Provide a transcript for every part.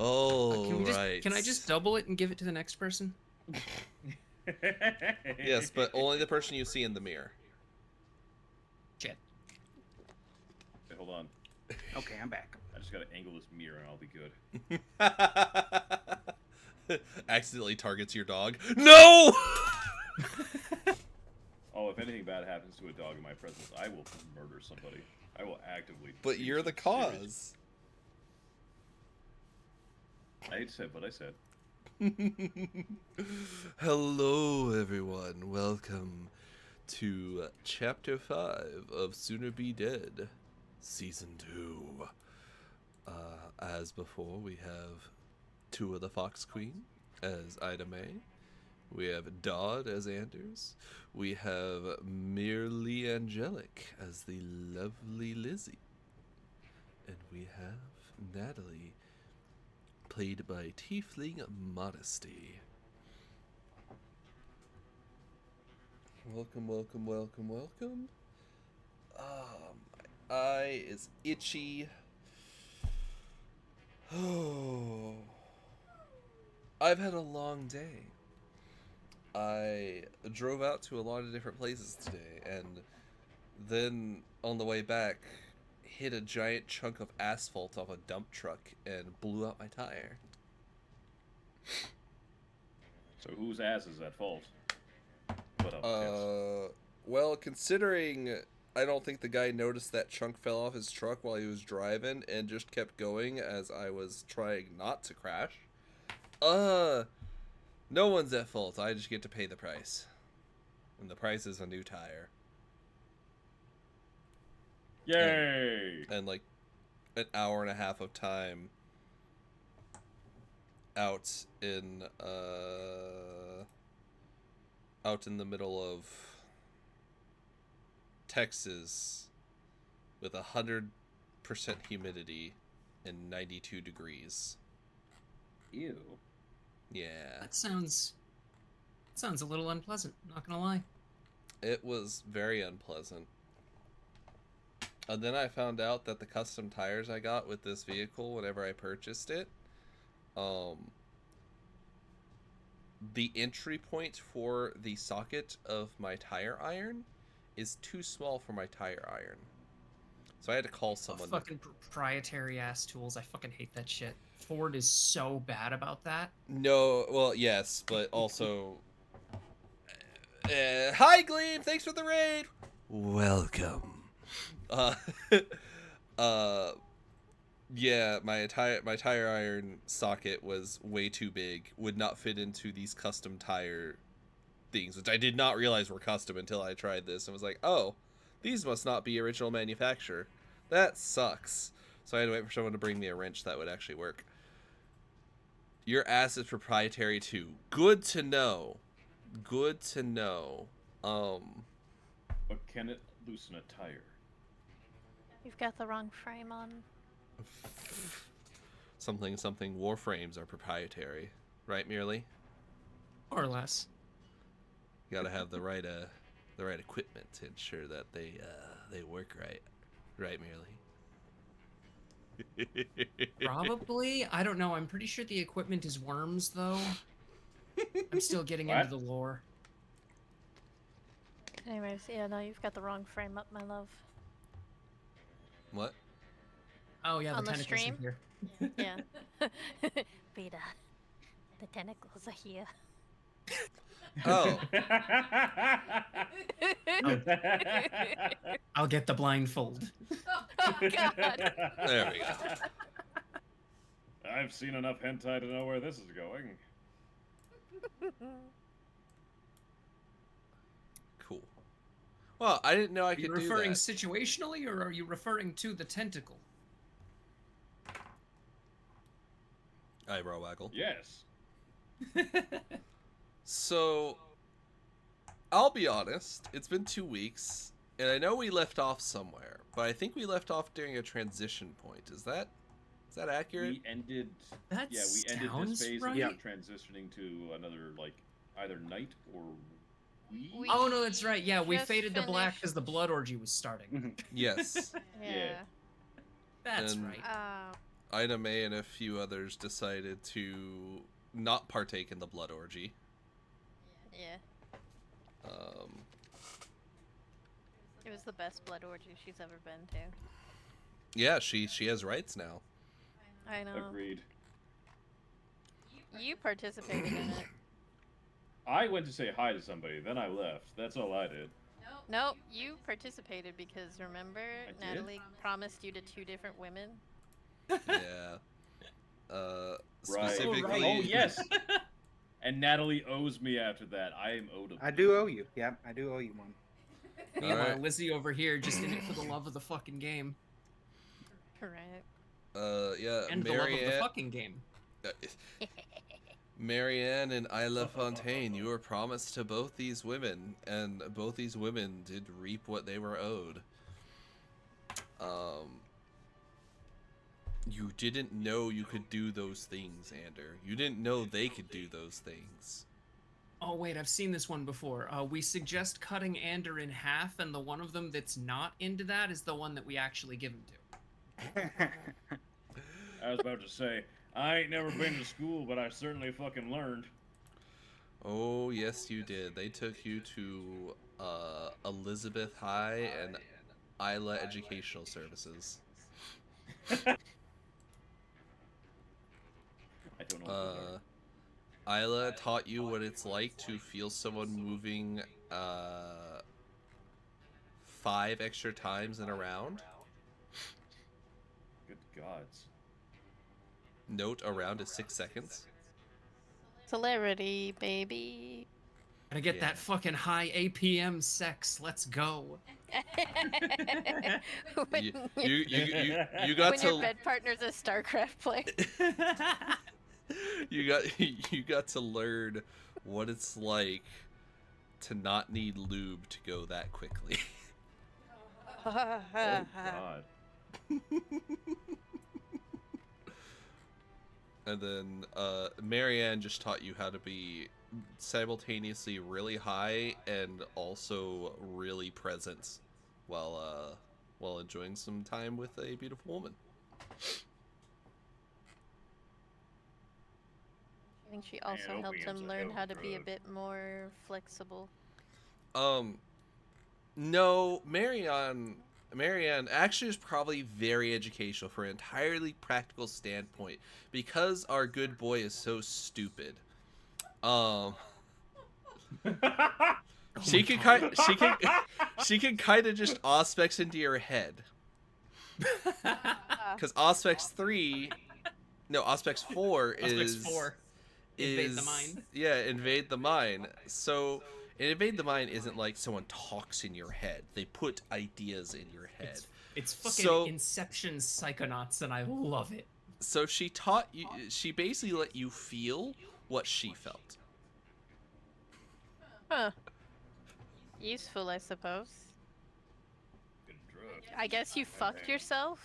Oh, Can I just double it and give it to the next person? Yes, but only the person you see in the mirror. Shit. Hey, hold on. Okay, I'm back. I just gotta angle this mirror and I'll be good. Accidentally targets your dog. No! Oh, if anything bad happens to a dog in my presence, I will murder somebody. I will actively. But you're the cause. I hate to say it, but I said. Hello, everyone. Welcome to Chapter 5 of Sooner Be Dead, Season 2. As before, we have Tua the Fox Queen as Ida May. We have Dodd as Anders. We have Merely Angelic as the lovely Lizzie. And we have Natalie, played by Tiefling Modesty. Welcome, welcome, welcome, welcome. My eye is itchy. Oh, I've had a long day. I drove out to a lot of different places today, and then on the way back, hit a giant chunk of asphalt off a dump truck and blew out my tire. So whose ass is at fault? Well, considering I don't think the guy noticed that chunk fell off his truck while he was driving and just kept going as I was trying not to crash. No one's at fault. I just get to pay the price. And the price is a new tire. Yay! And like an hour and a half of time out in the middle of Texas with 100% humidity and 92 degrees. Ew. Yeah. That sounds a little unpleasant, not gonna lie. It was very unpleasant. And then I found out that the custom tires I got with this vehicle whenever I purchased it, the entry point for the socket of my tire iron is too small for my tire iron. So I had to call someone. Fucking proprietary ass tools. I fucking hate that shit. Ford is so bad about that. No, well, yes, but also... hi, Gleam! Thanks for the raid! Welcome. Yeah, my tire iron socket was way too big. Would not fit into these custom tire things, which I did not realize were custom until I tried this and was like, oh, these must not be original manufacturer. That sucks. So I had to wait for someone to bring me a wrench that would actually work. Your ass is proprietary too. Good to know. Good to know. But can it loosen a tire? You've got the wrong frame on. Something warframes are proprietary, right? Merely, more or less. You gotta have the right equipment to ensure that they work right, Merely. Probably. I don't know. I'm pretty sure the equipment is worms, though. I'm still getting into the lore. Anyways, yeah, no, you've got the wrong frame up, my love. What? Oh yeah, on the tentacles stream? are here. Yeah. Vita, the tentacles are here. Oh. I'll get the blindfold. Oh god. There we go. I've seen enough hentai to know where this is going. Cool. Well, I didn't know I could do that. Are you referring situationally, or are you referring to the tentacle? Eyebrow waggle. Yes. So, I'll be honest, it's been 2 weeks, and I know we left off somewhere, but I think we left off during a transition point. Is that accurate? We ended. That we ended sounds this phase right. and we're transitioning to another, like, either night or week. Oh no, that's right. Yeah, we just faded to black finished- because the blood orgy was starting. Yes. Yeah. That's And- right. Ina May and a few others decided to not partake in the blood orgy. Yeah. Um, It was the best blood orgy she's ever been to. yeah, she has rights now. I know. Agreed. You participated in it. I went to say hi to somebody, then I left. That's all I did. Nope, you participated because remember I did? Natalie promised you to 2 different women? Yeah. Right. Specifically. Oh, yes! And Natalie owes me after that. I am owed a... I do owe you. Yeah, I do owe you one. Meanwhile, Alright. Lizzie over here just in it for the love of the fucking game. Correct. Yeah, And the love of the fucking game. Marianne and Isla Fontaine, you were promised to both these women, and both these women did reap what they were owed. You didn't know you could do those things, Ander. You didn't know they could do those things. Oh wait, I've seen this one before. We suggest cutting Ander in half, and the one of them that's not into that is the one that we actually give him to. I was about to say, I ain't never been to school, but I certainly fucking learned. Oh, yes, you did. They took you to Elizabeth High and Isla Educational Services. I don't know what those are. Isla taught you what it's like to feel someone moving 5 extra times in a round. Good gods. Note, a round is 6 seconds. Celerity, baby. Gotta get Yeah. that fucking high APM sex. Let's go. when You, your- you got when your to bed partner's a StarCraft player. you got to learn what it's like to not need lube to go that quickly. Oh, God. And then Marianne just taught you how to be simultaneously really high and also really present while enjoying some time with a beautiful woman. I think she also Man, helped him opium's a learn hell how of to a be a drug. bit more flexible. No, Marianne actually is probably very educational for an entirely practical standpoint because our good boy is so stupid. She can kind of just aspects into your head. Because aspects 4 Aspects is 4. Invade the mind. Yeah, invade the mind. So invade the mind isn't like someone talks in your head. They put ideas in your head. It's fucking So- Inception Psychonauts, and I love it. So she taught you. She basically let you feel what she felt. Huh. Useful, I suppose. Good drug. I guess you fucked yourself?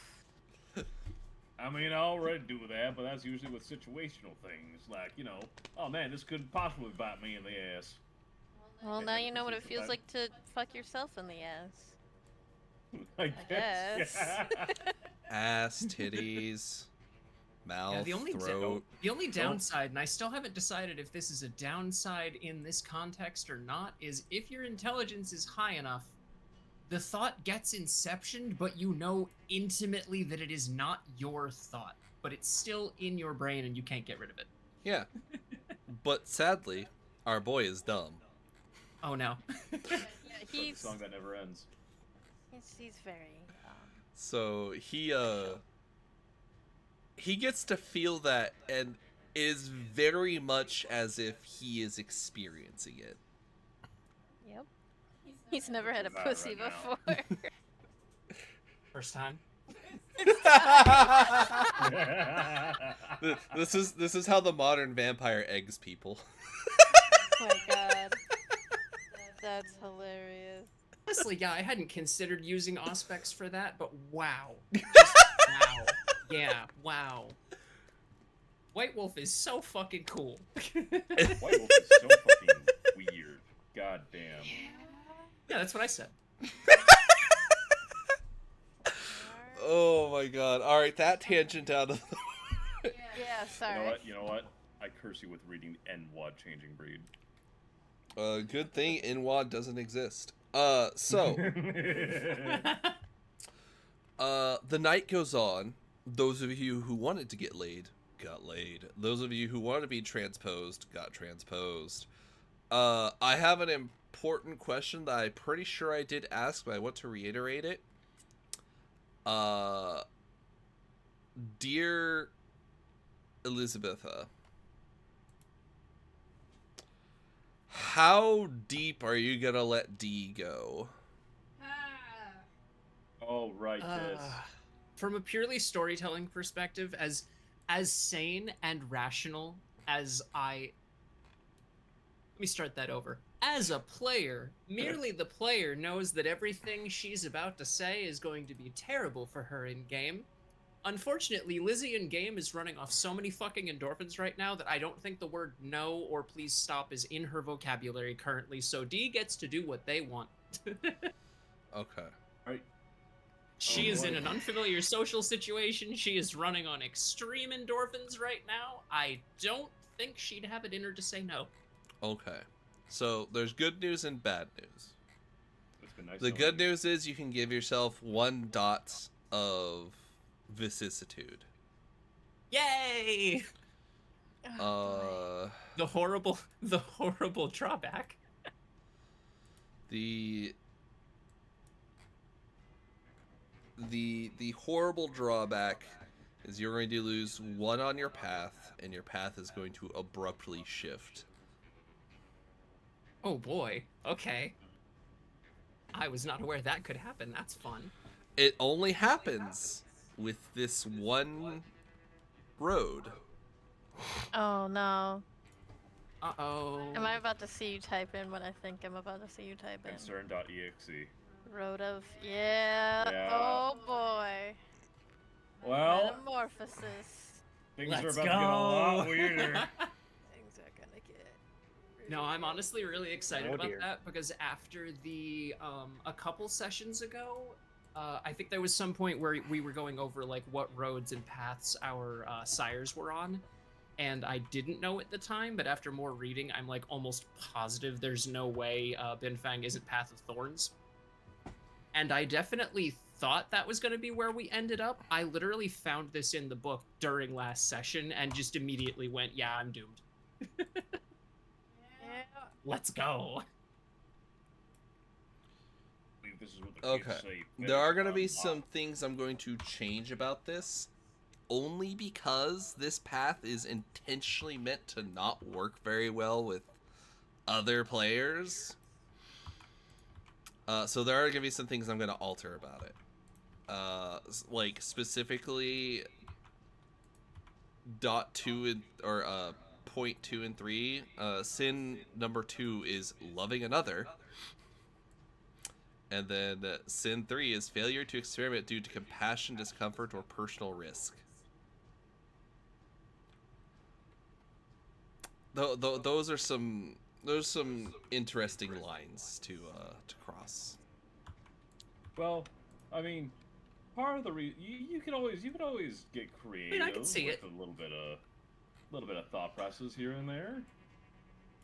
I mean, I already do that, but that's usually with situational things. Like, you know, oh man, this could possibly bite me in the ass. Well, now you know what it feels like to fuck yourself in the ass. I guess. Yeah. Ass, titties, mouth, Yeah, the only throat. The only downside, and I still haven't decided if this is a downside in this context or not, is if your intelligence is high enough, the thought gets inceptioned, but you know intimately that it is not your thought, but it's still in your brain and you can't get rid of it. Yeah. But sadly, our boy is dumb. Yeah, Oh no. The he's song that never ends. he's very So he gets to feel that and is very much as if he is experiencing it. Yep. He's never had a About pussy right before. First time. This is how the modern vampire eggs people. Oh my god. That's hilarious. Honestly, yeah, I hadn't considered using Auspex for that, but wow. Just wow. Yeah, wow. White Wolf is so fucking cool. White Wolf is so fucking weird. God damn. Yeah, that's what I said. Oh my god. Alright, that tangent out of the... Yeah, sorry. You know what? I curse you with reading NWAD Changing Breed. Good thing INWAD doesn't exist. So, the night goes on. Those of you who wanted to get laid, got laid. Those of you who wanted to be transposed, got transposed. I have an important question that I'm pretty sure I did ask, but I want to reiterate it. Dear Elizabetha, how deep are you gonna let D go? Oh, right, this. From a purely storytelling perspective, as sane and rational as I... Let me start that over. As a player, merely the player knows that everything she's about to say is going to be terrible for her in-game. Unfortunately, Lizzie in-game is running off so many fucking endorphins right now that I don't think the word no or please stop is in her vocabulary currently, so D gets to do what they want. Okay. Right. She Oh, is boy. in an unfamiliar social situation. She is running on extreme endorphins right now. I don't think she'd have it in her to say no. Okay. So, there's good news and bad news. It's been nice The knowing good you. news is you can give yourself 1 dot of vicissitude. Yay! Oh, The horrible drawback. The horrible drawback is you're going to lose 1 on your path, and your path is going to abruptly shift. Oh boy. Okay. I was not aware that could happen. That's fun. It only happens with this one road. oh no. Uh-oh. Am I about to see you type in what I think I'm about to see you type in? Concern.exe. Road of... Yeah. Yeah. Oh boy. Well, Metamorphosis. things Let's are about to get a lot go. weirder. Things are gonna get... No, I'm honestly really excited Oh, about dear. that because after the a couple sessions ago, I think there was some point where we were going over like what roads and paths our sires were on, and I didn't know at the time, but after more reading, I'm like almost positive there's no way Binfang isn't Path of Thorns. And I definitely thought that was going to be where we ended up. I literally found this in the book during last session and just immediately went, yeah, I'm doomed. Yeah. Let's go. I believe this is what the Okay. kids say. There are going to be Finish some things I'm going to change about this, only because this path is intentionally meant to not work very well with other players. So there are going to be some things I'm going to alter about it. Like specifically dot 2 and or point 2 and 3. Sin number 2 is loving another. And then sin 3 is failure to experiment due to compassion, discomfort, or personal risk. Those are some interesting lines to cross. Well, I mean, part of the you could always get creative. I can see with it. a little bit of thought process here and there.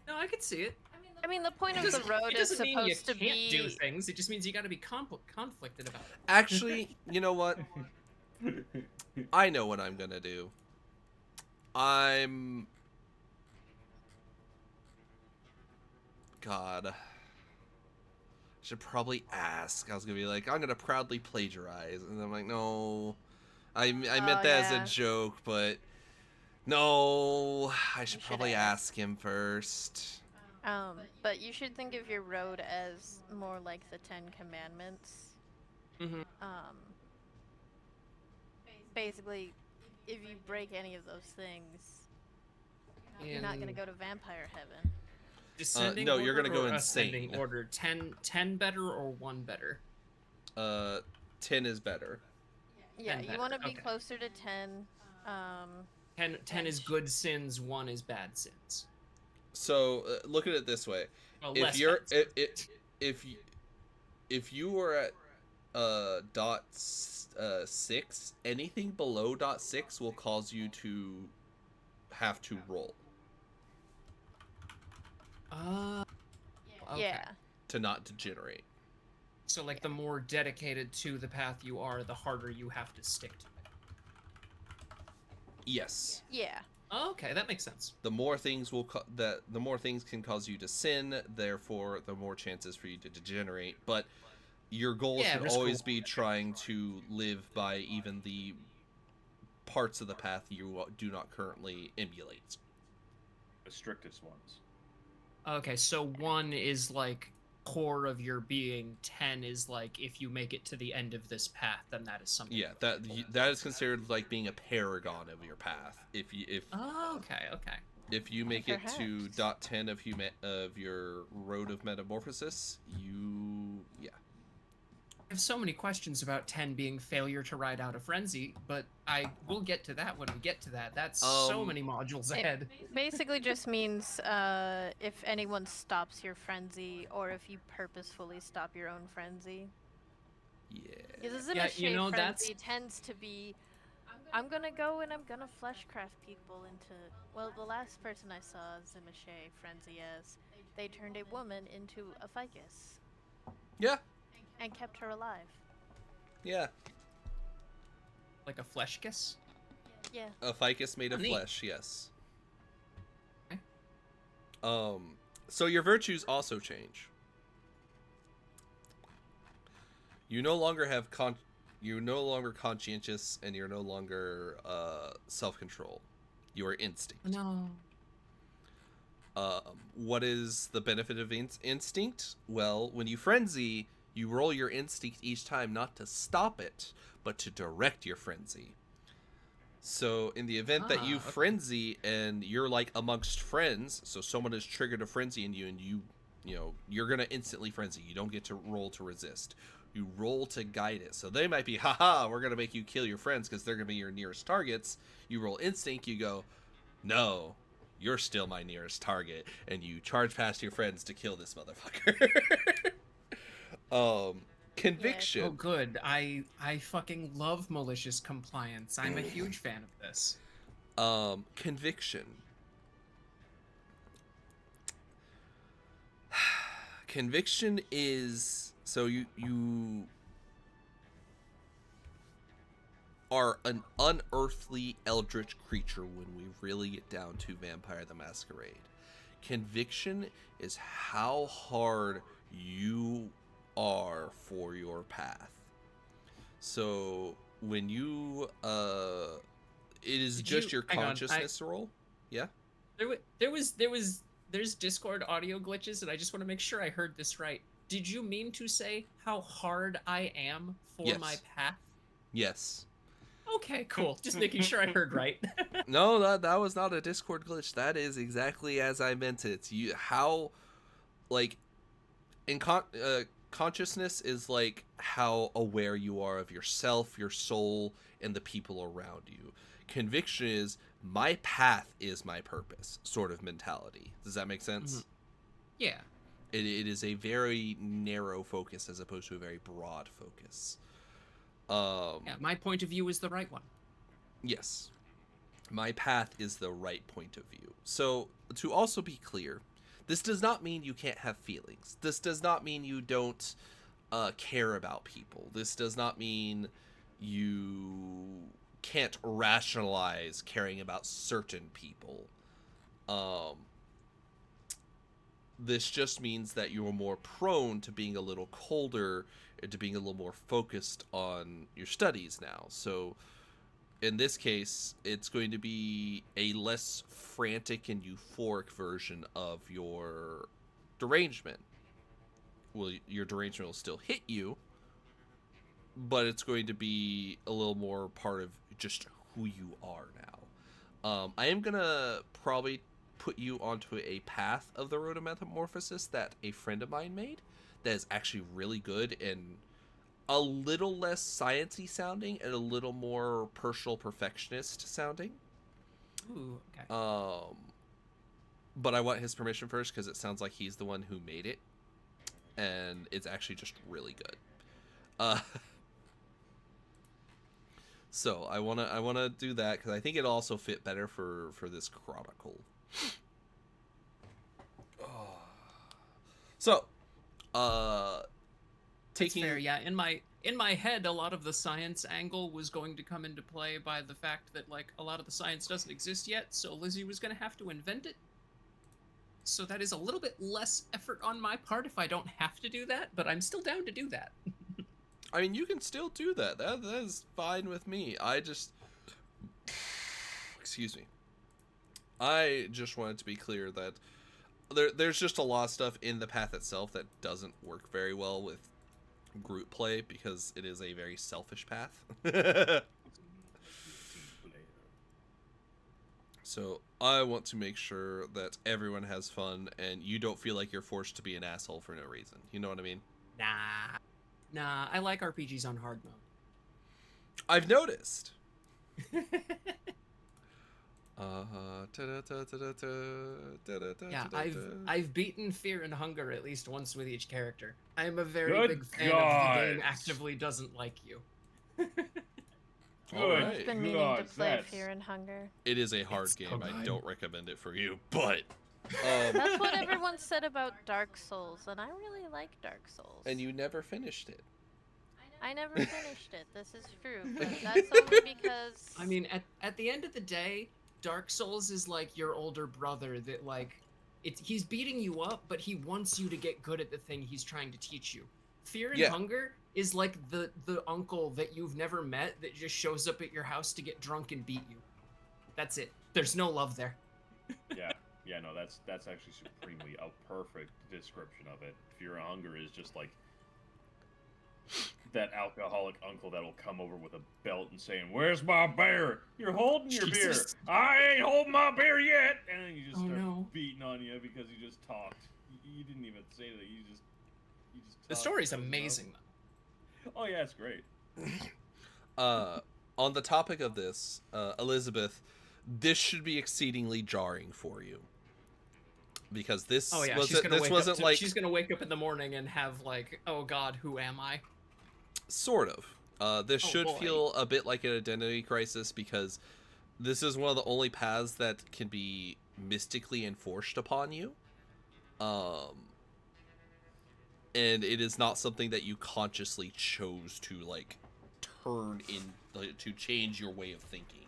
No, I could see it. I mean, the point It of the doesn't, road it is doesn't mean you supposed to can't do be... things. It just means you got to be conflicted about it. Actually, you know what? I know what I'm gonna do. God. I should probably ask. I was gonna be like, I'm gonna proudly plagiarize. And I'm like, no. I meant that yeah. as a joke, but no. I should should probably ask. ask him first. But you should think of your road as more like the 10 Commandments. Mm-hmm. Basically, if you break any of those things, you're not gonna go to vampire heaven. Descending no, order you're gonna go or ascending insane. order. 10 better or 1 better? 10 is better. Yeah, 10 you better, want to be okay. closer to 10. 10 is good sins, 1 is bad sins. So look at it this way: Well, if less you're bad sins. if you were at .6, anything below .6 will cause you to have to roll Okay. Yeah. to not degenerate. So, like, the more dedicated to the path you are, the harder you have to stick to it. Yes. Yeah. Okay, that makes sense. The more things the more things can cause you to sin, therefore the more chances for you to degenerate. But your goal should risk always reward. be trying to live by even the parts of the path you do not currently emulate. The strictest ones. Okay, so 1 is like core of your being. 10 is like if you make it to the end of this path, then that is something. Yeah, that is considered like being a paragon of your path. If Okay. if you make it to Perhaps. .10 of your road of metamorphosis, I have so many questions about 10 being failure to ride out a frenzy, but I will get to that when we get to that. That's so many modules ahead. Basically just means if anyone stops your frenzy or if you purposefully stop your own frenzy. yeah. Because the Yeah, you know, frenzy tends to be, I'm gonna go and I'm gonna fleshcraft people into, well, the last person I saw Zimmache frenzy as, they turned a woman into a ficus Yeah. and kept her alive. Yeah. Like a flesh kiss? Yeah. A ficus made of Neat. flesh, yes. Okay. So your virtues also change. You no longer have you're no longer conscientious, and you're no longer self-control. You are instinct. No. What is the benefit of instinct? Well, when you frenzy, you roll your instinct each time not to stop it, but to direct your frenzy. So in the event that you Okay. frenzy and you're like amongst friends, so someone has triggered a frenzy in you, and you're gonna instantly frenzy. You don't get to roll to resist. You roll to guide it. So they might be, haha, we're gonna make you kill your friends because they're gonna be your nearest targets. You roll instinct, you go, no, you're still my nearest target, and you charge past your friends to kill this motherfucker. Conviction. Oh, good. I fucking love malicious compliance. I'm a huge fan of this. Conviction. Conviction is, so you are an unearthly eldritch creature when we really get down to Vampire the Masquerade. Conviction is how hard you are for your path. So when you it is just your hang on, consciousness roll. Yeah. There's Discord audio glitches, and I just want to make sure I heard this right. Did you mean to say how hard I am for Yes. my path? Yes. Okay, cool. Just making sure I heard right. No, that was not a Discord glitch. That is exactly as I meant it. Consciousness is like how aware you are of yourself, your soul, and the people around you. Conviction is my path is my purpose sort of mentality. Does that make sense? Mm-hmm. Yeah. It is a very narrow focus as opposed to a very broad focus. Yeah, my point of view is the right one. Yes. My path is the right point of view. So, to also be clear, this does not mean you can't have feelings. This does not mean you don't care about people. This does not mean you can't rationalize caring about certain people. This just means that you're more prone to being a little colder and to being a little more focused on your studies now. So in this case, it's going to be a less frantic and euphoric version of your derangement. Well, your derangement will still hit you, but it's going to be a little more part of just who you are now. I am going to probably put you onto a path of the road of metamorphosis that a friend of mine made that is actually really good and a little less sciencey sounding and a little more personal perfectionist sounding. Ooh, okay. But I want his permission first because it sounds like he's the one who made it, and it's actually just really good. Uh, so I wanna do that because I think it also fit better for this chronicle. So, That's taking fair, yeah. In my head, a lot of the science angle was going to come into play by the fact that like a lot of the science doesn't exist yet, so Lizzie was going to have to invent it. So that is a little bit less effort on my part if I don't have to do that, but I'm still down to do that. I mean, you can still do that. That is fine with me. I just, excuse me. I just wanted to be clear that there's just a lot of stuff in the path itself that doesn't work very well with group play because it is a very selfish path. So I want to make sure that everyone has fun and you don't feel like you're forced to be an asshole for no reason. You know what I mean? Nah, I like RPGs on hard mode. I've noticed. Yeah, I've beaten Fear and Hunger at least once with each character. I am a very Good big fan of the game gods. actively doesn't like you. All right. I've been meaning to gods, play that's- Fear and Hunger. It is a hard It's game. so I good. don't recommend it for you, but That's what everyone said about Dark Souls, and I really like Dark Souls. and you never finished it. I never finished it. This is true, but that's only because. I mean, at the end of the day, Dark Souls is like your older brother that like he's beating you up, but he wants you to get good at the thing he's trying to teach you. Fear and Yeah. Hunger is like the uncle that you've never met that just shows up at your house to get drunk and beat you. That's it. There's no love there. Yeah, no, that's actually supremely a perfect description of it. Fear and Hunger is just like that alcoholic uncle that'll come over with a belt and saying, "Where's my beer? You're holding your Jesus. beer. I ain't holding my beer yet." And then you just Oh, start no. beating on you because you just talked. You didn't even say that. You just The talked story's close enough. amazing though. Oh yeah, it's great. On the topic of this, Elizabeth, this should be exceedingly jarring for you. Because this Oh yeah, wasn't like she's gonna wake up in the morning and have like, oh god, who am I? sort of. This Oh, should boy. feel a bit like an identity crisis because this is one of the only paths that can be mystically enforced upon you. And it is not something that you consciously chose to like turn in to change your way of thinking.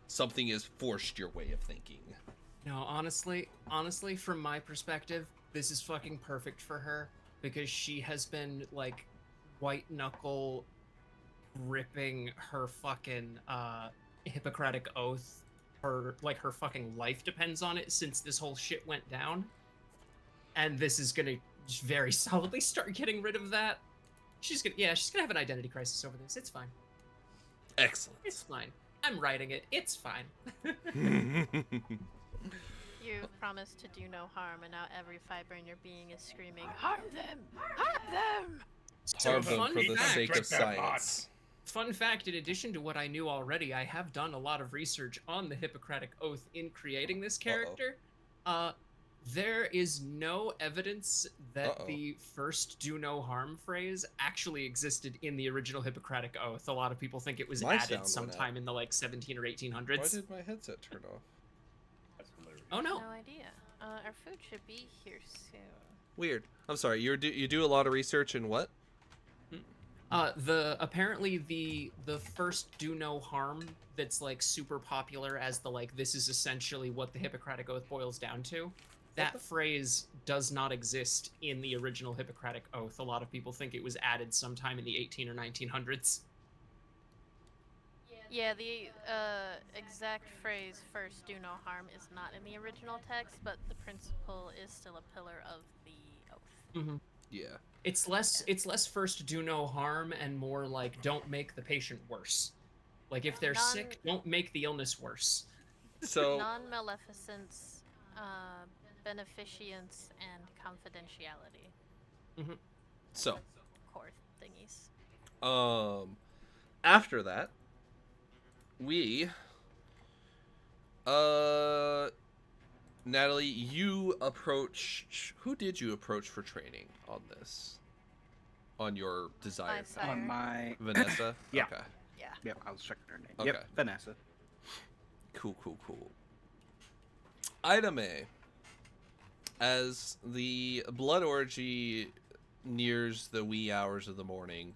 Something is forced your way of thinking. No, honestly, from my perspective, this is fucking perfect for her because she has been like white knuckle ripping her fucking Hippocratic oath. Her fucking life depends on it since this whole shit went down. And this is gonna just very solidly start getting rid of that. She's gonna have an identity crisis over this. It's fine. Excellent. It's fine. I'm writing it. It's fine. You promised to do no harm, and now every fiber in your being is screaming, "Harm them! Harm them!" Harm them fun for the fact- sake of Drink that pot. science. Fun fact, in addition to what I knew already, I have done a lot of research on the Hippocratic Oath in creating this character. There is no evidence that the first do no harm phrase actually existed in the original Hippocratic Oath. A lot of people think it was My sound added went sometime in the like 17 or Why 1800s. did my headset turn off? That's hilarious. Oh no. No idea. Our food should be here soon. Weird. I'm sorry. You do a lot of research in what? Apparently the first do no harm that's like super popular as the like this is essentially what the Hippocratic Oath boils down to. That phrase does not exist in the original Hippocratic Oath. A lot of people think it was added sometime in the 18 or 1900s. Yeah, the exact phrase "first do no harm" is not in the original text, but the principle is still a pillar of the oath. Mm-hmm. Yeah. It's less first do no harm and more like don't make the patient worse. Like if they're sick, don't make the illness worse. So Non-maleficence, beneficence, and confidentiality. Mm-hmm. so Core thingies. after that, we Natalie, you approached. Who did you approach for training on this? On your desired sire. path. On my Vanessa? Yeah. Okay. Yeah. Yep, I was checking her name. Okay. Yep, Vanessa. Cool. Item A. As the blood orgy nears the wee hours of the morning,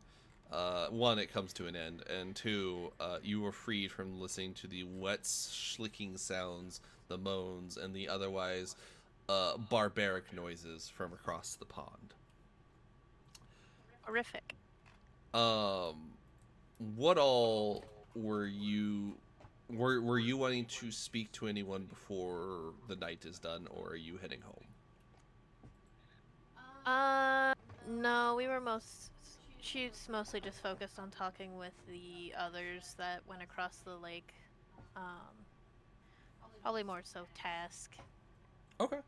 one, it comes to an end, and two, you are freed from listening to the wet, schlicking sounds, the moans, and the otherwise barbaric noises from across the pond. Horrific. What all were you wanting to speak to anyone before the night is done, or are you heading home? No, she's mostly just focused on talking with the others that went across the lake. Probably more so Task. Okay.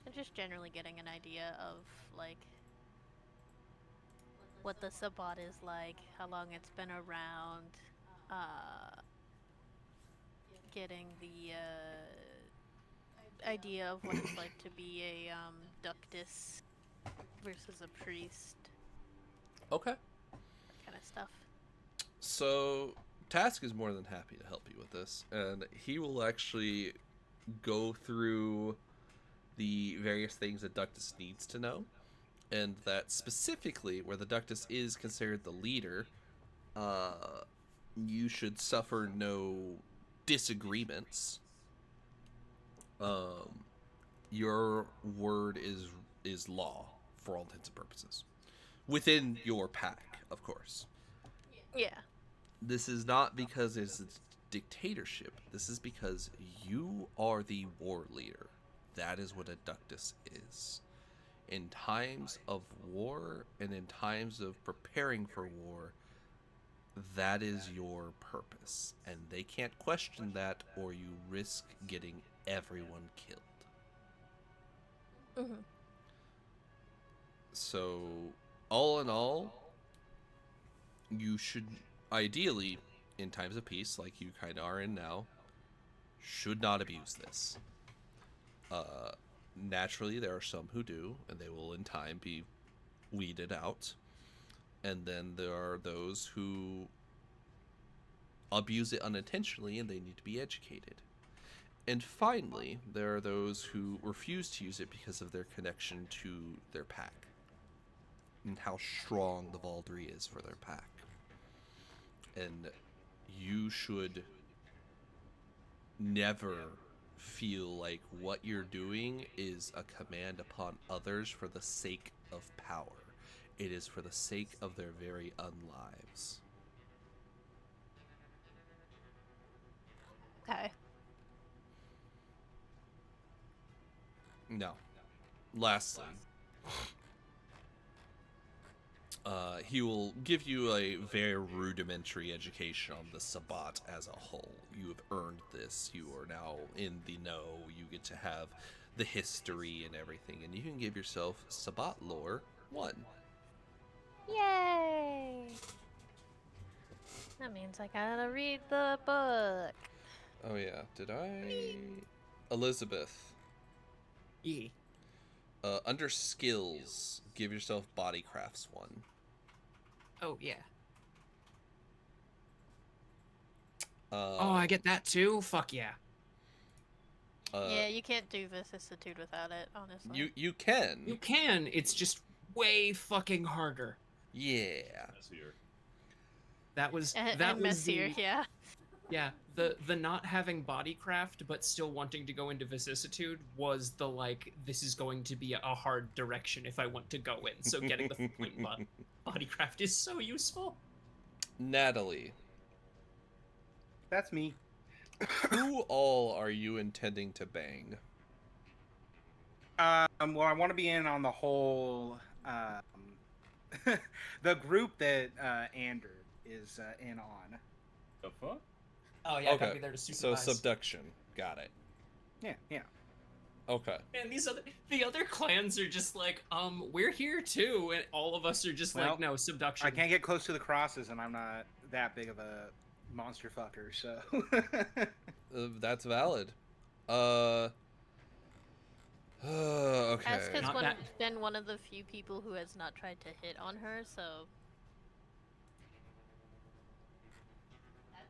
And just generally getting an idea of, like, what the Sabbat is like, how long it's been around, getting the, idea of what it's like to be a, ductus versus a priest. Okay. That kind of stuff. So, Task is more than happy to help you with this, and he will actually go through the various things that Ductus needs to know, and that specifically where the Ductus is considered the leader, you should suffer no disagreements. Your word is law for all intents and purposes, within your pack, of course. Yeah. This is not because it's a dictatorship. This is because you are the war leader. That is what a ductus is. In times of war and in times of preparing for war, that is your purpose. And they can't question that, or you risk getting everyone killed. Mm-hmm. So, all in all, you should ideally, in times of peace, like you kind of are in now, should not abuse this. Naturally, there are some who do, and they will in time be weeded out. And then there are those who abuse it unintentionally, and they need to be educated. And finally, there are those who refuse to use it because of their connection to their pack and how strong the Valdry is for their pack. And you should never feel like what you're doing is a command upon others for the sake of power. It is for the sake of their very unlives. Okay. Now, lastly, he will give you a very rudimentary education on the Sabbat as a whole. You have earned this. You are now in the know. You get to have the history and everything, and you can give yourself Sabbat lore 1. Yay! That means I gotta read the book. Oh yeah, did I? Elizabeth. E. Under skills, give yourself body crafts 1. Oh, yeah. Oh, I get that too? Fuck yeah. Yeah, you can't do vicissitude without it, honestly. You can. You can, it's just way fucking harder. Yeah. Messier. That was And that was messier, the, yeah. Yeah, the not having bodycraft but still wanting to go into vicissitude was the, like, this is going to be a hard direction if I want to go in. So getting the point bodycraft is so useful. Natalie, That's me. who all are you intending to bang? Well, I want to be in on the whole, the group that Ander is in on. The fuck? Oh yeah, I gotta be there to So supervise. subduction. Got it. Yeah. Okay. And the other clans are just like, we're here too, and all of us are just Well, like, no, subduction. I can't get close to the crosses, and I'm not that big of a monster fucker, so. That's valid. Okay. That's because Not that- been one of the few people who has not tried to hit on her, so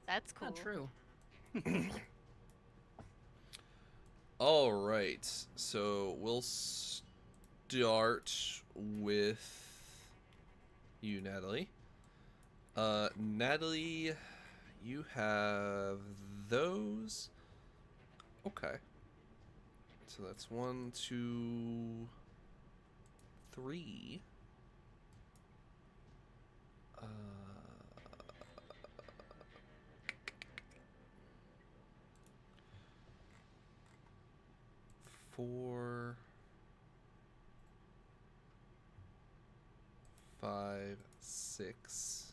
that's cool. Not true. All right. So we'll start with you, Natalie. Natalie, you have those. Okay. So that's 1, 2, 3. Four, 5, 6.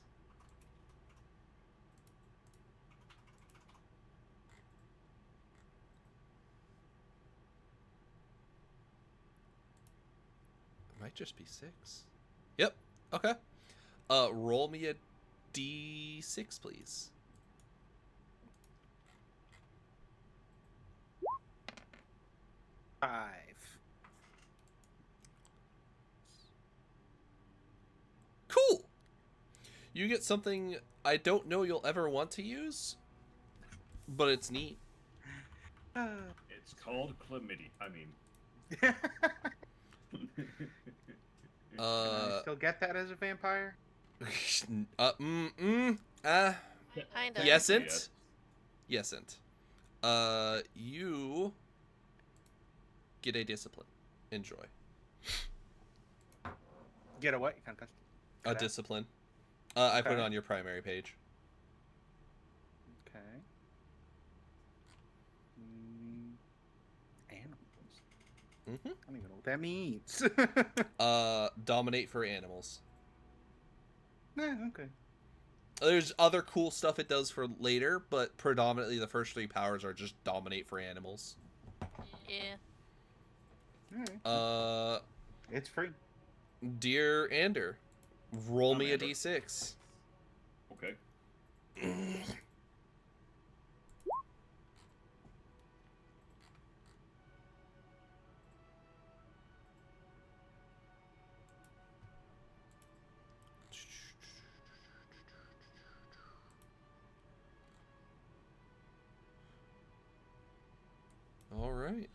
It might just be 6. Yep. Okay. Roll me a d6, please. Five. Cool. You get something I don't know you'll ever want to use, but it's neat. It's called chlamydia. I mean, Can I still get that as a vampire? Kinda. Yesn't. Yesn't. You get a discipline. Enjoy. Get a what? A discipline. I put it Okay. on your primary page. Okay. Animals. Mm-hmm. I don't even know what that means. Dominate for animals. Okay. There's other cool stuff it does for later, but predominantly the first 3 powers are just dominate for animals. Yeah. Alright. It's free. Dear Ander, roll me a Ander. d6. okay. All right.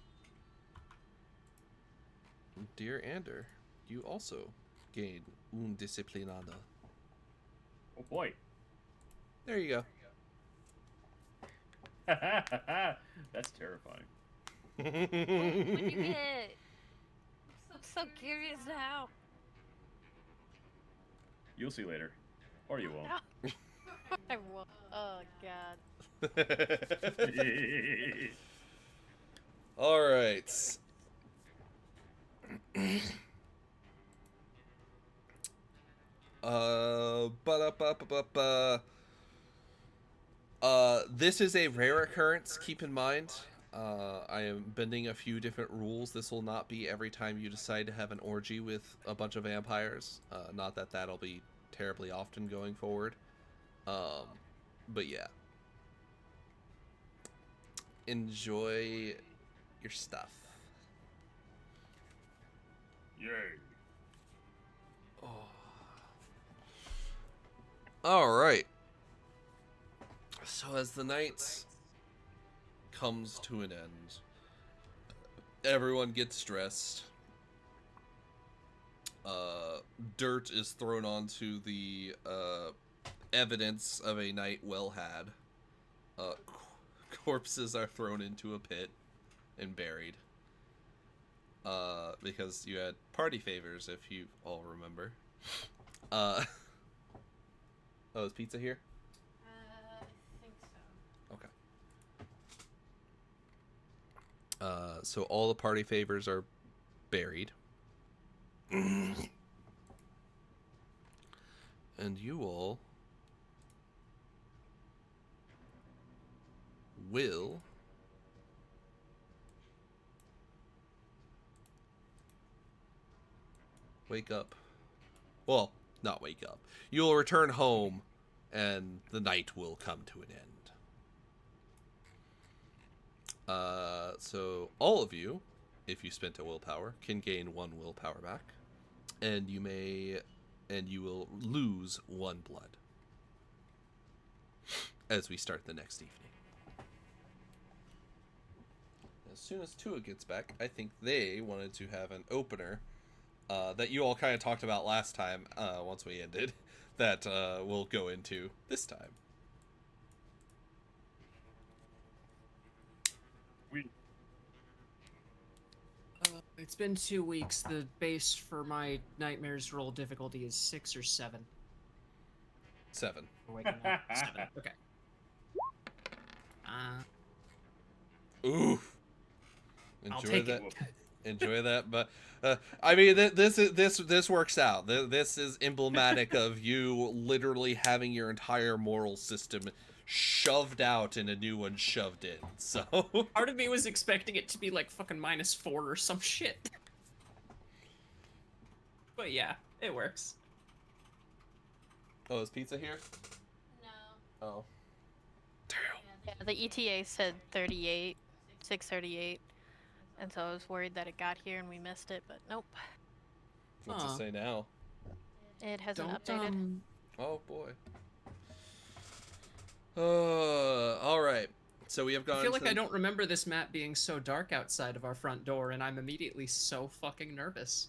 Dear Ander, you also gain un disciplinada. Oh boy. There you go. That's terrifying. What'd you get? I'm so curious now. You'll see later, or you won't. I won't. Oh god. All right. Ba-da-ba-ba-ba-ba. This is a rare occurrence. Keep in mind, I am bending a few different rules. This will not be every time you decide to have an orgy with a bunch of vampires. Not that that'll be terribly often going forward. But yeah. Enjoy your stuff. Yay. Oh. All right. So as the night comes to an end, everyone gets dressed. Dirt is thrown onto the evidence of a night well had. Corpses are thrown into a pit and buried. Because you had party favors, if you all remember. Oh, is pizza here? I think so. Okay. So all the party favors are buried. And you all will wake up. Well, not wake up. You will return home, and the night will come to an end. So all of you if you spent a willpower, can gain 1 willpower back, and you will lose 1 blood as we start the next evening. As soon as Tua gets back, I think they wanted to have an opener that you all kind of talked about last time, once we ended, that we'll go into this time. It's been 2 weeks. The base for my nightmares roll difficulty is 6 or 7. 7. For waking up. 7. Okay. Oof. I'll Enjoy take that. it. Enjoy that, but I mean, this works out. This is emblematic of you literally having your entire moral system shoved out and a new one shoved in. So Part of me was expecting it to be like fucking -4 or some shit. But yeah, it works. Oh, is pizza here? No. Oh. Damn. Yeah, the ETA said 38, 6:38, and so I was worried that it got here and we missed it, but nope. What's it Huh. say now? It hasn't Don't updated. Oh boy. All right. So we have gone. I feel like to... I don't remember this map being so dark outside of our front door, and I'm immediately so fucking nervous.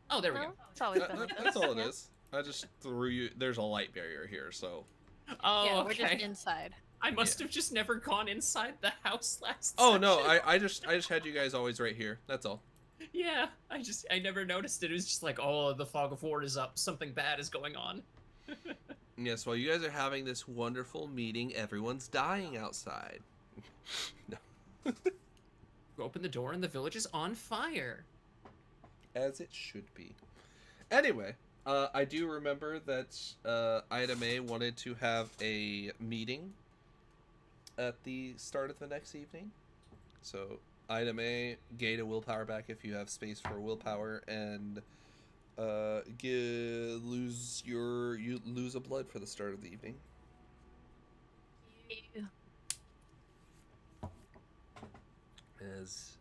Oh, there we No, go. it's always been like That's this. all it Yeah. is. I just threw you. There's a light barrier here, so. Oh, Yeah, okay. we're just inside. I must have just never gone inside the house last Oh no! session. I just had you guys always right here. That's all. Yeah, I never noticed it. It was just like, oh, the fog of war is up. Something bad is going on. Yes. While you guys are having this wonderful meeting, everyone's dying outside. No. You open the door and the village is on fire. As it should be. Anyway, I do remember that Item A wanted to have a meeting at the start of the next evening. So, Item A, gain a willpower back if you have space for willpower, and you lose a blood for the start of the evening. As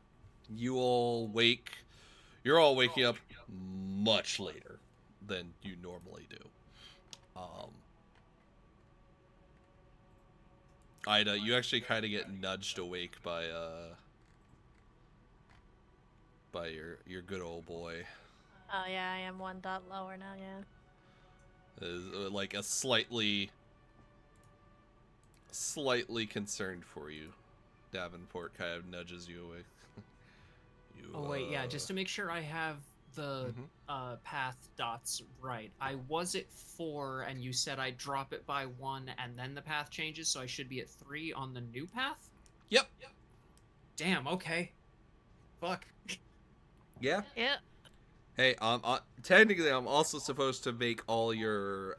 you all you're all waking up much later than you normally do. Ida, you actually kind of get nudged awake by your good old boy. Oh yeah, I am 1 dot lower now, yeah. Is like a slightly concerned for you. Davenport kind of nudges you awake. Oh wait, yeah, just to make sure I have the path dots right. I was at 4, and you said I drop it by 1, and then the path changes, so I should be at 3 on the new path? Yep. Damn, okay. Fuck. Yeah. Yeah. Hey, technically, I'm also supposed to make all your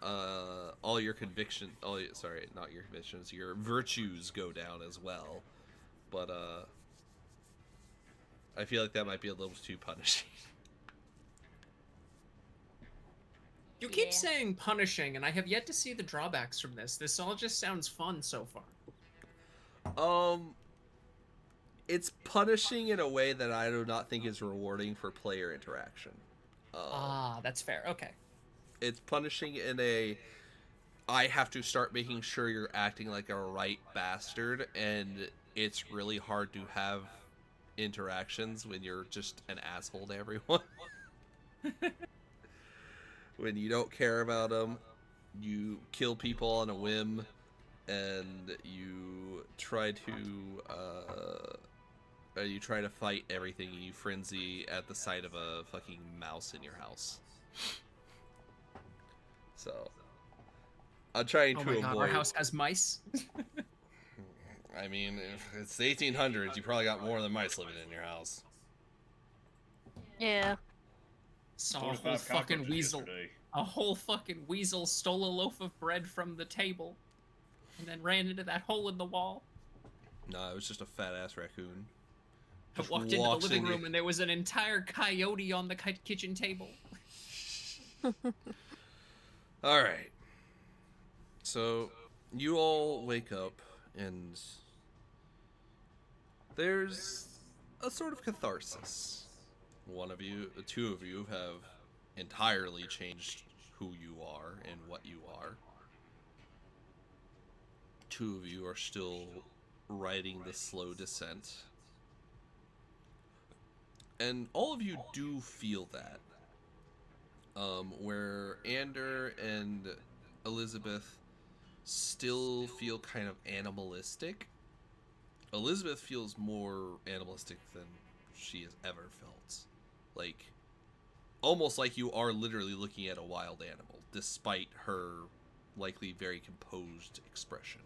convictions, sorry, not your convictions, your virtues go down as well. But, I feel like that might be a little too punishing. You keep Yeah. saying punishing, and I have yet to see the drawbacks from this. This all just sounds fun so far. It's punishing in a way that I do not think is rewarding for player interaction. That's fair. Okay. It's punishing in a, I have to start making sure you're acting like a right bastard, and it's really hard to have interactions when you're just an asshole to everyone. When you don't care about them, you kill people on a whim, and you try to fight everything. You frenzy at the sight of a fucking mouse in your house. So, I'm trying Oh to my avoid. god, our house has mice? I mean, if it's the 1800s, you probably got more than mice living in your house. Yeah. Saw a 45 whole fucking cockroaches weasel. yesterday. A whole fucking weasel stole a loaf of bread from the table, and then ran into that hole in the wall. No, it was just a fat ass raccoon. I Just walked into the walks living in room and there was an entire coyote on the kitchen table. All right. So you all wake up and there's a sort of catharsis. One of you, the two of you, have entirely changed who you are and what you are. Two of you are still riding the slow descent. And all of you do feel that. Where Ander and Elizabeth still feel kind of animalistic. Elizabeth feels more animalistic than she has ever felt. Like, almost like you are literally looking at a wild animal, despite her likely very composed expression.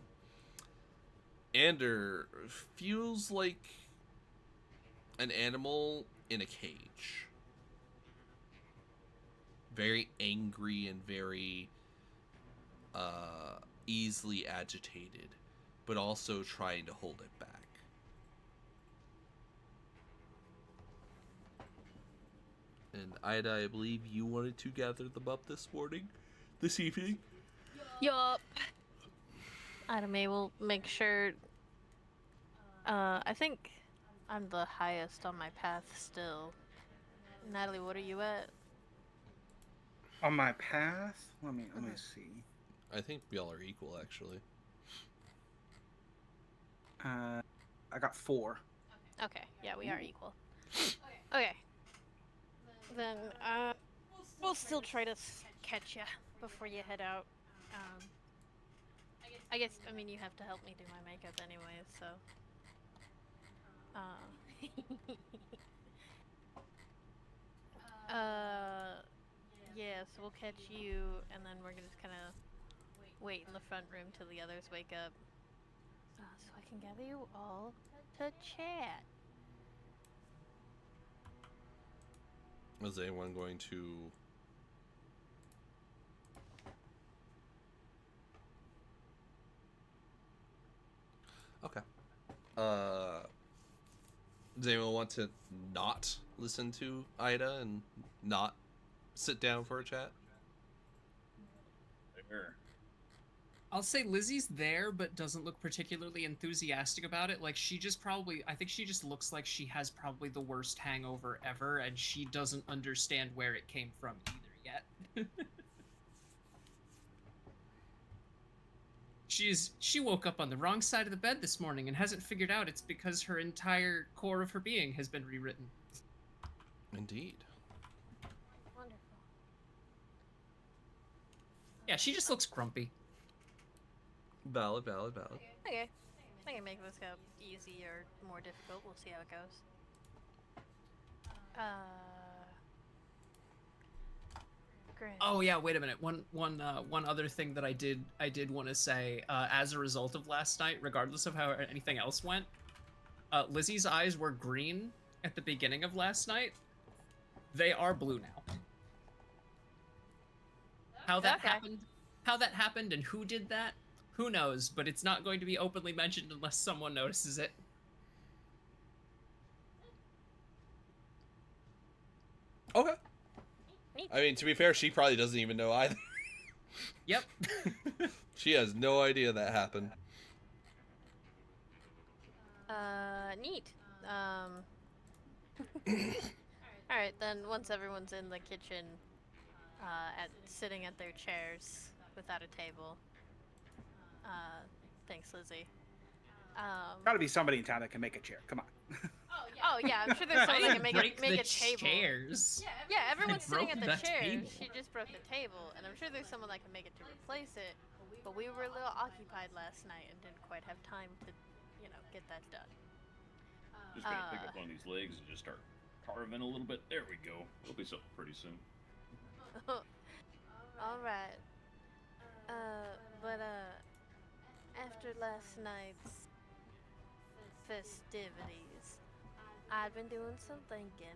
Ander feels like an animal in a cage. Very angry and very easily agitated, but also trying to hold it back. And Ida, I believe you wanted to gather them up this evening. Yup. Ida May will make sure. I think I'm the highest on my path still. Natalie, what are you at? On my path, let me see. I think y'all are equal, actually. I got 4. Okay, yeah, we are equal. Okay. Then, we'll still try to catch ya before you head out. I guess, I mean, you have to help me do my makeup anyway, so. Yeah, so we'll catch you, and then we're gonna just kind of wait in the front room till the others wake up. So I can gather you all to chat. Is anyone going to... Okay. Does anyone want to not listen to Ida and not sit down for a chat? There. I'll say Lizzie's there, but doesn't look particularly enthusiastic about it. Like, I think she just looks like she has probably the worst hangover ever, and she doesn't understand where it came from either yet. She woke up on the wrong side of the bed this morning and hasn't figured out it's because her entire core of her being has been rewritten. Indeed. Wonderful. Yeah, she just looks grumpy. Valid. Okay. I can make this go easy or more difficult. We'll see how it goes. Great. Oh yeah, wait a minute. One other thing that I did want to say as a result of last night, regardless of how anything else went, Lizzie's eyes were green at the beginning of last night. They are blue now. How that happened and who did that, who knows, but it's not going to be openly mentioned unless someone notices it. Okay. I mean, to be fair, she probably doesn't even know either. Yep. She has no idea that happened. Neat. Alright, then once everyone's in the kitchen, sitting at their chairs without a table. Thanks, Lizzie. Gotta be somebody in town that can make a chair. Come on. Oh yeah, I'm sure there's someone that can make break a the table. chairs. Yeah, everyone's sitting at broke the that chairs. table. She just broke the table, and I'm sure there's someone that can make it to replace it. But we were a little occupied last night and didn't quite have time to, get that done. Just gonna pick up on these legs and just start carving a little bit. There we go. It'll be something pretty soon. All right. But after last night's festivities, I've been doing some thinking,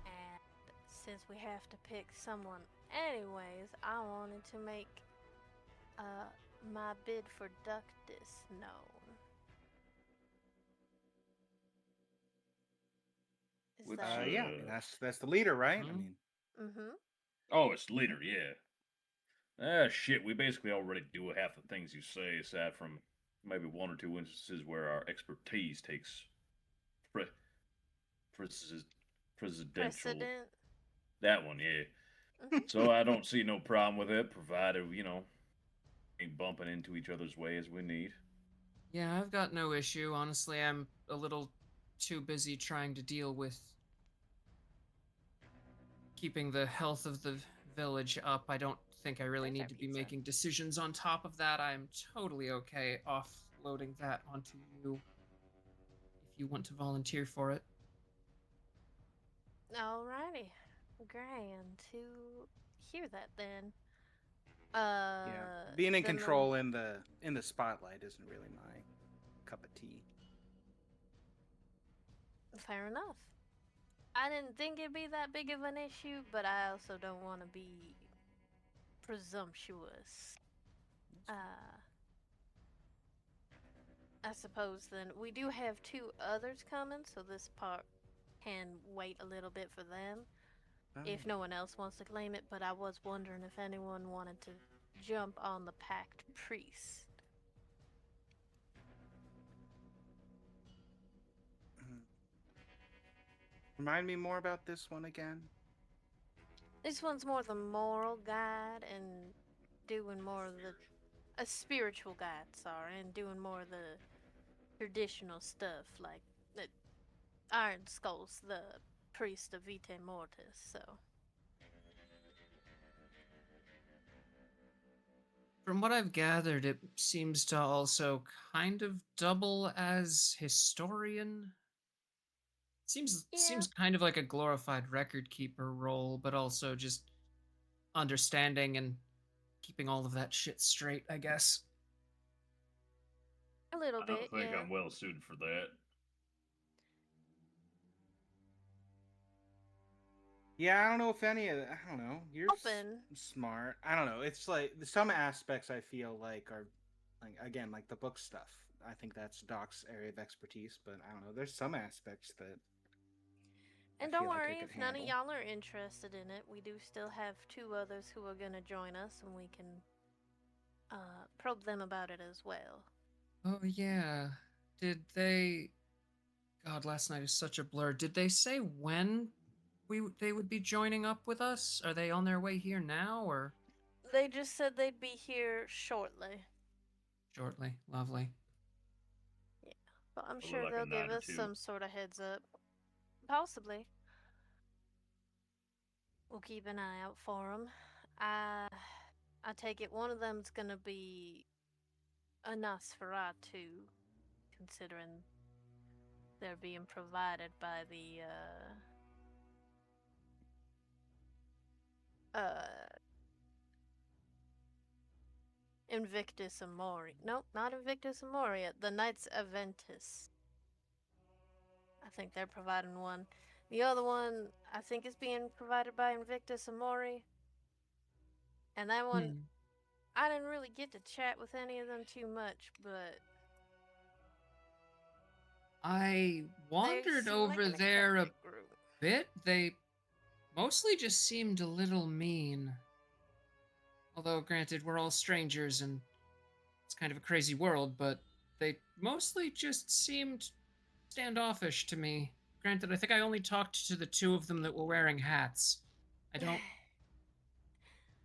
and since we have to pick someone anyways, I wanted to make my bid for Ductus known. Is Which, that... Yeah, I mean, that's the leader, right? I mean, Mm-hmm. Oh, it's the leader, yeah. Ah, shit, we basically already do half the things you say, aside from maybe one or two instances where our expertise takes presidential. Precedent. That one, yeah. So I don't see no problem with it, provided ain't bumping into each other's way as we need. Yeah, I've got no issue. Honestly, I'm a little too busy trying to deal with keeping the health of the village up. I don't think I really There's our need to be pizza. making decisions on top of that. I'm totally okay offloading that onto you if you want to volunteer for it. Alrighty. Grand to hear that then. Yeah, being in then control in the spotlight isn't really my cup of tea. Fair enough. I didn't think it'd be that big of an issue, but I also don't want to be presumptuous. I suppose then we do have 2 others coming, so this part can wait a little bit for them if no one else wants to claim it. But I was wondering if anyone wanted to jump on the packed priest. Remind me more about this one again. This one's more the moral guide and doing more of the a spiritual guide, sorry, and doing more of the traditional stuff like the Iron Skull's the priest of VtM Mortis, so. From what I've gathered, it seems to also kind of double as historian. Seems kind of like a glorified record keeper role, but also just understanding and keeping all of that shit straight, I guess. A little I bit, don't think yeah. I'm well suited for that. Yeah, I don't know if any of I don't know. You're smart. I don't know. It's like some aspects I feel like are like again like the book stuff. I think that's Doc's area of expertise, but I don't know. There's some aspects that. And don't worry if none of y'all are interested in it. We do still have 2 others who are gonna join us, and we can probe them about it as well. Oh yeah. Did they? God, last night is such a blur. Did they say when they would be joining up with us? Are they on their way here now or? They just said they'd be here shortly. Shortly, lovely. Yeah, but I'm sure they'll give us some sort of heads up. Possibly. We'll keep an eye out for them. I take it one of them's gonna be a Nosferatu, considering they're being provided by the Invictus Amori. Nope, not Invictus Amoria. The Knights Aventus. I think they're providing one. The other one, I think, is being provided by Invictus Amori. And that one, I didn't really get to chat with any of them too much, but I wandered over like there a bit. They mostly just seemed a little mean. Although, granted, we're all strangers and it's kind of a crazy world, but they mostly just seemed standoffish to me. Granted, I think I only talked to the 2 of them that were wearing hats.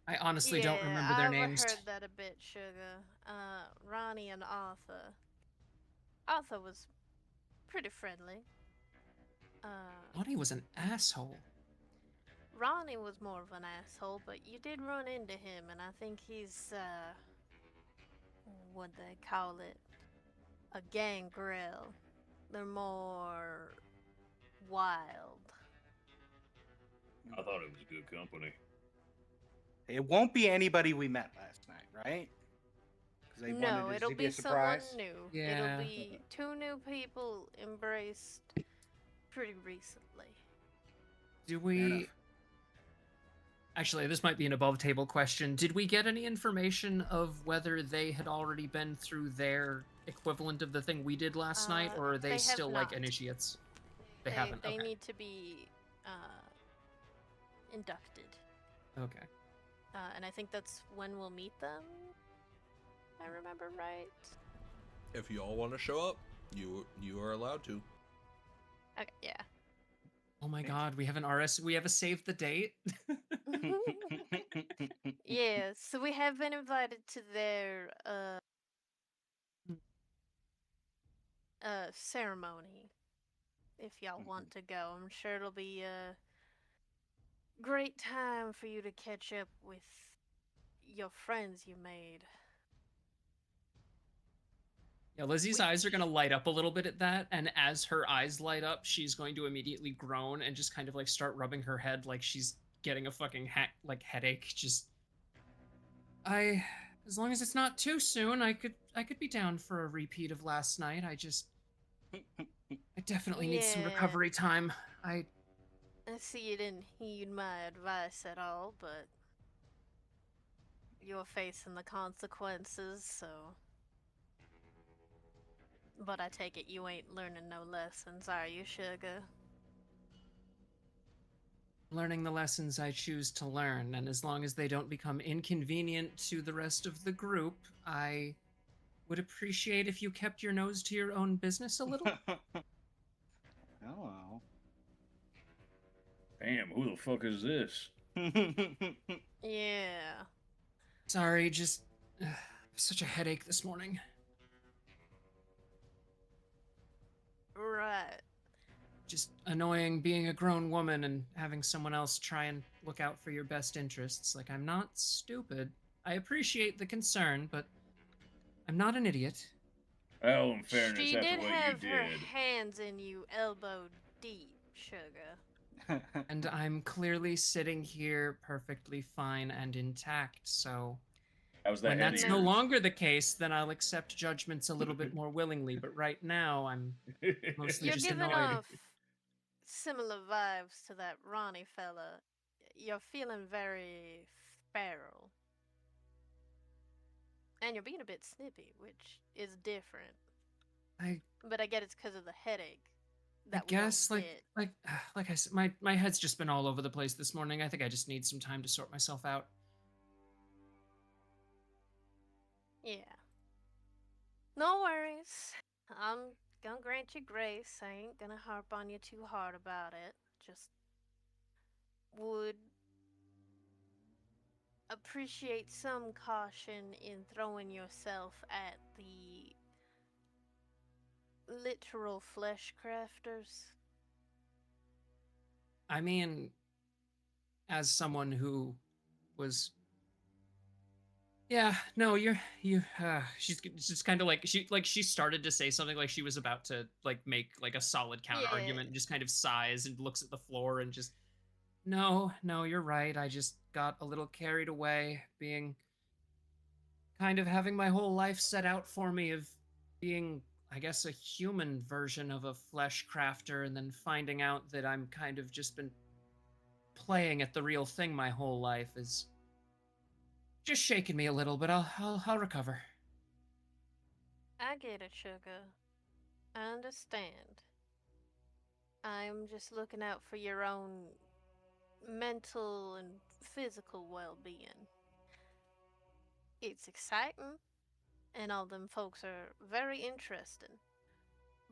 I honestly don't remember their names. I've heard that a bit, Sugar. Ronnie and Arthur. Arthur was pretty friendly. Ronnie was an asshole. Ronnie was more of an asshole, but you did run into him, and I think he's, what they call it? A gangrel. They're more wild. I thought it was good company. It won't be anybody we met last night, right? No, it'll be someone new. Yeah. It'll be 2 new people embraced pretty recently. Do we... Actually, this might be an above-table question. Did we get any information of whether they had already been through their equivalent of the thing we did last night, or are they still like initiates? They haven't. They need to be inducted. Okay. And I think that's when we'll meet them. If I remember right. If you all want to show up, you are allowed to. Okay, yeah. Oh my god, we have an we have a save the date? Yeah, so we have been invited to their ceremony. If y'all want to go, I'm sure it'll be a great time for you to catch up with your friends you made. Yeah, Lizzie's eyes are gonna light up a little bit at that, and as her eyes light up, she's going to immediately groan and just kind of like start rubbing her head like she's getting a fucking headache. Just as long as it's not too soon, I could be down for a repeat of last night. I definitely need some Yeah, recovery time. I see you didn't heed my advice at all, but you're facing the consequences, so. But I take it you ain't learning no lessons, are you, sugar? Learning the lessons I choose to learn, and as long as they don't become inconvenient to the rest of the group, I would appreciate if you kept your nose to your own business a little. Hello. Damn, who the fuck is this? Yeah. Sorry, just such a headache this morning. Right. Just annoying being a grown woman and having someone else try and look out for your best interests. Like, I'm not stupid. I appreciate the concern, but I'm not an idiot. Well, in fairness, She after did what have you her did. hands in you elbow deep, sugar. And I'm clearly sitting here perfectly fine and intact, so How's that when head that's of no yours? longer the case, then I'll accept judgments a little bit more willingly, but right now I'm mostly You're just giving annoyed. off similar vibes to that Ronnie fella. You're feeling very feral. And you're being a bit snippy, which is different. I But I get it's because of the headache. I That we guess don't like get. like I said, my head's just been all over the place this morning. I think I just need some time to sort myself out. Yeah. No worries. I'm gonna grant you grace. I ain't gonna harp on you too hard about it. Just would appreciate some caution in throwing yourself at the literal flesh crafters. I mean, as someone who was yeah, no, she's just kind of like she started to say something like she was about to like make like a solid counter argument and just kind of sighs and looks at the floor and just no, you're right. I just got a little carried away being kind of having my whole life set out for me of being, I guess, a human version of a flesh crafter, and then finding out that I'm kind of just been playing at the real thing my whole life is just shaking me a little, but I'll recover. I get it, sugar. I understand. I'm just looking out for your own mental and physical well-being. It's exciting, and all them folks are very interesting.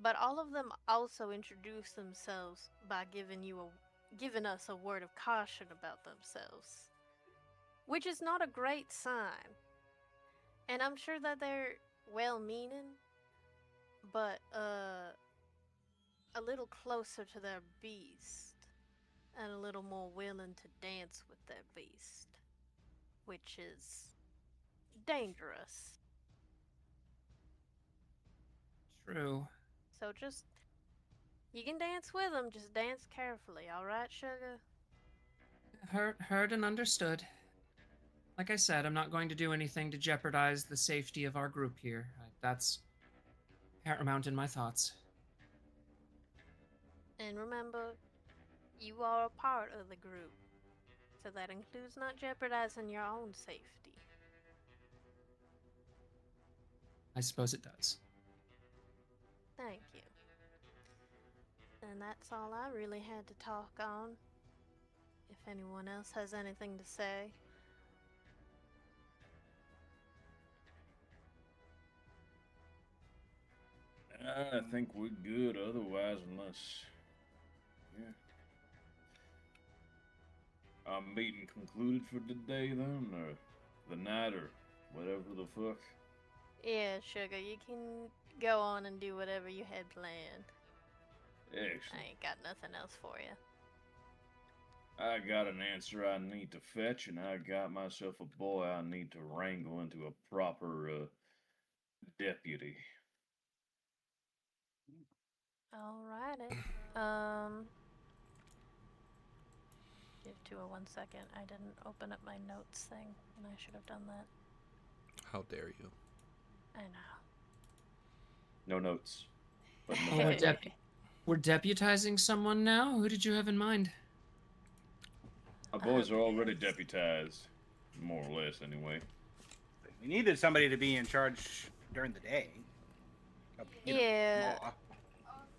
But all of them also introduce themselves by giving us a word of caution about themselves, which is not a great sign. And I'm sure that they're well-meaning, but a little closer to their beast and a little more willing to dance with their beast, which is dangerous. True. So just you can dance with them, just dance carefully, all right, sugar? Heard and understood. Like I said, I'm not going to do anything to jeopardize the safety of our group here. That's paramount in my thoughts. And remember, you are a part of the group, so that includes not jeopardizing your own safety. I suppose it does. Thank you. And that's all I really had to talk on. If anyone else has anything to say. I think we're good otherwise, unless. Yeah. my meeting concluded for the day then, or the night, or whatever the fuck? Yeah, sugar, you can go on and do whatever you had planned. Excellent. I ain't got nothing else for you. I got an answer I need to fetch, and I got myself a boy I need to wrangle into a proper deputy. Alrighty. Give to her 1 second. I didn't open up my notes thing, and I should have done that. How dare you? I know. No notes. But Oh, we're deputizing someone now? Who did you have in mind? My boys are already deputized, more or less, anyway. We needed somebody to be in charge during the day. Of, Yeah. law.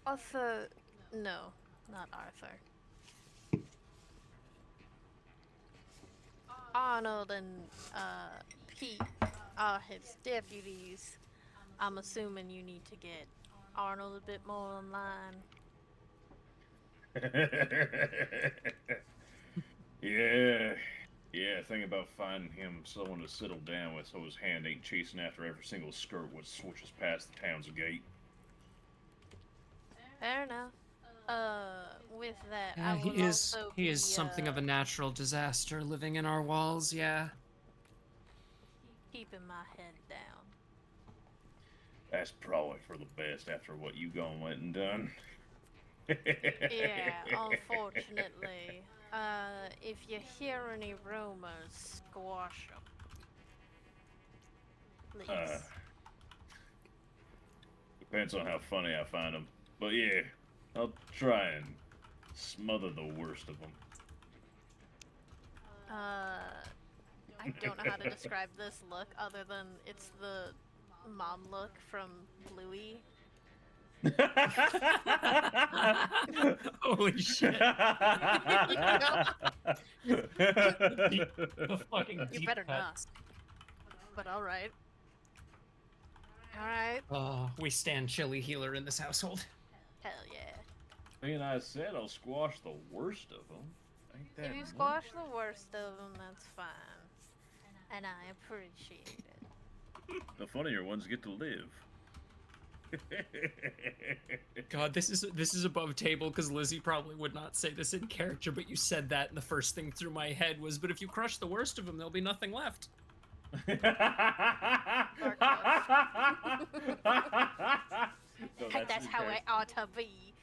Arthur. No, not Arthur. Arnold and Pete are his deputies. I'm assuming you need to get Arnold a bit more in line. Yeah, think about finding him someone to settle down with so his hand ain't chasing after every single skirt which switches past the town's gate. Fair enough. With that, Yeah, I will he is also he is be, something of a natural disaster living in our walls, yeah. keeping my head down. That's probably for the best after what you gone went and done. Yeah, unfortunately. If you hear any rumors, squash them. Please. Depends on how funny I find them. But yeah, I'll try and smother the worst of them. I don't know how to describe this look other than it's the mom look from Bluey. Holy shit. The fucking You deep better cut. not. But alright. Alright. Oh, we stand chili healer in this household. Hell yeah. And I said I'll squash the worst of them. Ain't that If you much? squash the worst of them, that's fine. And I appreciate it. The funnier ones get to live. God, this is above table because Lizzie probably would not say this in character, but you said that, and the first thing through my head was, but if you crush the worst of them, there'll be nothing left. No, That's how it ought to be.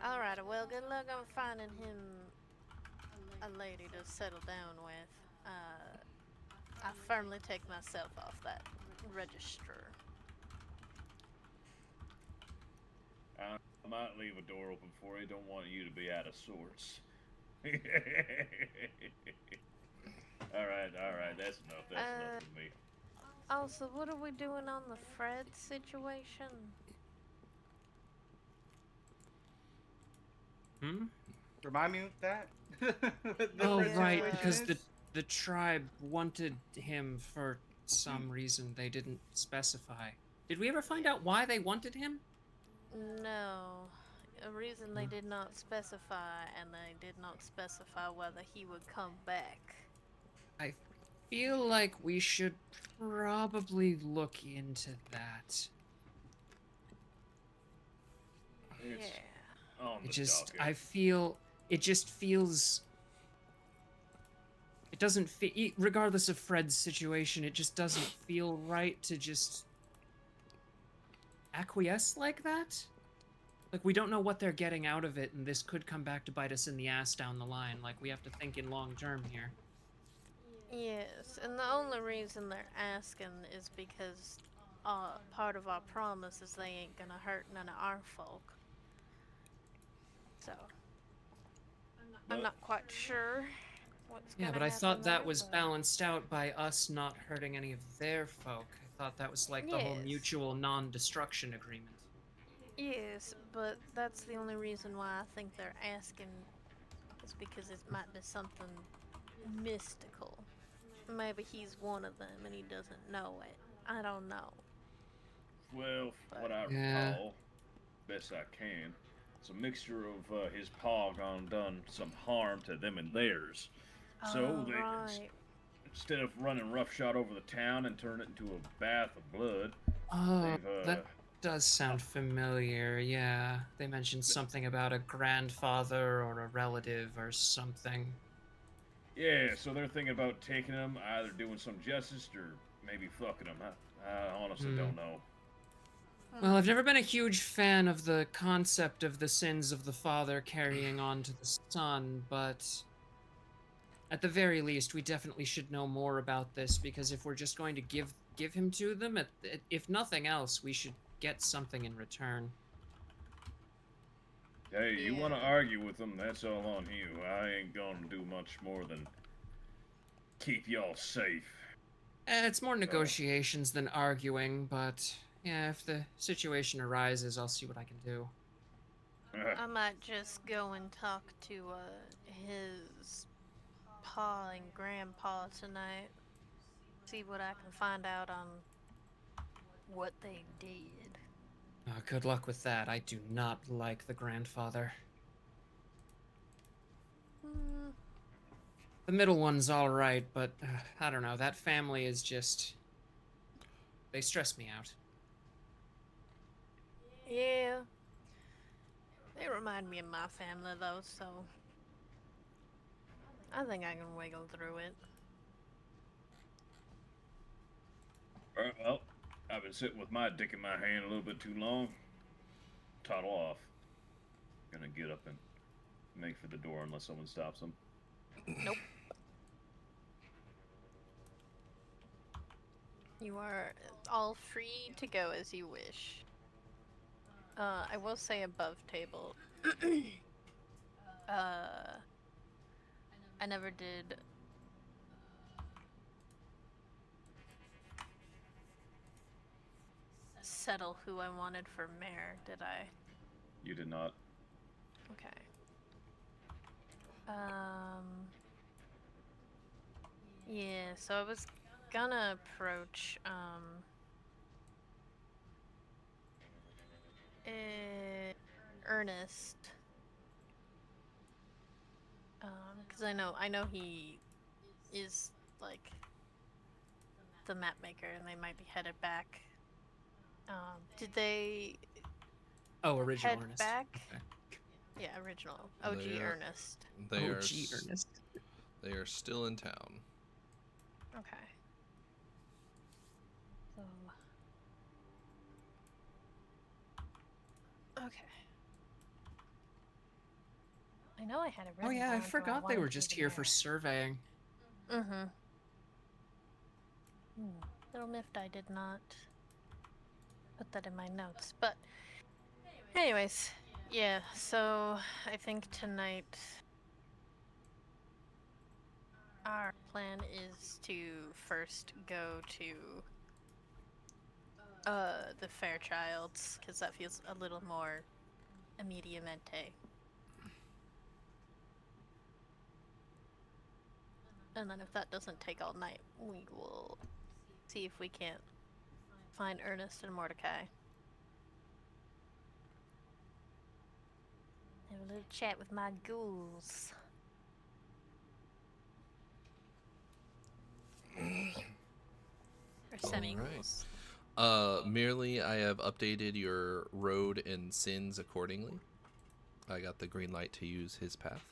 Alright, well, good luck on finding him a lady to settle down with. I firmly take myself off that register. I might leave a door open for you. Don't want you to be out of sorts. Alright, that's enough. That's enough for me. Also, what are we doing on the Fred situation? Remind me of that. Oh, Fred right, situation because is? the tribe wanted him for some reason they didn't specify. Did we ever find out why they wanted him? No. A reason they did not specify, and they did not specify whether he would come back. I feel like we should probably look into that. It's Yeah. on the It just, docket. I feel, it just feels, it doesn't feel, regardless of Fred's situation, it just doesn't feel right to just acquiesce like that. Like, we don't know what they're getting out of it, and this could come back to bite us in the ass down the line. Like, we have to think in long term here. Yes, and the only reason they're asking is because part of our promise is they ain't gonna hurt none of our folk. So, I'm not quite sure what's Yeah, gonna but I happen thought that there, was but- balanced out by us not hurting any of their folk. I thought that was like the whole Yes. mutual non-destruction agreement. Yes, but that's the only reason why I think they're asking is because it might be something mystical. Maybe he's one of them and he doesn't know it. I don't know. Well, what I Yeah. recall, best I can, It's a mixture of his paw gone done some harm to them and theirs. So they, right. instead of running roughshod over the town and turn it into a bath of blood, Oh, they've that does sound familiar. Yeah, they mentioned something about a grandfather or a relative or something. yeah. So they're thinking about taking him, either doing some justice or maybe fucking him. I honestly don't know. Well, I've never been a huge fan of the concept of the sins of the father carrying on to the son, but at the very least, we definitely should know more about this, because if we're just going to give him to them, if nothing else, we should get something in return. Hey, you want to Yeah. argue with them? That's all on you. I ain't gonna do much more than keep y'all safe. It's more negotiations than arguing, but yeah, if the situation arises, I'll see what I can do. I might just go and talk to his pa and grandpa tonight. See what I can find out on what they did. Good luck with that. I do not like the grandfather. The middle one's alright, but I don't know. That family is just... They stress me out. Yeah. They remind me of my family, though, so... I think I can wiggle through it. Well, I've been sitting with my dick in my hand a little bit too long. Toddle off. Gonna get up and make for the door unless someone stops them. Nope. You are all free to go as you wish. I will say above table. I never did settle who I wanted for mayor, did I? You did not. Okay. Yeah, so I was gonna approach, Ernest. Because I know he is, like, the map maker, and they might be headed back. Did they Oh, original head Ernest. back? Okay. Yeah, original. OG Ernest. They are Ernest. They are still in town. Okay. So... Okay. I know I had it Oh written yeah, I down, so forgot they wanted were to just be here for there. surveying. Little miffed I did not put that in my notes. But anyways, yeah, so I think tonight our plan is to first go to the Fairchilds, because that feels a little more immediamente. And then if that doesn't take all night, we will see if we can't find Ernest and Mordecai. Have a little chat with my ghouls. Or semi-ghouls. Merely I have updated your road and sins accordingly. I got the green light to use his path.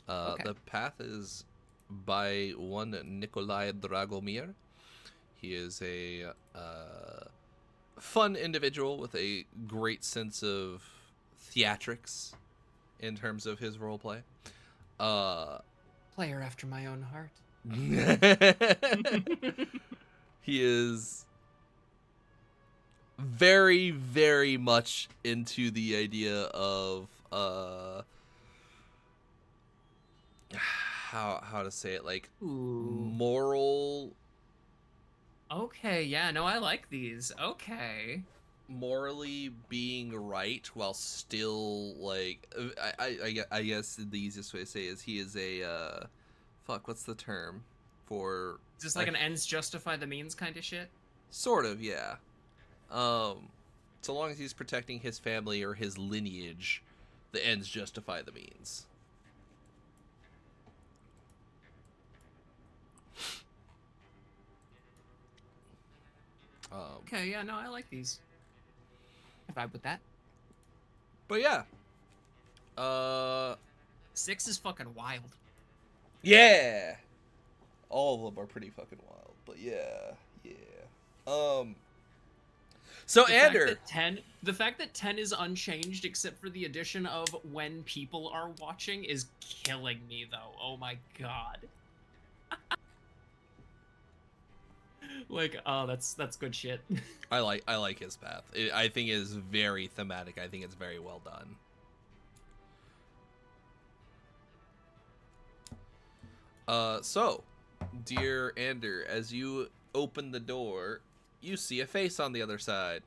Okay. The path is by one Nikolai Dragomir. He is a fun individual with a great sense of theatrics in terms of his roleplay. Player after my own heart. He is very, very much into the idea of how to say it, like moral. Okay, yeah, no, I like these. Okay. Morally being right while still like I guess the easiest way to say is he is a fuck, what's the term for Is this like an ends justify the means kind of shit? Sort of, yeah. so long as he's protecting his family or his lineage, the ends justify the means. Okay, yeah, no, I like these. I vibe with that. But yeah. 6 is fucking wild. Yeah. All of them are pretty fucking wild, but yeah. So Ander, The fact that 10 is unchanged except for the addition of when people are watching is killing me though. Oh my god. Like, oh, that's good shit. I like his path. I think it is very thematic. I think it's very well done. So, dear Ander, as you open the door, you see a face on the other side.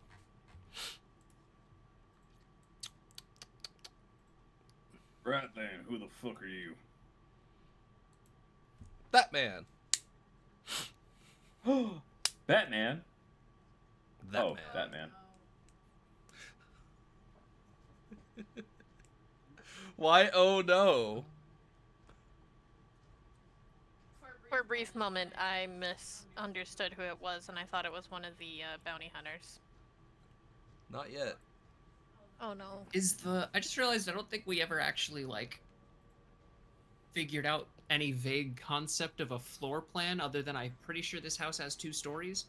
Right then, who the fuck are you? That man. Batman? That oh, man. Batman. Why? Oh no. For a brief moment, I misunderstood who it was, and I thought it was one of the bounty hunters. Not yet. Oh no. I just realized I don't think we ever actually, like, figured out any vague concept of a floor plan other than I'm pretty sure this house has 2 stories.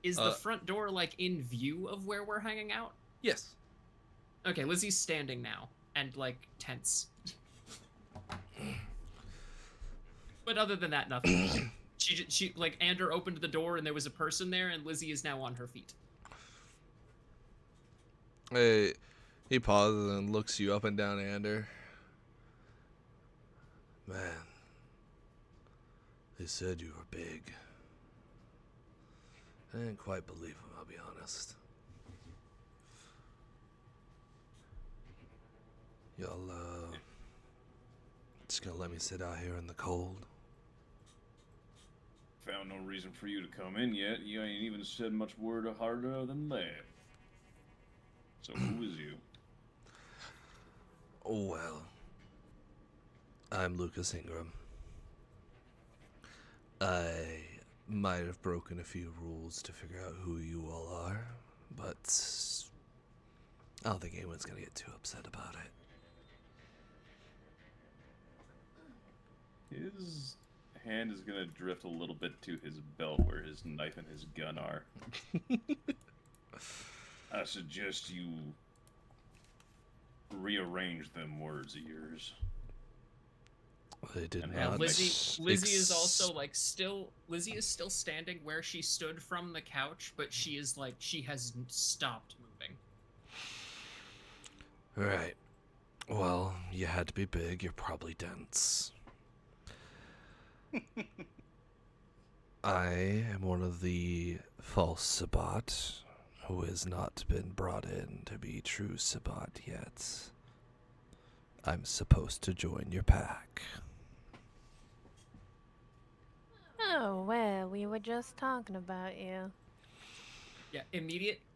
Is the front door, like, in view of where we're hanging out? Yes. Okay, Lizzie's standing now, and, like, tense. But other than that, nothing. she like, Ander opened the door and there was a person there, and Lizzie is now on her feet. Hey, he pauses and looks you up and down, Ander. Man, they said you were big. I didn't quite believe him, I'll be honest. Y'all, just gonna let me sit out here in the cold? Found no reason for you to come in yet. You ain't even said much word harder than that. So who is you? Oh, well. I'm Lucas Ingram. I might have broken a few rules to figure out who you all are, but I don't think anyone's gonna get too upset about it. His hand is gonna drift a little bit to his belt where his knife and his gun are. I suggest you rearrange them words of yours. They did And not. Lizzie is also, like, Lizzie is still standing where she stood from the couch, but she is, like, she has stopped moving. Right. Well, you had to be big. You're probably dense. I am one of the false Sabbat who has not been brought in to be true Sabbat yet. I'm supposed to join your pack. Oh, well, we were just talking about you. Yeah,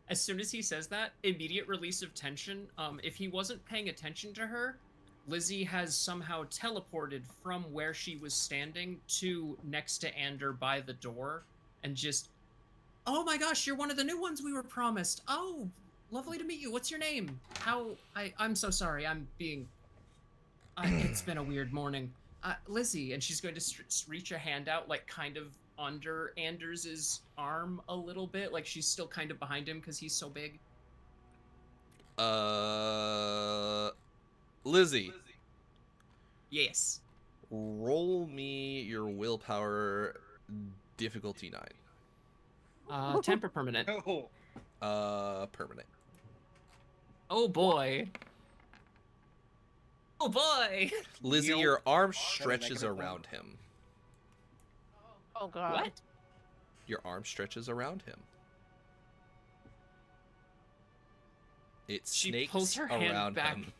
as soon as he says that, immediate release of tension. If he wasn't paying attention to her, Lizzie has somehow teleported from where she was standing to next to Ander by the door, and just, oh my gosh, you're one of the new ones we were promised. Oh, lovely to meet you. What's your name? I'm so sorry. It's been a weird morning. Lizzie, and she's going to reach a hand out, like, kind of under Anders' arm a little bit, like she's still kind of behind him because he's so big. Lizzie. Yes. Roll me your willpower difficulty 9. Temper permanent. Permanent. Oh boy. Oh boy. Lizzie, your arm stretches around him. Oh god. What? Your arm stretches around him. It snakes pulls her around hand back him.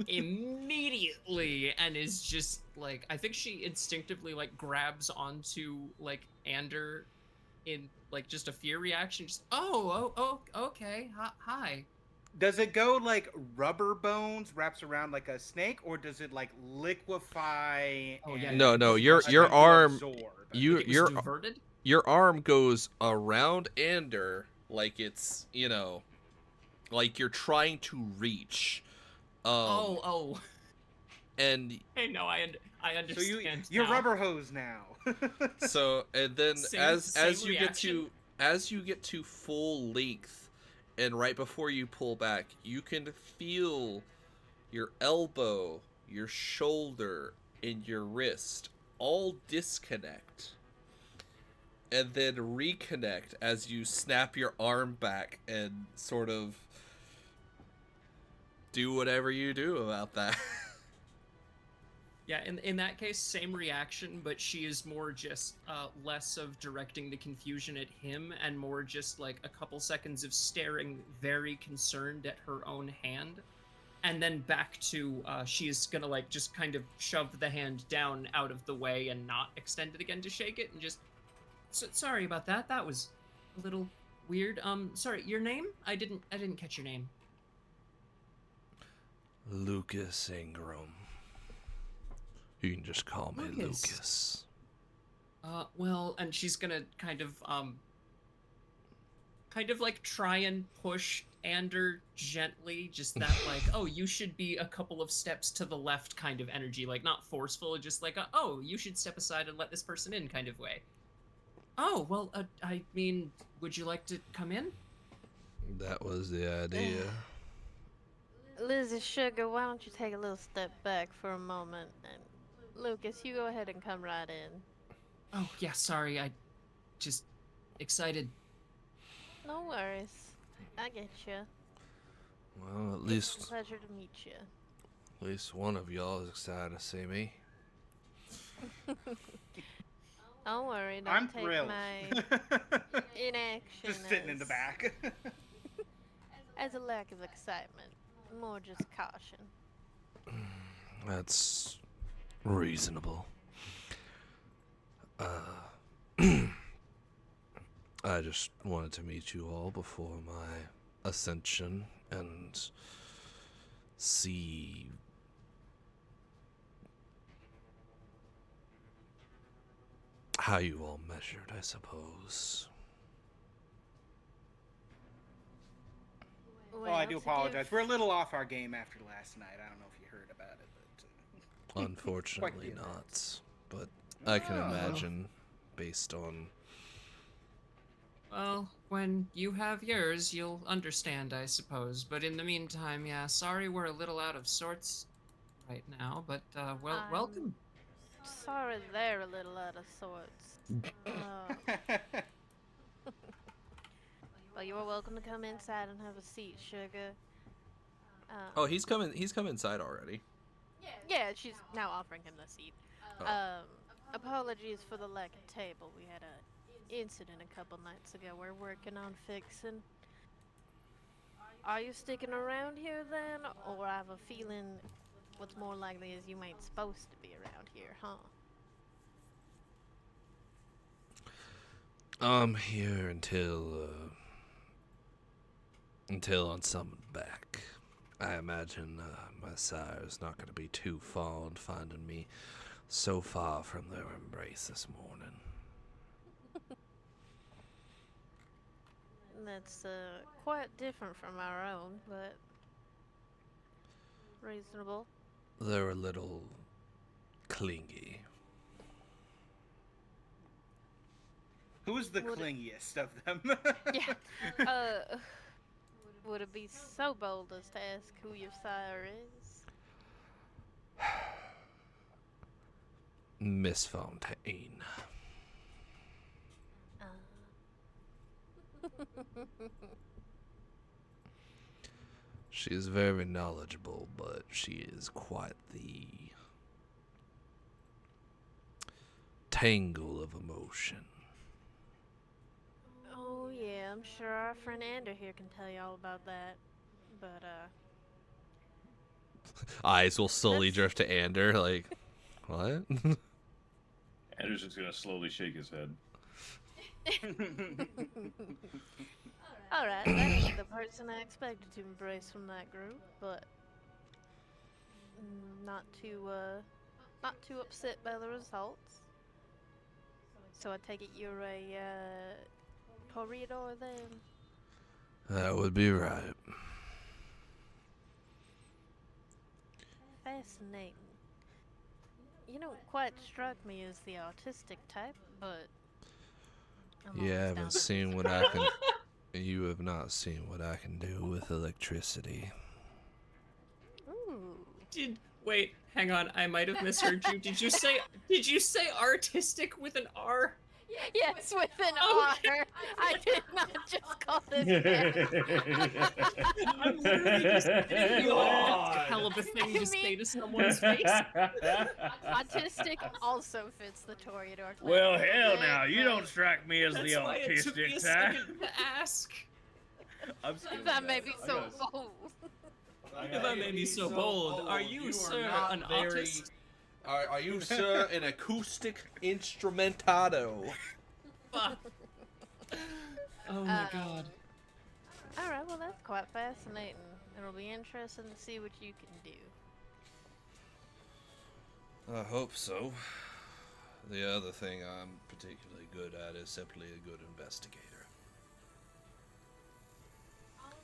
immediately and is just like, I think she instinctively, like, grabs onto, like, Ander in like just a fear reaction. Just okay, hi. Does it go like rubber bones wraps around like a snake, or does it like liquefy? Oh, yeah, and No, your start to arm, absorb? you Like it was diverted. your arm goes around Ander like it's like you're trying to reach. Oh. And Hey, no, I understand. So you're now. rubber hose now. so and then Same as you reaction. get to full length, and right before you pull back, you can feel your elbow, your shoulder, and your wrist all disconnect and then reconnect as you snap your arm back and sort of do whatever you do about that. Yeah, in that case, same reaction, but she is more just less of directing the confusion at him and more just like a couple seconds of staring very concerned at her own hand. And then back to she is gonna like just kind of shove the hand down out of the way and not extend it again to shake it and just sorry about that. That was a little weird. Sorry, your name? I didn't catch your name. Lucas Ingram. You can just call me Lucas. Well, and she's gonna kind of like try and push Ander gently, just that like, oh, you should be a couple of steps to the left kind of energy, like not forceful, just like oh, you should step aside and let this person in kind of way. Oh, well, I mean, would you like to come in? That was the idea. Lizzie Sugar, why don't you take a little step back for a moment, and Lucas, you go ahead and come right in. Oh, yeah, sorry, I just excited. No worries. I get you. Well, at It's least a pleasure to meet you. At least one of y'all is excited to see me. Don't worry, don't I'm take thrilled. my inaction Just sitting in the back. as a lack of excitement. More just caution. That's reasonable. I just wanted to meet you all before my ascension and see how you all measured, I suppose. Well, I do apologize. We're a little off our game after last night. I don't know if you heard about it, but Unfortunately not. But I can imagine based on... Well, when you have yours, you'll understand, I suppose. But in the meantime, yeah, sorry we're a little out of sorts right now, but, welcome. Sorry they're a little out of sorts. Well, you're welcome to come inside and have a seat, Sugar. Oh, he's come inside already. Yeah, she's now offering him the seat. Oh. Apologies for the lack of table. We had a incident a couple nights ago we're working on fixing. Are you sticking around here then? Or I have a feeling what's more likely is you ain't supposed to be around here, huh? I'm here until I'm summoned back. I imagine my sire is not going to be too fond finding me so far from their embrace this morning. That's quite different from our own, but reasonable. They're a little clingy. Who's the clingiest of them? Yeah. Would it be so bold as to ask who your sire is? Miss Fontaine. She is very knowledgeable, but she is quite the tangle of emotion. Oh yeah, I'm sure our friend Ander here can tell you all about that. But Eyes will slowly drift to Ander, like, what? Ander's just gonna slowly shake his head. Alright, that ain't the person I expected to embrace from that group, but not too upset by the results. So I take it you're a corridor then? That would be right. Fascinating. You don't quite strike me as the artistic type, but I'm You always haven't down to seen be what I can. You have not seen what I can do with electricity. Ooh. Wait, hang on, I might have misheard you. Did you say artistic with an R? Yes, with an Okay. R. I did not just call this down. I'm literally just kidding you. That's a hell of a thing to say to someone's face. Autistic also fits the Toreador. Well, hell now, you don't strike me as That's the why it took me a autistic type. second to ask. I'm just kidding, If I may guys. be I so gotta- bold. If I may be so bold, are you, sir, an artist? Are you, sir, an acoustic instrumentado? Fuck. Oh my god. Alright, well that's quite fascinating. It'll be interesting to see what you can do. I hope so. The other thing I'm particularly good at is simply a good investigator.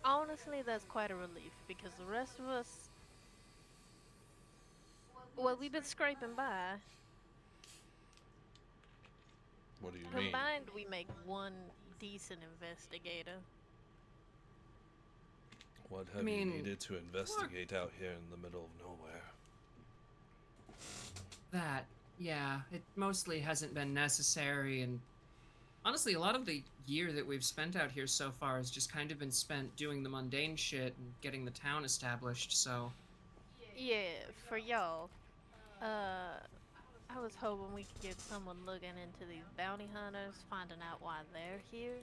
Honestly, that's quite a relief, because the rest of us... Well, we've been scraping by. What do you mean? Combined, we make one decent investigator. What have you needed to investigate out here in the middle of nowhere? That, yeah, it mostly hasn't been necessary, and honestly, a lot of the year that we've spent out here so far has just kind of been spent doing the mundane shit and getting the town established, so... Yeah, for y'all. I was hoping we could get someone looking into these bounty hunters, finding out why they're here.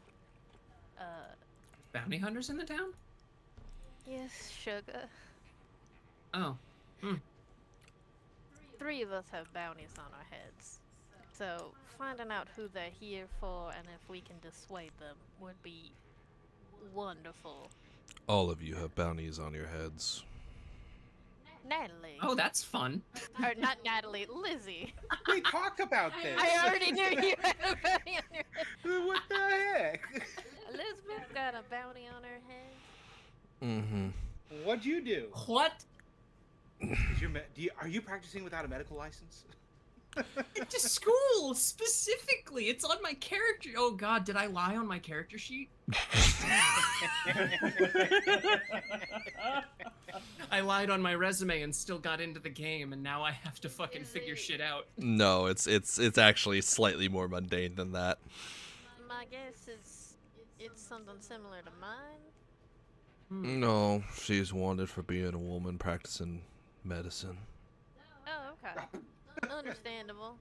Bounty hunters in the town? Yes, sugar. Oh. 3 of us have bounties on our heads. So, finding out who they're here for and if we can dissuade them would be wonderful. All of you have bounties on your heads. Natalie. Oh, that's fun. Or not Natalie, Lizzie. We talked about this. I already knew you had a bounty on your head. What the heck? Elizabeth got a bounty on her head. Mm-hmm. What'd you do? What? Are you practicing without a medical license? To school, specifically. It's on my character. Oh god, did I lie on my character sheet? I lied on my resume and still got into the game, and now I have to fucking figure shit out. No, it's actually slightly more mundane than that. My guess is it's something similar to mine. No, she's wanted for being a woman practicing medicine. Oh, okay. Understandable.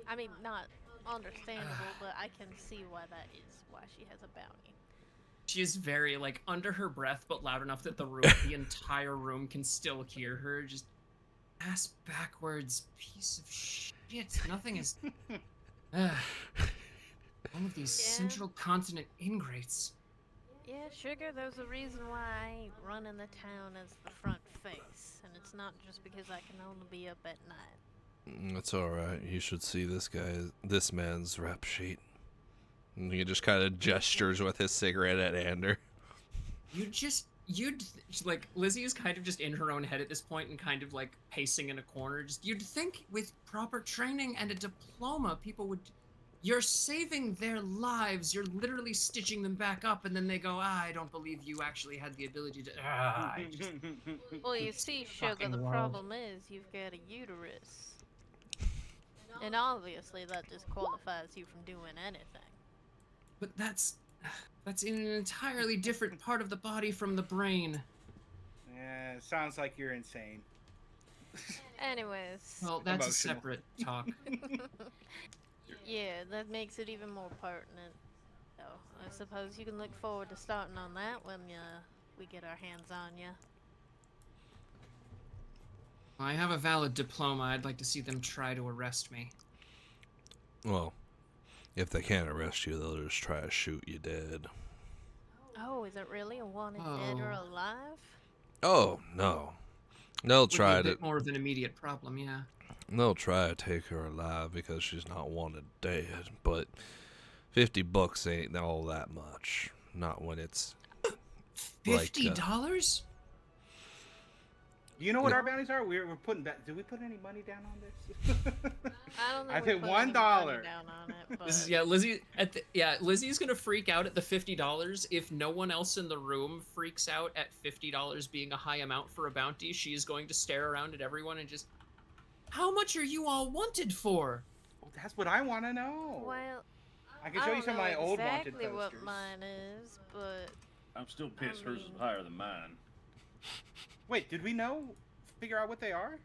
I mean, not understandable, but I can see why that is why she has a bounty. She is very, like, under her breath, but loud enough that the entire room can still hear her. Just ass backwards, piece of shit. Nothing is. All of these central continent ingrates. Yeah, sugar, there's a reason why I ain't running the town as the front face, and it's not just because I can only be up at night. That's alright. You should see this man's rep sheet. And he just kind of gestures with his cigarette at Ander. Like, Lizzie is kind of just in her own head at this point and kind of, like, pacing in a corner. You'd think with proper training and a diploma, people would... You're saving their lives. You're literally stitching them back up, and then they go, I don't believe you actually had the ability to... Well, you see, sugar, the problem is you've got a uterus. And obviously that disqualifies you from doing anything. But that's in an entirely different part of the body from the brain. Yeah, sounds like you're insane. Anyways. Well, that's Emotional. a separate talk. Yeah, that makes it even more pertinent. So, I suppose you can look forward to starting on that when we get our hands on you. I have a valid diploma. I'd like to see them try to arrest me. Well, If they can't arrest you, they'll just try to shoot you dead. Oh, is it really a wanted dead or Oh. alive? Oh, no. They'll Would be try a to bit more of an immediate problem, yeah. they'll try to take her alive because she's not wanted dead, but $50 ain't all that much. Not when it's $50? Do you know what our bounties are? We're putting back. Did we put any money down on this? I don't think I we think put $1. any money down on it, but... This is, Lizzie's gonna freak out at the $50. If no one else in the room freaks out at $50 being a high amount for a bounty, she is going to stare around at everyone and just, how much are you all wanted for? Well, that's what I want to know. Well, I can show you some of my old wanted exactly posters. what mine is, but... I'm still pissed hers is mean- higher than mine. Wait, did we figure out what they are?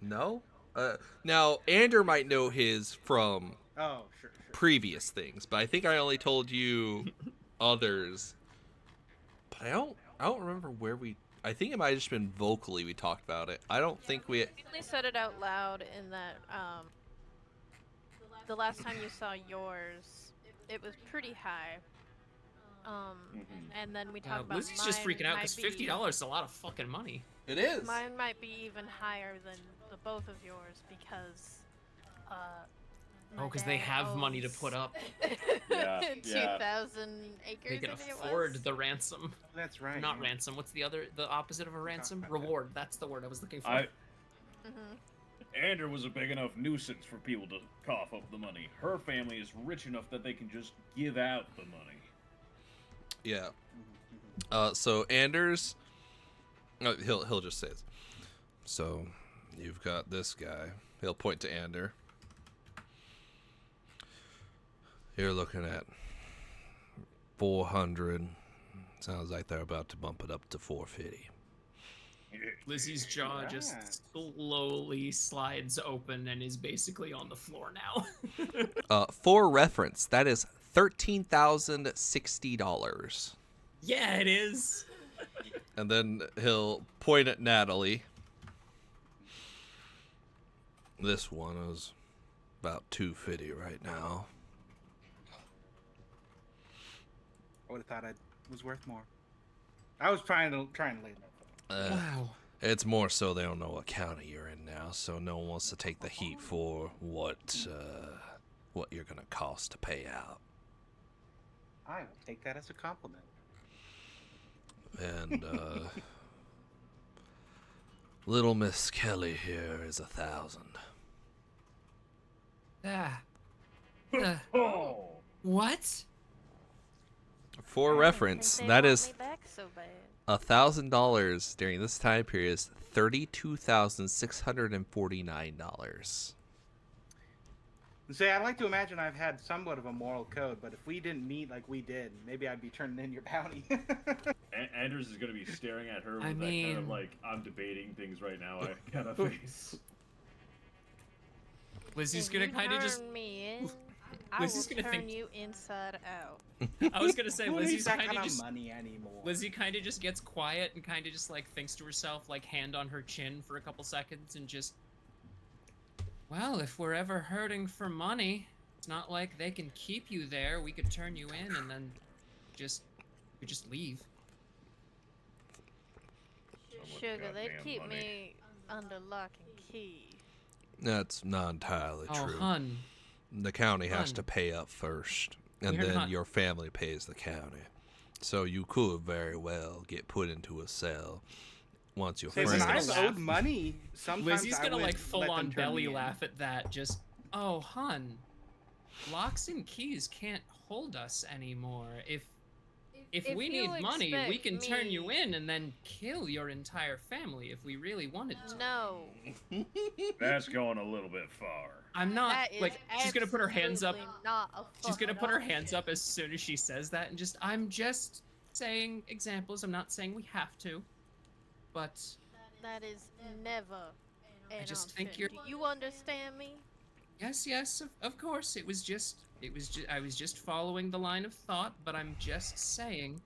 No. Now Ander might know his from Oh, sure. previous things, but I think I only told you others. But I don't remember where we. I think it might have just been vocally we talked about it. I don't think we. We only said it out loud in that, the last time you saw yours, it was pretty high. And then we talked about Lizzie's just freaking out because might be- $50 is a lot of fucking money. It is. Mine might be even higher than the both of yours because, my Oh, because they dad have money to owns put up. Yeah, 2,000 acres. They can I think it afford was. the ransom. That's right. Not yeah. ransom. What's the opposite of a ransom? about that. Reward. That's the word I was looking for. Ander was a big enough nuisance for people to cough up the money. Her family is rich enough that they can just give out the money. Yeah. So Anders, he'll just say it. So you've got this guy. He'll point to Ander. You're looking at 400. Sounds like they're about to bump it up to 450. Lizzie's jaw just slowly slides open and is basically on the floor now. For reference, that is $13,060. Yeah, it is. And then he'll point at Natalie. This one is about 250 right now. I would have thought I was worth more. I was trying to lay that. Wow. It's more so they don't know what county you're in now, so no one wants to take the heat for what you're gonna cost to pay out. I will take that as a compliment. And little Miss Kelly here is 1,000. Oh! What? For reference, that is Back so bad. $1,000 during this time period is $32,649. Say, I'd like to imagine I've had somewhat of a moral code, but if we didn't meet like we did, maybe I'd be turning in your bounty. Anders is gonna be staring at her with I that kind of mean- like, I'm debating things right now kind of face. Lizzie's If gonna you kind of just. turn me in, I Lizzie's will gonna turn think- you inside out. I was gonna say Who needs Lizzie's that kind of kind of just. money anymore? Lizzie kind of just gets quiet and kind of just like thinks to herself, like hand on her chin for a couple seconds, and just. Well, if we're ever hurting for money, it's not like they can keep you there. We could turn you in and then we just leave. much Sugar, they goddamn keep money. me under lock and key. That's not entirely Oh, true. hun. The county has Hun. to pay up first, and We're then not- your family pays the county. So you could very well get put into a cell once your Say, Lizzie's when gonna friends. I've laugh. owed money, sometimes Lizzie's I gonna would like let full them on turn belly me in. laugh at that. Just, oh, hun, locks and keys can't hold us anymore. If If we you need money, we expect can turn you me- in and then kill your entire family if we really wanted to. No. That's going a little bit far. I'm not That is like she's gonna put her hands up. absolutely not a She's gonna fucking put her option. hands up as soon as she says that, and just I'm just saying examples. I'm not saying we have to, but That is never an just think option. you're- Do you understand me? yes, of course. I was just following the line of thought, but I'm just saying.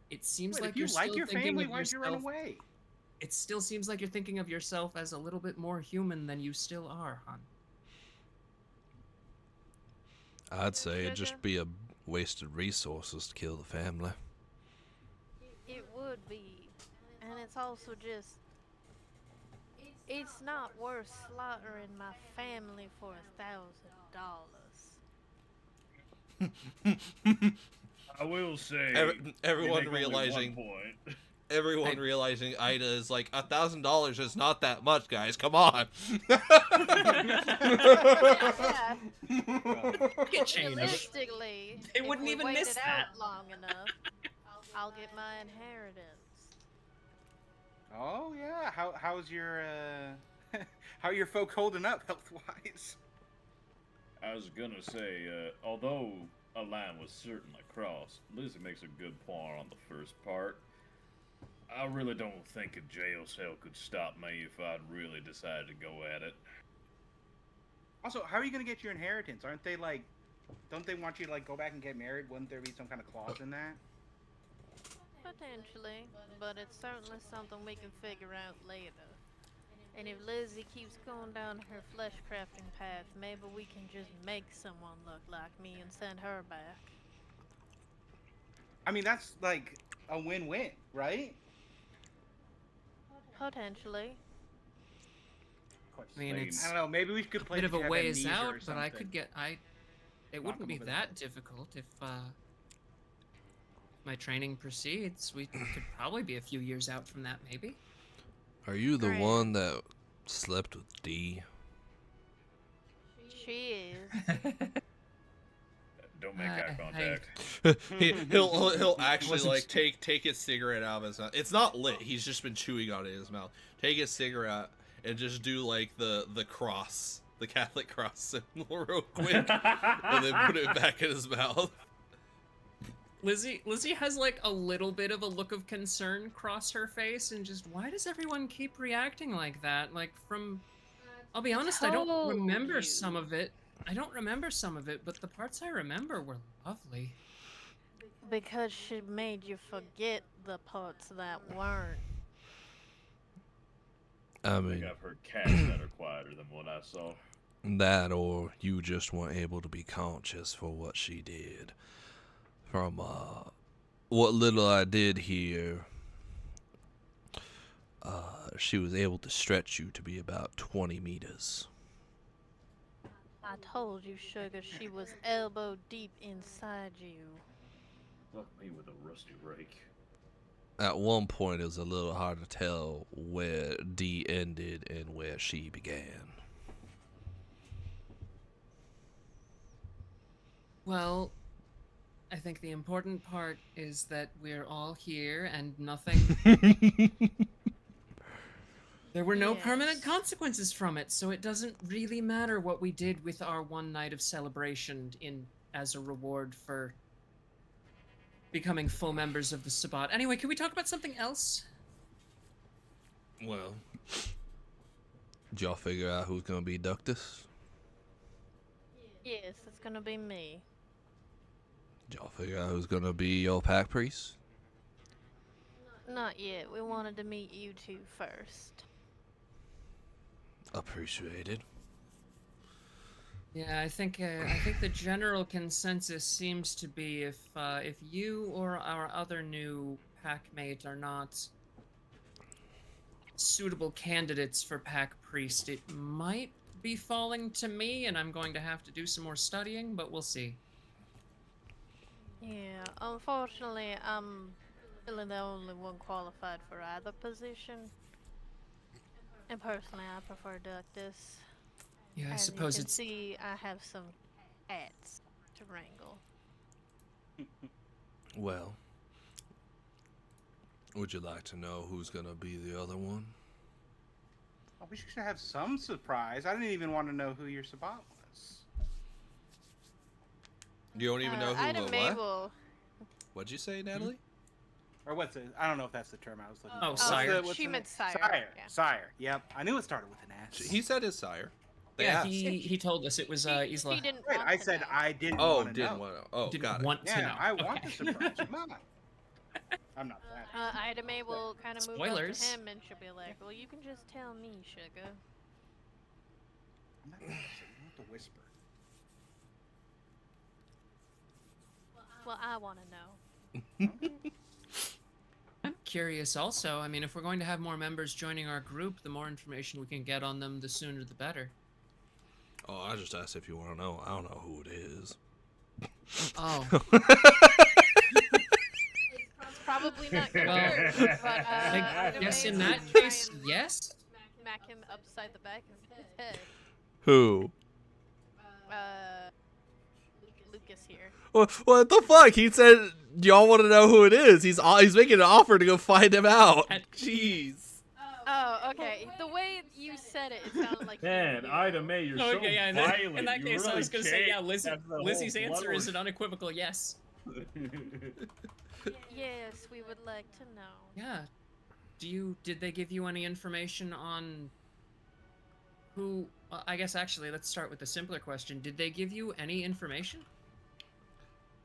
It seems Wait, like if you you're like still your thinking family, of why'd you run yourself. away? It still seems like you're thinking of yourself as a little bit more human than you still are, hon. I'd say it'd Sugar? just be a wasted resources to kill the family. It would be. And it's also just. It's not worth slaughtering my family for $1,000. I will say, Everyone you make only realizing, one point. everyone realizing Ida is like $1,000 is not that much, guys. Come on. Yeah. Get change. Realistically, They if wouldn't we even wait miss it that. out long enough, I'll get my inheritance. Oh yeah, how's your how are your folk holding up health wise? I was gonna say, although a line was certainly crossed, Lizzie makes a good point on the first part. I really don't think a jail cell could stop me if I'd really decided to go at it. Also, how are you gonna get your inheritance? Aren't they like, don't they want you to like go back and get married? Wouldn't there be some kind of clause in that? Potentially, but it's certainly something we can figure out later. And if Lizzie keeps going down her flesh crafting path, maybe we can just make someone look like me and send her back. I mean, that's like a win-win, right? Potentially. I mean, it's I don't know. Maybe we could play bit of that a you have ways amnesia out, or but I something. could get It Knock wouldn't 'em be over the that head. difficult if my training proceeds. We could probably be a few years out from that, maybe. Are you the Great. one that slept with D? She is. Don't make eye I- contact. He'll actually Wasn't- like take his cigarette out of his mouth. It's not lit. He's just been chewing on it in his mouth. Take his cigarette and just do like the cross, the Catholic cross symbol real quick, and then put it back in his mouth. Lizzie has like a little bit of a look of concern cross her face, and just, why does everyone keep reacting like that? Like, I'll be honest, I don't Told remember you. some of it. I don't remember some of it, but the parts I remember were lovely. Because she made you forget the parts that weren't. I I think mean, I've heard cats that are quieter than what I saw. that or you just weren't able to be conscious for what she did. From what little I did hear, she was able to stretch you to be about 20 meters. I told you, Sugar, she was elbow deep inside you. Fuck me with a rusty rake. At one point, it was a little hard to tell where D ended and where she began. Well, I think the important part is that we're all here and nothing. There were no permanent Yes. consequences from it, so it doesn't really matter what we did with our one night of celebration as a reward for becoming full members of the Sabbat. Anyway, can we talk about something else? Well, did y'all figure out who's gonna be Ductus? Yes, it's gonna be me. Did y'all figure out who's gonna be your pack priest? Not yet. We wanted to meet you two first. Appreciated. Yeah, I think the general consensus seems to be if you or our other new packmate are not suitable candidates for pack priest, it might be falling to me, and I'm going to have to do some more studying, but we'll see. Yeah, unfortunately, I'm really the only one qualified for either position. And personally, I prefer Ductus. Yeah, I As suppose you can it's see, I have some cats to wrangle. Well, would you like to know who's gonna be the other one? Oh, we should have some surprise. I didn't even want to know who your Sabbat was. You don't even know who Ida the May what? will. What'd you say, Natalie? Or what's it? I don't know if that's the term I was looking for. Oh, What's sire. She meant sire. Sire. Yeah. Sire. Yep. I knew it started with an S. He said his sire. They yeah. asked. He told us it was Isla. He didn't Right. want I to said know. I didn't Oh, want to didn't know. want to. Oh, Didn't got it. want to Yeah, know. I want the Okay. surprise. Come on. I'm not that. Ida May will kind of move up Spoilers. to him and she'll be like, well, you can just tell me, Sugar. I'm not that. You don't have to whisper. Well, I want to know. I'm curious also. I mean, if we're going to have more members joining our group, the more information we can get on them, the sooner the better. Oh, I just asked if you want to know. I don't know who it is. Oh. It's probably not good, but I guess in that try case, and yes. Smack him upside the back of his head. Who? Lucas here. What the fuck? He said y'all want to know who it is. He's making an offer to go find him out. Jeez. Oh, okay. The way you said it, it sounded like Man, Ida May, you're so violent. In that You case, I really was going to say, yeah, changed after the whole Lizzie's answer blood is an unequivocal yes. Yes, we would like to know. Yeah. Did they give you any information on who, I guess actually, let's start with the simpler question. Did they give you any information?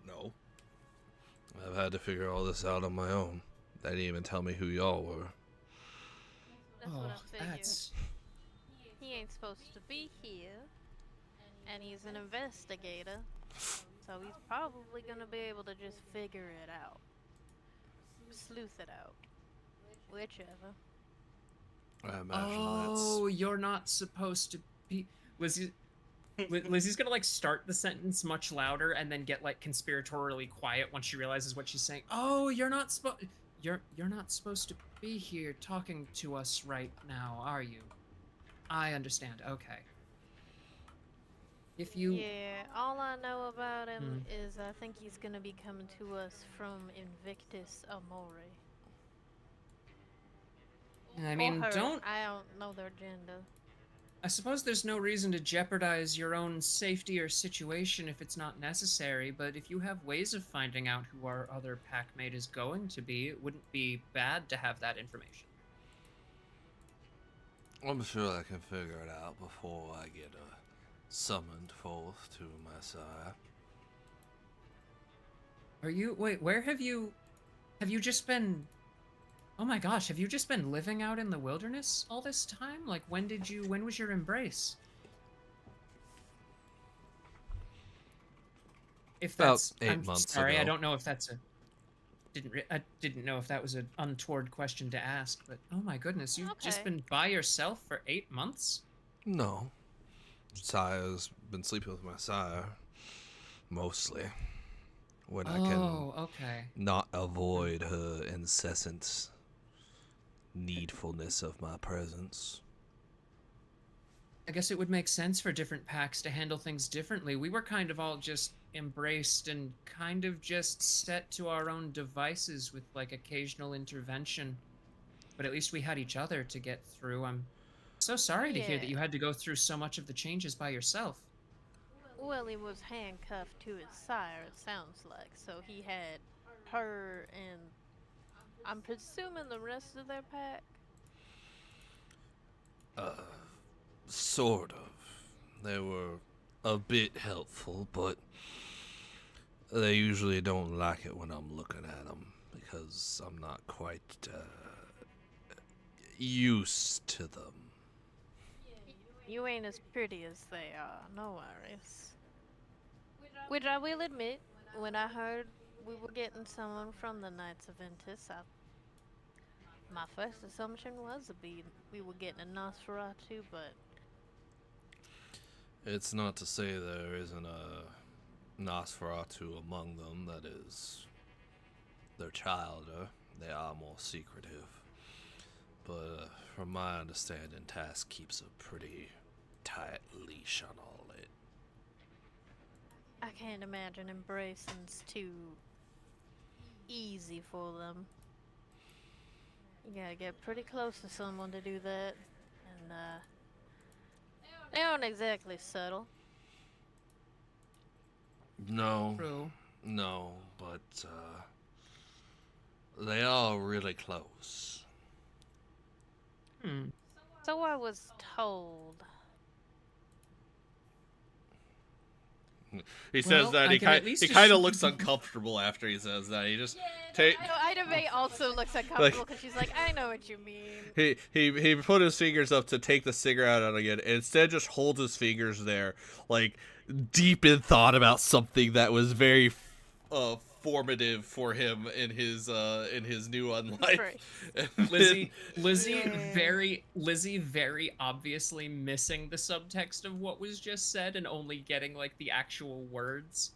No. I've had to figure all this out on my own. They didn't even tell me who y'all were. That's what I'm thinking. That's... He ain't supposed to be here, and he's an investigator, so he's probably gonna be able to just figure it out. Sleuth it out. Whichever. I imagine Oh, you're not supposed to be... Lizzie's gonna, like, start the sentence much louder and then get, like, conspiratorially quiet once she realizes what she's saying. Oh, you're not supposed... You're not supposed to be here talking to us right now, are you? I understand. Okay. If you... Yeah, all I know about him is I think he's gonna be coming to us from Invictus Amore. I mean, I don't... don't know their gender. I suppose there's no reason to jeopardize your own safety or situation if it's not necessary, but if you have ways of finding out who our other packmate is going to be, it wouldn't be bad to have that information. I'm sure I can figure it out before I get summoned forth to my side. Are you... Wait, where have you... Have you just been... Oh my gosh, have you just been living out in the wilderness all this time? Like, when was your embrace? If that's... About 8 I'm months sorry, ago. I don't know if that's a... I didn't know if that was an untoward question to ask, but oh my goodness, you've just been by yourself for 8 months? No. Sire's been sleeping with my sire. Mostly. When I can not avoid her incessant needfulness of my presence. I guess it would make sense for different packs to handle things differently. We were kind of all just embraced and kind of just set to our own devices with, like, occasional intervention. But at least we had each other to get through. I'm so sorry to hear that you had to go through so much of the changes by yourself. Well, he was handcuffed to his sire, it sounds like, so he had her and I'm presuming the rest of their pack? Sort of. They were a bit helpful, but they usually don't like it when I'm looking at them because I'm not quite used to them. You ain't as pretty as they are, no worries. Which I will admit, when I heard we were getting someone from the Knights of Ventus, my first assumption was we were getting a Nosferatu, but... It's not to say there isn't a Nosferatu among them that is their childer. They are more secretive. But from my understanding, Task keeps a pretty tight leash on all it. I can't imagine embracing's too easy for them. You gotta get pretty close to someone to do that, and they aren't exactly subtle. No. True. No, but they are really close. So I was told. He says Well, that I he can at kind least he kind of looks uncomfortable after he says that. He just Ida May also looks uncomfortable because she's like, I know what you mean. he put his fingers up to take the cigarette out again, and instead just holds his fingers there, like deep in thought about something that was very formative for him in his new unlife. Right. And Lizzie Yeah. very obviously missing the subtext of what was just said and only getting like the actual words.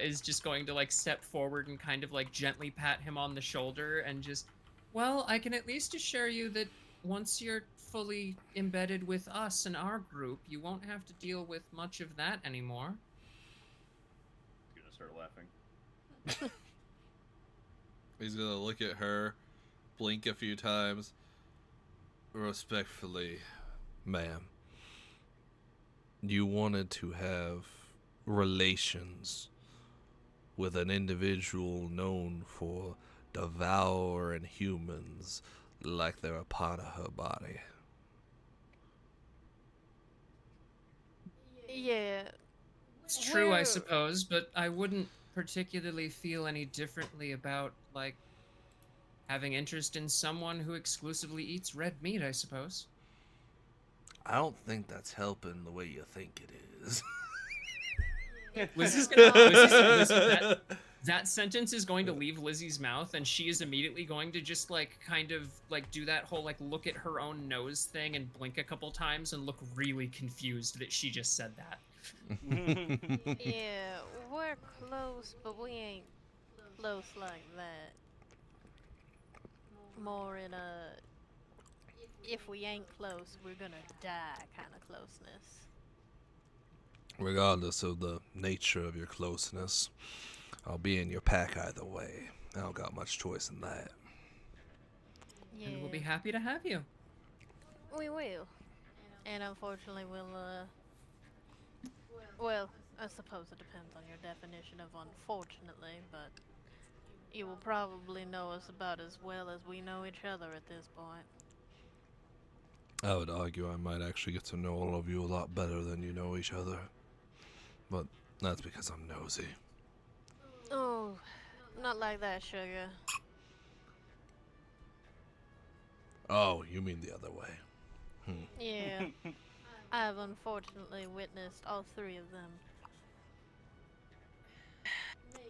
Is just going to like step forward and kind of like gently pat him on the shoulder and just, well, I can at least assure you that once you're fully embedded with us and our group, you won't have to deal with much of that anymore. Gonna start laughing. He's gonna look at her, blink a few times. Respectfully, ma'am, you wanted to have relations with an individual known for devouring humans like they're a part of her body. Yeah. It's true, I We're- suppose, but I wouldn't particularly feel any differently about, like, having interest in someone who exclusively eats red meat, I suppose. I don't think that's helping the way you think it is. Lizzie's that sentence is going to leave Lizzie's mouth, and she is immediately going to just, like, kind of, like, do that whole, like, look at her own nose thing and blink a couple times and look really confused that she just said that. Yeah, we're close, but we ain't close like that. More in a if we ain't close, we're gonna die kind of closeness. Regardless of the nature of your closeness, I'll be in your pack either way. I don't got much choice in that. Yeah, And we'll be happy to have you. we will. And unfortunately, well, I suppose it depends on your definition of unfortunately, but you will probably know us about as well as we know each other at this point. I would argue I might actually get to know all of you a lot better than you know each other. But that's because I'm nosy. Oh, not like that, sugar. Oh, you mean the other way. Yeah, I've unfortunately witnessed all three of them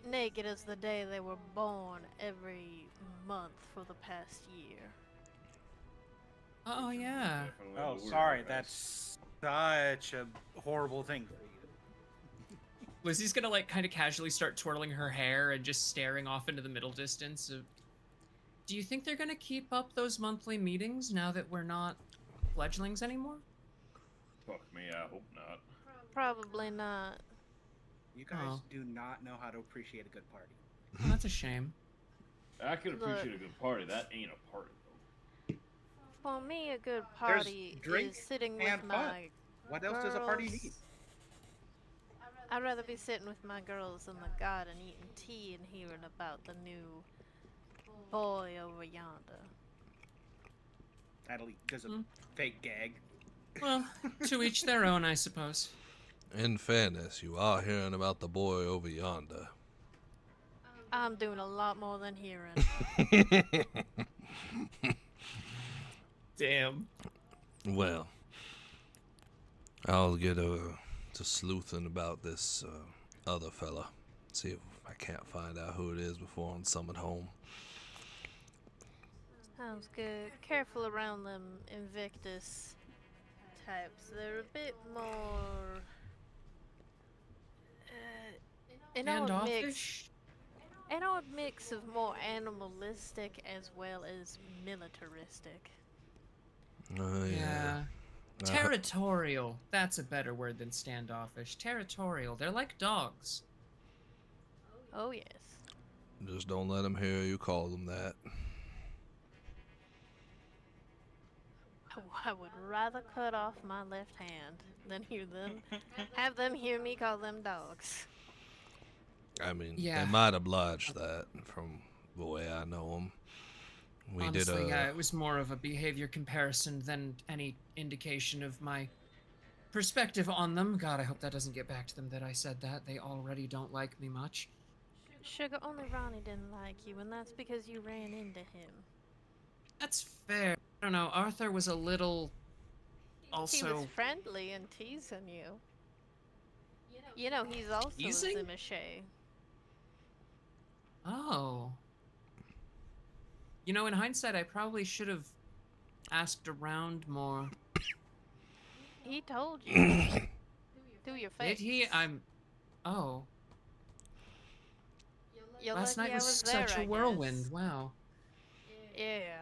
naked as the day they were born every month for the past year. Oh, yeah. Definitely Oh, the word sorry, of that's such a horrible thing for you. Lizzie's gonna, like, kind of casually start twirling her hair and just staring off into the middle distance. Do you think they're gonna keep up those monthly meetings now that we're not fledglings anymore? Fuck me, I hope not. Probably not. You guys Oh. do not know how to appreciate a good party. Well, that's a shame. I can Look. appreciate a good party. That ain't a party, though. For me, a good There's party drink is sitting and with fun. my What else does a party need? girls. I'd rather be sitting with my girls in the garden eating tea and hearing about the new boy over yonder. Natalie does a Hmm. fake gag. Well, to each their own, I suppose. In fairness, you are hearing about the boy over yonder. I'm doing a lot more than hearing. Damn. Well, I'll get to sleuthing about this other fella. See if I can't find out who it is before I'm summoned home. Sounds good. Careful around them Invictus types. They're a bit more. An odd mix. Standoffish? An odd mix of more animalistic as well as militaristic. Oh, Yeah. Uh, Territorial. That's a better word than standoffish. Territorial. They're like dogs. Oh yes. Just don't let them hear you call them that. I would rather cut off my left hand than have them hear me call them dogs. I mean, Yeah. they might oblige that from the way I know them. We Honestly, did yeah, it was more of a behavior comparison than any indication of my perspective on them. God, I hope that doesn't get back to them that I said that. They already don't like me much. Sugar, only Ronnie didn't like you, and that's because you ran into him. That's fair. I don't know. Arthur was a little. He was Also. friendly and teasing you. You know, he's also Teasing? a Zimichet. Oh. You know, in hindsight, I probably should have asked around more. He told you. Do your face. Did he? Oh. You're Last lucky night I was there, such a I whirlwind. guess. Wow. Yeah.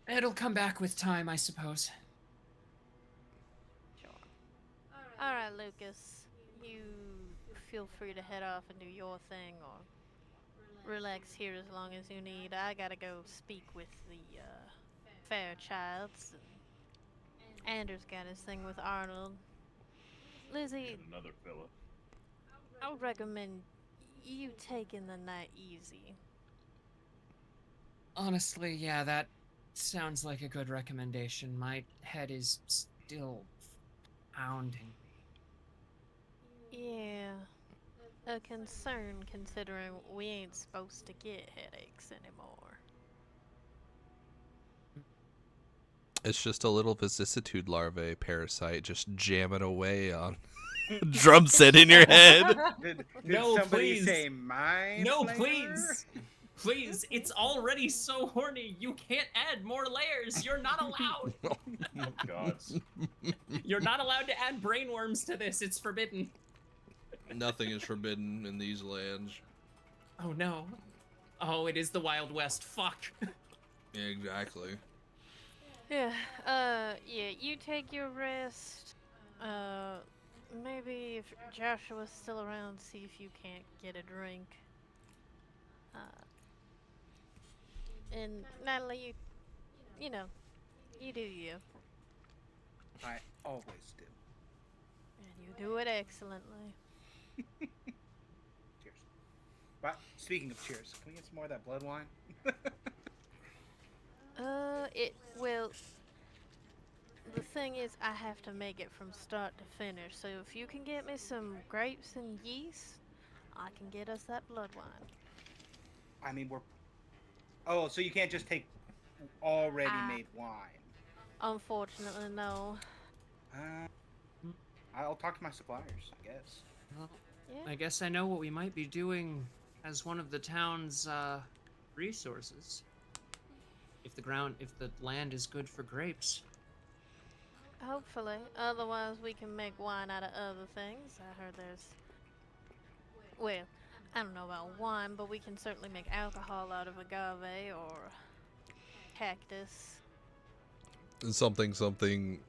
It'll come back with time, I suppose. Sure. Alright, Lucas. You feel free to head off and do your thing, or relax here as long as you need. I gotta go speak with the, Fairchilds. Anders got his thing with Arnold. Lizzie, And another fella. I would recommend you taking the night easy. Honestly, yeah, that sounds like a good recommendation. My head is still pounding. Yeah. A concern considering we ain't supposed to get headaches anymore. It's just a little vicissitude larvae parasite just jamming away on drum set in your head. Did No, somebody please. say my No, flavor? please! Please, it's already so horny. You can't add more layers. You're not allowed. Oh, gods. You're not allowed to add brainworms to this. It's forbidden. Nothing is forbidden in these lands. Oh no. Oh, it is the Wild West. Fuck. Yeah, exactly. Yeah, yeah, you take your rest. Maybe if Joshua's still around, see if you can't get a drink. And Natalie, you know, you do you. I always do. And you do it excellently. Cheers. But speaking of cheers, can we get some more of that blood wine? Well, the thing is, I have to make it from start to finish, so if you can get me some grapes and yeast, I can get us that blood wine. I mean, Oh, so you can't just take already made wine? Unfortunately, no. I'll talk to my suppliers, I guess. Well, Yeah. I guess I know what we might be doing as one of the town's resources. If the land is good for grapes. Hopefully. Otherwise, we can make wine out of other things. I heard there's... Well, I don't know about wine, but we can certainly make alcohol out of agave or cactus. Something.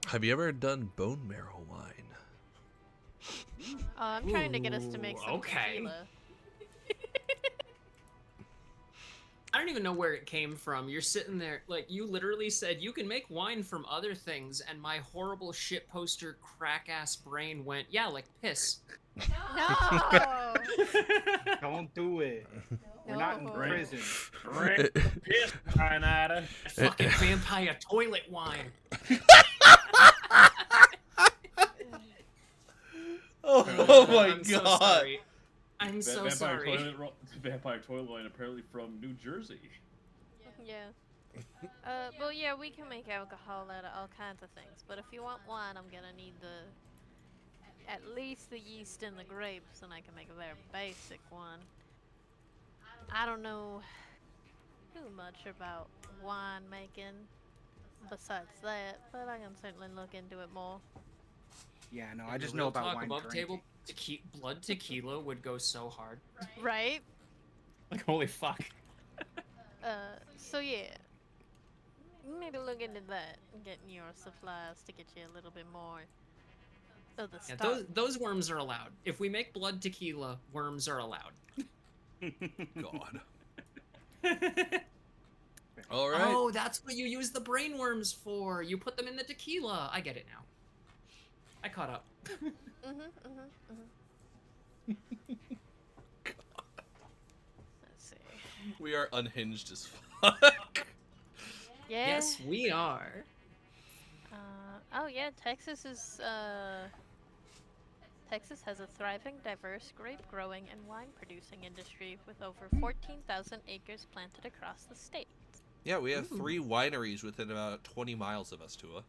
Have you ever done bone marrow wine? I'm trying to get us to make some okay. tequila. I don't even know where it came from. You're sitting there, like, you literally said you can make wine from other things, and my horrible shitposter crack-ass brain went, yeah, like piss. No! Don't do it. We're not in No. prison. Drink the piss, Pinata. Fucking vampire toilet wine. Oh my I'm so god. sorry. I'm so Vampire sorry. Vampire toilet wine, apparently from New Jersey. Yeah. Well, yeah, we can make alcohol out of all kinds of things, but if you want wine, I'm gonna need at least the yeast and the grapes, and I can make a very basic one. I don't know too much about wine making besides that, but I can certainly look into it more. Yeah, no, I And just the know real about talk wine above drinking. table blood tequila would go so hard. Right? Like, holy fuck. So yeah. Maybe look into that, getting your supplies to get you a little bit more of the Yeah, stuff. those worms are allowed. If we make blood tequila, worms are allowed. God. All right. Oh, that's what you use the brain worms for. You put them in the tequila. I get it now. I caught up. Let's see. We are unhinged as fuck. Yeah. Yes, we are. Oh yeah, Texas has a thriving, diverse grape growing and wine producing industry with over 14,000 acres planted across the state. Yeah, we have 3 wineries within about 20 miles of us, Tua.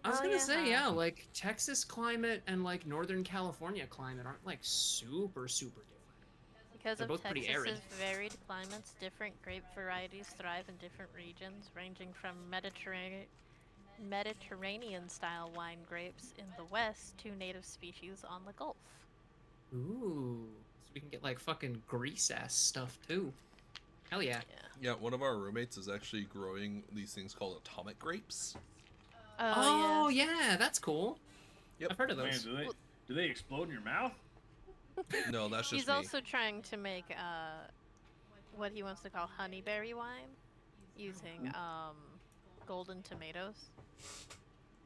I was Oh, gonna yeah, say, huh? yeah, like Texas climate and like Northern California climate aren't like super different. Because They're of both pretty arid. Texas's varied climates, different grape varieties thrive in different regions, ranging from Mediterranean-style wine grapes in the west to native species on the Gulf. Ooh. So we can get like fucking grease-ass stuff too. Hell yeah. Yeah, one of our roommates is actually growing these things called atomic grapes. Oh yeah, that's cool. Yep. I've heard of Man, those. do they explode in your mouth? No, that's just He's me. also trying to make what he wants to call honeyberry wine using golden tomatoes.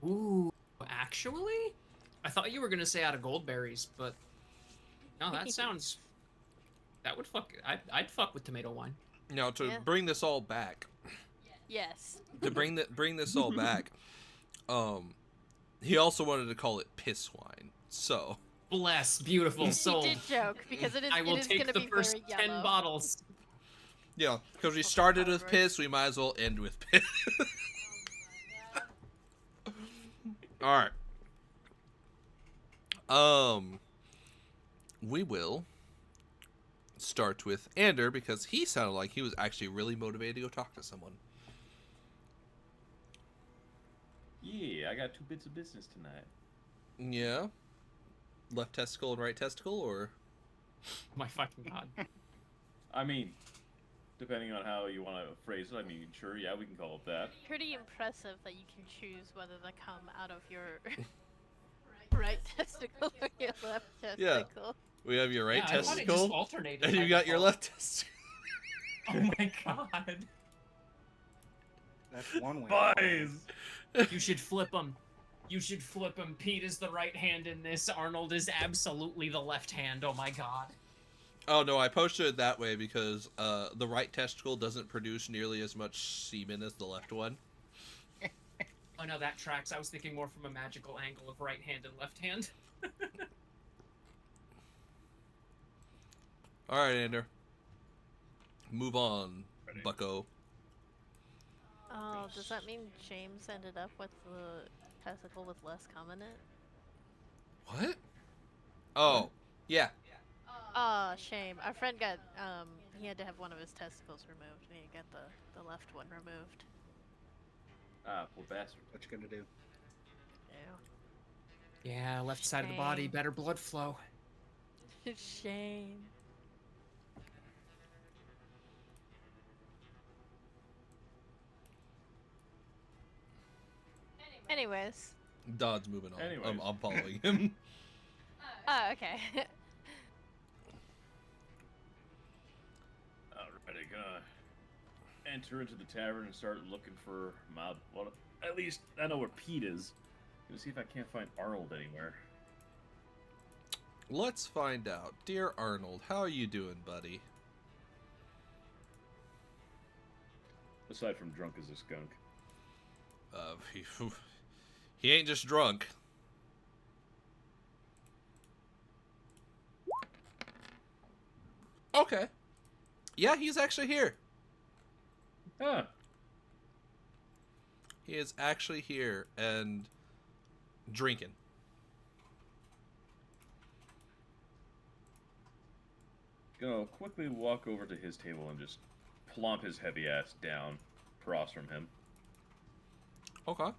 Ooh, actually? I thought you were gonna say out of goldberries, but no, that sounds. That would fuck. I'd fuck with tomato wine. Now to bring this all back. Yes. To bring this all back, he also wanted to call it piss wine. So. Bless, beautiful soul. He did joke because it is. I will take gonna the be first very 10 yellow. bottles. Yeah, because we started with piss, we might as well end with piss. All right. We will start with Ander because he sounded like he was actually really motivated to go talk to someone. Yeah, I got 2 bits of business tonight. Yeah. Left testicle and right testicle, or? Oh my fucking god. I mean, depending on how you want to phrase it, I mean, sure, yeah, we can call it that. Pretty impressive that you can choose whether they come out of your right testicle or your left testicle. We have your right I thought it just testicle, alternated and by you got your default. left testicle. Oh my god. That's one way. Boys! You should flip them. You should flip him. Pete is the right hand in this. Arnold is absolutely the left hand. Oh my god. Oh no, I posted it that way because the right testicle doesn't produce nearly as much semen as the left one. Oh no, that tracks. I was thinking more from a magical angle of right hand and left hand. All right, Ander. Move on, Ready. bucko. Oh, does that mean James ended up with the testicle with less cum in it? What? Oh, yeah. Oh, shame. Our friend got, he had to have one of his testicles removed, and he got the left one removed. Ah, poor bastard. What you gonna do? Yeah, left side of the body, Shame. better blood flow. Shame. Anyways. Dodd's moving on. Anyways. I'm following him. Oh, okay. Alrighty, gonna enter into the tavern and start looking for my. Well, at least I know where Pete is. Gonna see if I can't find Arnold anywhere. Let's find out. Dear Arnold, how are you doing, buddy? Aside from drunk as a skunk. He ain't just drunk. Okay. Yeah, he's actually here. Huh. He is actually here and drinking. Gonna quickly walk over to his table and just plump his heavy ass down across from him. Okay.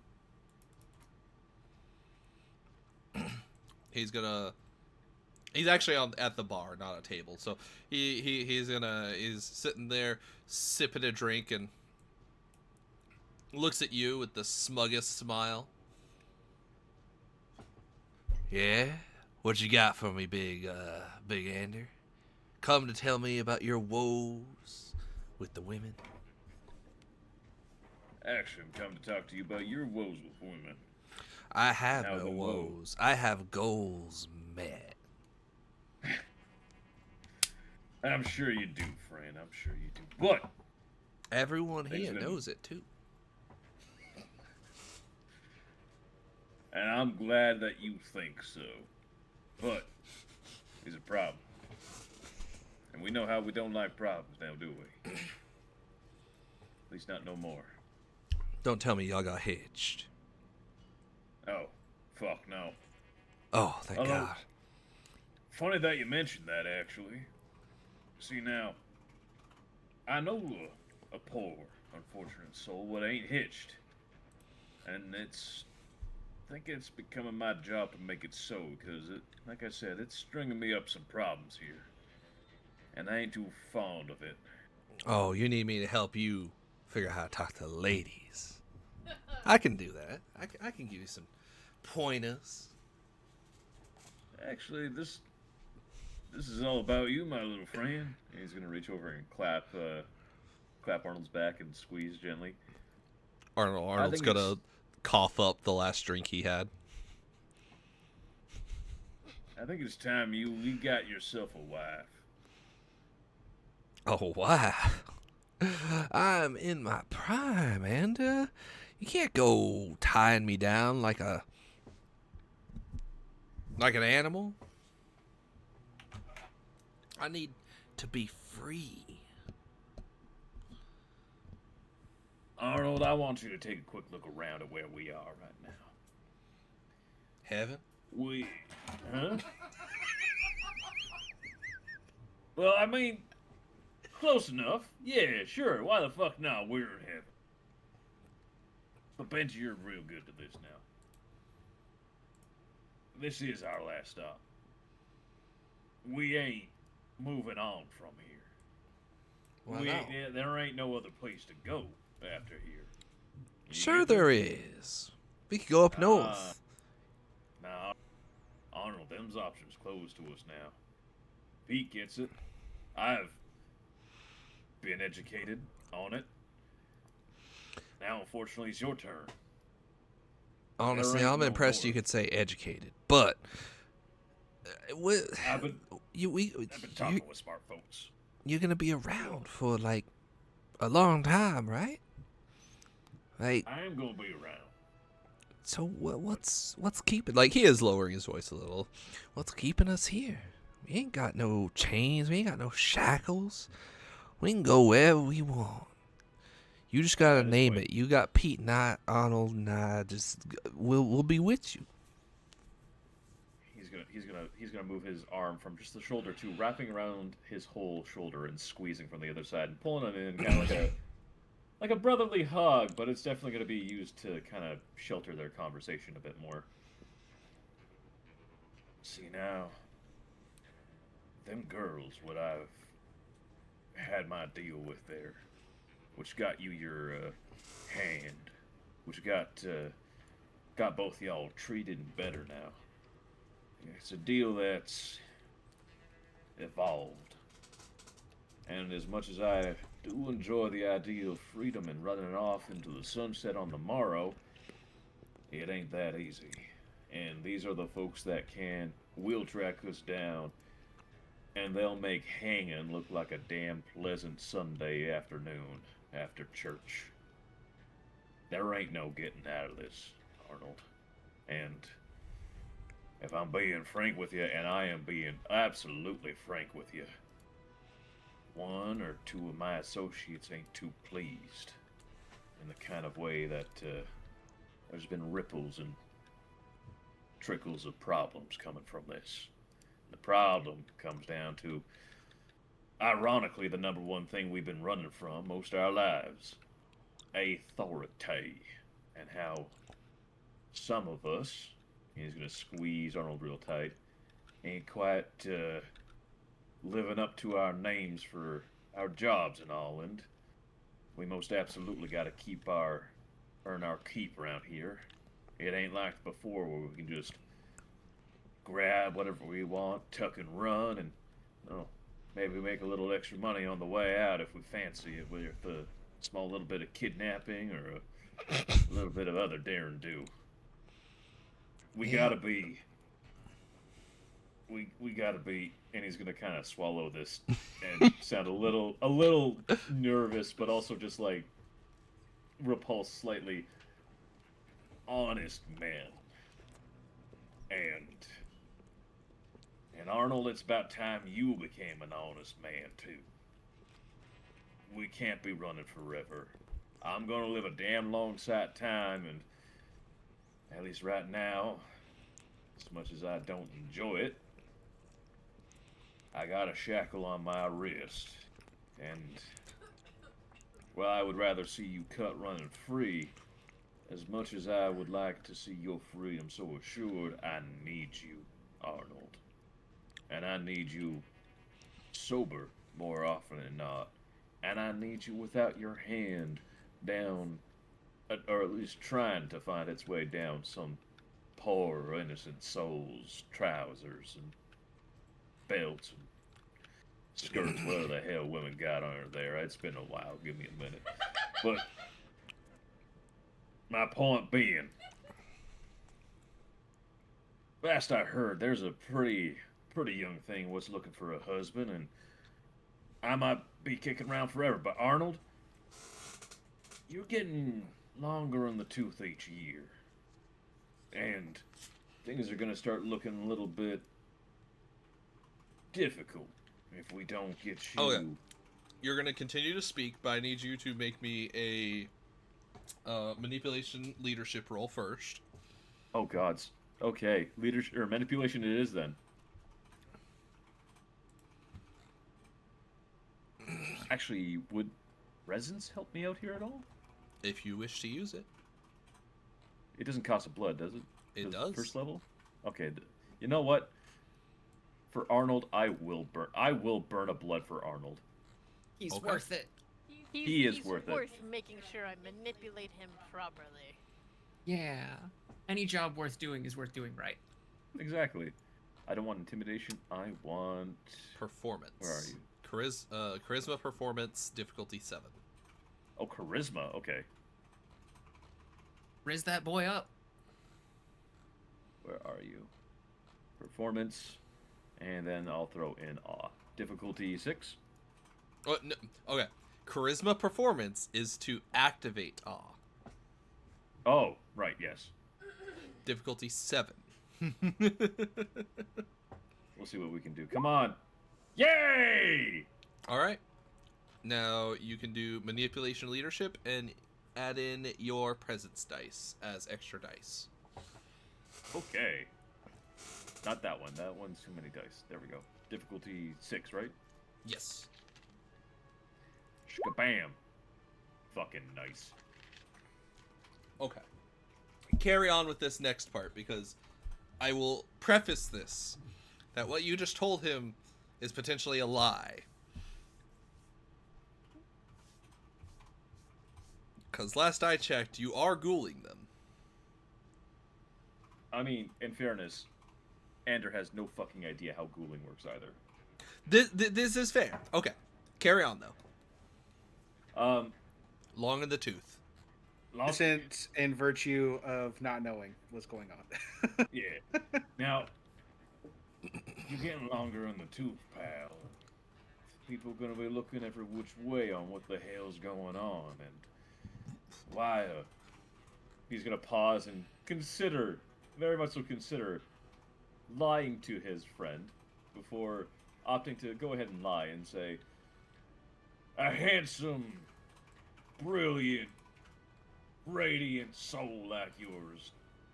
He's actually at the bar, not a table. So he's sitting there sipping a drink and looks at you with the smuggest smile. Yeah? What you got for me, big Ander? Come to tell me about your woes with the women? Actually, I'm come to talk to you about your woes with women. I have Now no the woe. woes. I have goals met. I'm sure you do, friend. I'm sure you do. But Everyone here Thanks, man. knows it, too. and I'm glad that you think so. But there's a problem. And we know how we don't like problems now, do we? At least not no more. Don't tell me y'all got hitched. Oh, fuck no. Oh, thank Hello. God. Funny that you mentioned that, actually. See now, I know a poor, unfortunate soul what ain't hitched, and I think it's becoming my job to make it so, because like I said, it's stringing me up some problems here, and I ain't too fond of it. Oh, you need me to help you figure out how to talk to ladies. I can do that. I can give you some pointers. Actually, this is all about you, my little friend. And he's gonna reach over and clap Arnold's back and squeeze gently. Arnold's think gonna cough up the last drink he had. I think it's time you got yourself a wife. Oh, wow. I'm in my prime, and you can't go tying me down like an animal. I need to be free. Arnold, I want you to take a quick look around at where we are right now. Heaven? Huh? Well, I mean, close enough. Yeah, sure. Why the fuck not? We're in heaven. But Benji, you're real good to this now. This is our last stop. We ain't moving on from here. Well, There ain't no other place to go after here. sure there is. We could go up north. Nah, Arnold, them's options closed to us now. Pete gets it. I've been educated on it. Now, unfortunately, it's your turn. Honestly, ain't I'm no impressed you north. could say educated, but I've been talking with smart folks. you're gonna be around for like a long time, right? Like, I am gonna be around. so what's keeping? Like, he is lowering his voice a little. What's keeping us here? We ain't got no chains. We ain't got no shackles. We can go wherever we want. You just gotta That is name right. it. You got Pete and I, Arnold and I. We'll be with you. He's gonna move his arm from just the shoulder to wrapping around his whole shoulder and squeezing from the other side and pulling it in, kind of like a brotherly hug. But it's definitely gonna be used to kind of shelter their conversation a bit more. See now, them girls, what I've had my deal with there, which got you your hand, which got both y'all treated better now. It's a deal that's evolved, and as much as I do enjoy the idea of freedom and running off into the sunset on the morrow, it ain't that easy. And these are the folks that will track us down, and they'll make hanging look like a damn pleasant Sunday afternoon after church. There ain't no getting out of this, Arnold. And if I'm being frank with you, and I am being absolutely frank with you, one or two of my associates ain't too pleased in the kind of way that there's been ripples and trickles of problems coming from this. The problem comes down to, ironically, the number one thing we've been running from most of our lives: authority. And how some of us, he's going to squeeze Arnold real tight, ain't quite living up to our names for our jobs and all. And we most absolutely got to earn our keep around here. It ain't like before where we can just grab whatever we want, tuck and run, and maybe make a little extra money on the way out if we fancy it, with a small little bit of kidnapping or a little bit of other daring do. We gotta be, and he's gonna kind of swallow this and sound a little nervous, but also just like repulsed slightly. Honest men. And Arnold, it's about time you became an honest man too. We can't be running forever. I'm gonna live a damn long time, and at least right now, as much as I don't enjoy it, I got a shackle on my wrist, and, well, I would rather see you cut running free. As much as I would like to see your freedom so assured, I need you, Arnold. And I need you sober more often than not. And I need you without your hand down, or at least trying to find its way down some poor innocent soul's trousers and belts and skirts, whatever the hell women got under there. It's been a while. Give me a minute. But my point being, last I heard, there's a pretty young thing what's looking for a husband, and I might be kicking around forever. But Arnold, you're getting longer in the tooth each year, and things are gonna start looking a little bit difficult if we don't get you. Oh, yeah. You're gonna continue to speak, but I need you to make me a manipulation leadership roll first. Oh gods. Okay, leadership or manipulation it is then. Actually, would resonance help me out here at all? If you wish to use it. It doesn't cost a blood, does it? It does. First level? Okay. You know what? For Arnold, I will burn a blood for Arnold. He's Okay. worth it. He's worth it. making sure I manipulate him properly. Yeah. Any job worth doing is worth doing right. Exactly. I don't want intimidation. I want Performance. Where are you? Charisma performance, difficulty 7. Oh, charisma. Okay. Riz that boy up. Where are you? Performance, and then I'll throw in awe. Difficulty 6. Oh, no, okay. Charisma performance is to activate awe. Oh, right. Yes. Difficulty 7. We'll see what we can do. Come on. Yay! All right. Now you can do manipulation leadership and add in your presence dice as extra dice. Okay. Not that one. That one's too many dice. There we go. Difficulty 6, right? Yes. Shkabam. Fucking nice. Okay. Carry on with this next part because I will preface this that what you just told him is potentially a lie. Because last I checked, you are ghouling them. I mean, in fairness, Ander has no fucking idea how ghouling works either. This is fair. Okay. Carry on, though. Long in the tooth. Innocence and virtue of not knowing what's going on. Yeah. Now, you're getting longer in the tooth, pal. People are gonna be looking every which way on what the hell's going on, and why. He's gonna pause and consider, very much so consider, lying to his friend before opting to go ahead and lie and say, "A handsome, brilliant, radiant soul like yours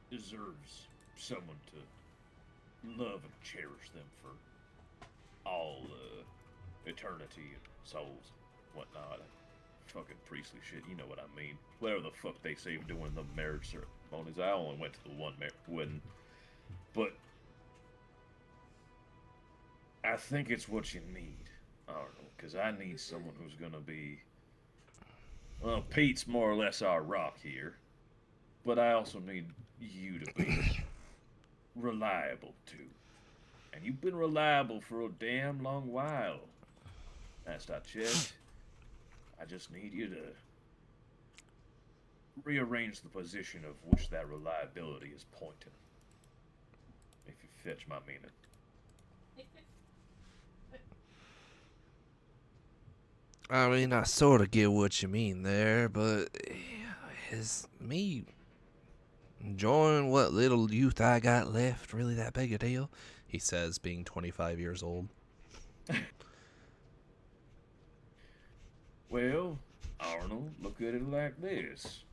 deserves someone to love and cherish them for all eternity and souls, whatnot." Fucking priestly shit, you know what I mean. Whatever the fuck they say doing the marriage ceremonies. I only went to the one wedding, but I think it's what you need, Arnold, because I need someone who's gonna be. Well, Pete's more or less our rock here, but I also need you to be reliable too. And you've been reliable for a damn long while. Last I checked, I just need you to rearrange the position of which that reliability is pointing. If you fetch my meaning. I mean, I sort of get what you mean there, but is me enjoying what little youth I got left really that big a deal? He says, being 25 years old. Well, Arnold, look at it like this.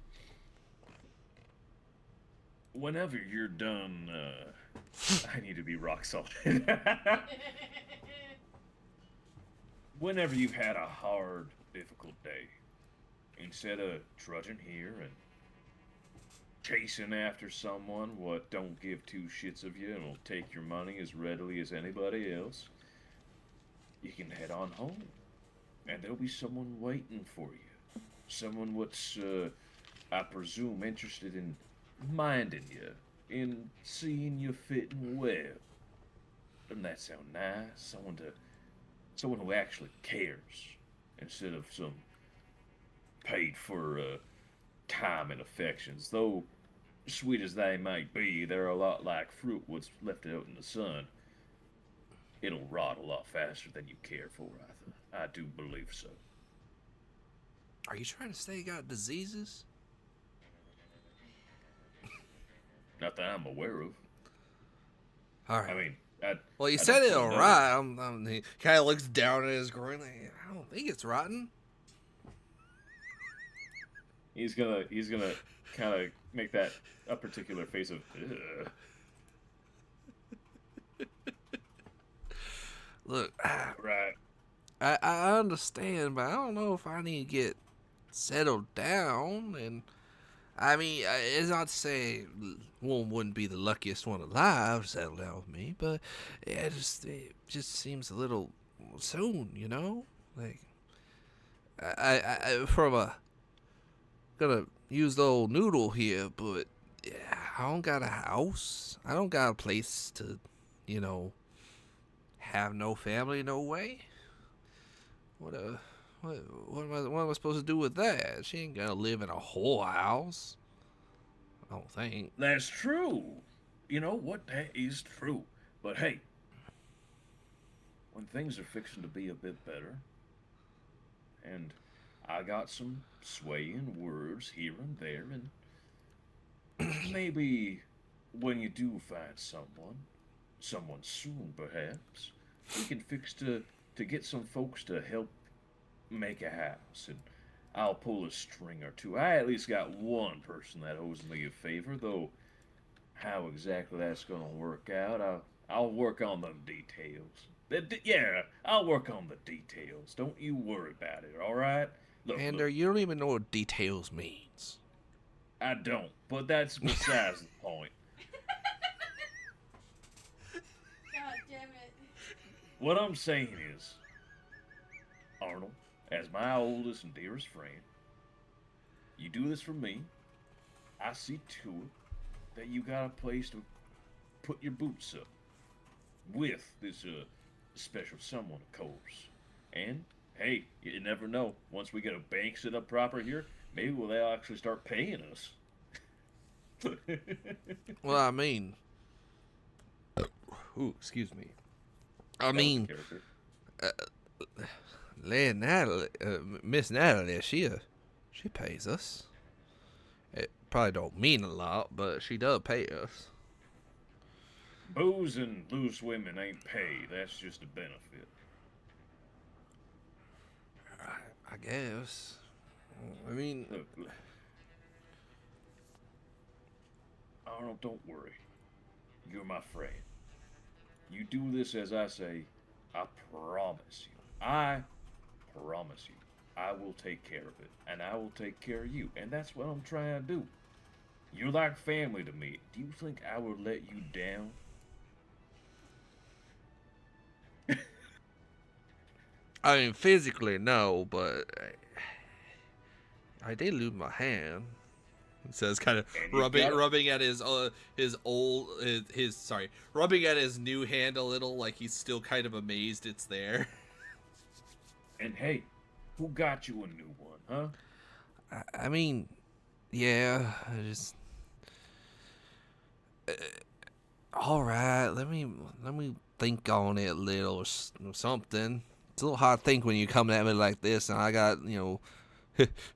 Whenever you're done, I need to be rock solid. whenever you've had a hard, difficult day, instead of trudging here and chasing after someone what don't give two shits of you and will take your money as readily as anybody else, you can head on home. And there'll be someone waiting for you. Someone what's, I presume, interested in minding you, in seeing you fitting well. Doesn't that sound nice? Someone who actually cares, instead of some paid for time and affections. Though, sweet as they might be, they're a lot like fruit what's left out in the sun. It'll rot a lot faster than you care for, I do believe so. Are you trying to say you got diseases? Not that I'm aware of. All right. I mean, well, you I said don't it all know. right. He kind of looks down at his groin. Like, I don't think it's rotten. He's gonna kind of make that a particular face of. Ugh. Look, Right. I understand, but I don't know if I need to get settled down. And I mean, it's not to say one wouldn't be the luckiest one alive to settle down with me, but it just seems a little soon, you know? Like, I from a gonna use the old noodle here, but yeah, I don't got a house. I don't got a place to, you know, have no family, no way. What am I supposed to do with that? She ain't gonna live in a whole house. I don't think. That's true. You know what? That is true. But hey, when things are fixing to be a bit better, and I got some swaying words here and there, and maybe when you do find someone soon perhaps, we can fix to get some folks to help make a house, and I'll pull a string or two. I at least got one person that owes me a favor, though how exactly that's gonna work out, I'll work on them details. Yeah, I'll work on the details. Don't you worry about it, alright? Look, You don't even know what details means. I don't, but that's besides the point. God damn it. What I'm saying is, Arnold, as my oldest and dearest friend, you do this for me. I see to it that you got a place to put your boots up with this special someone, of course. And hey, you never know. Once we get a bank set up proper here, maybe they'll actually start paying us. Well, I mean, excuse me. I mean, Miss Natalie, she pays us. It probably don't mean a lot, but she does pay us. Booze and loose women ain't pay. That's just a benefit. I guess. I mean, Look. Arnold, don't worry. You're my friend. You do this as I say, I promise you. I promise you. I will take care of it. And I will take care of you. And that's what I'm trying to do. You're like family to me. Do you think I would let you down? I mean, physically, no, but I did lose my hand. It says, kind of rubbing at his rubbing at his new hand a little, like he's still kind of amazed it's there. And hey, who got you a new one, huh? I mean, yeah, I just. All right, let me think on it a little or something. It's a little hard to think when you come at me like this, and I got, you know,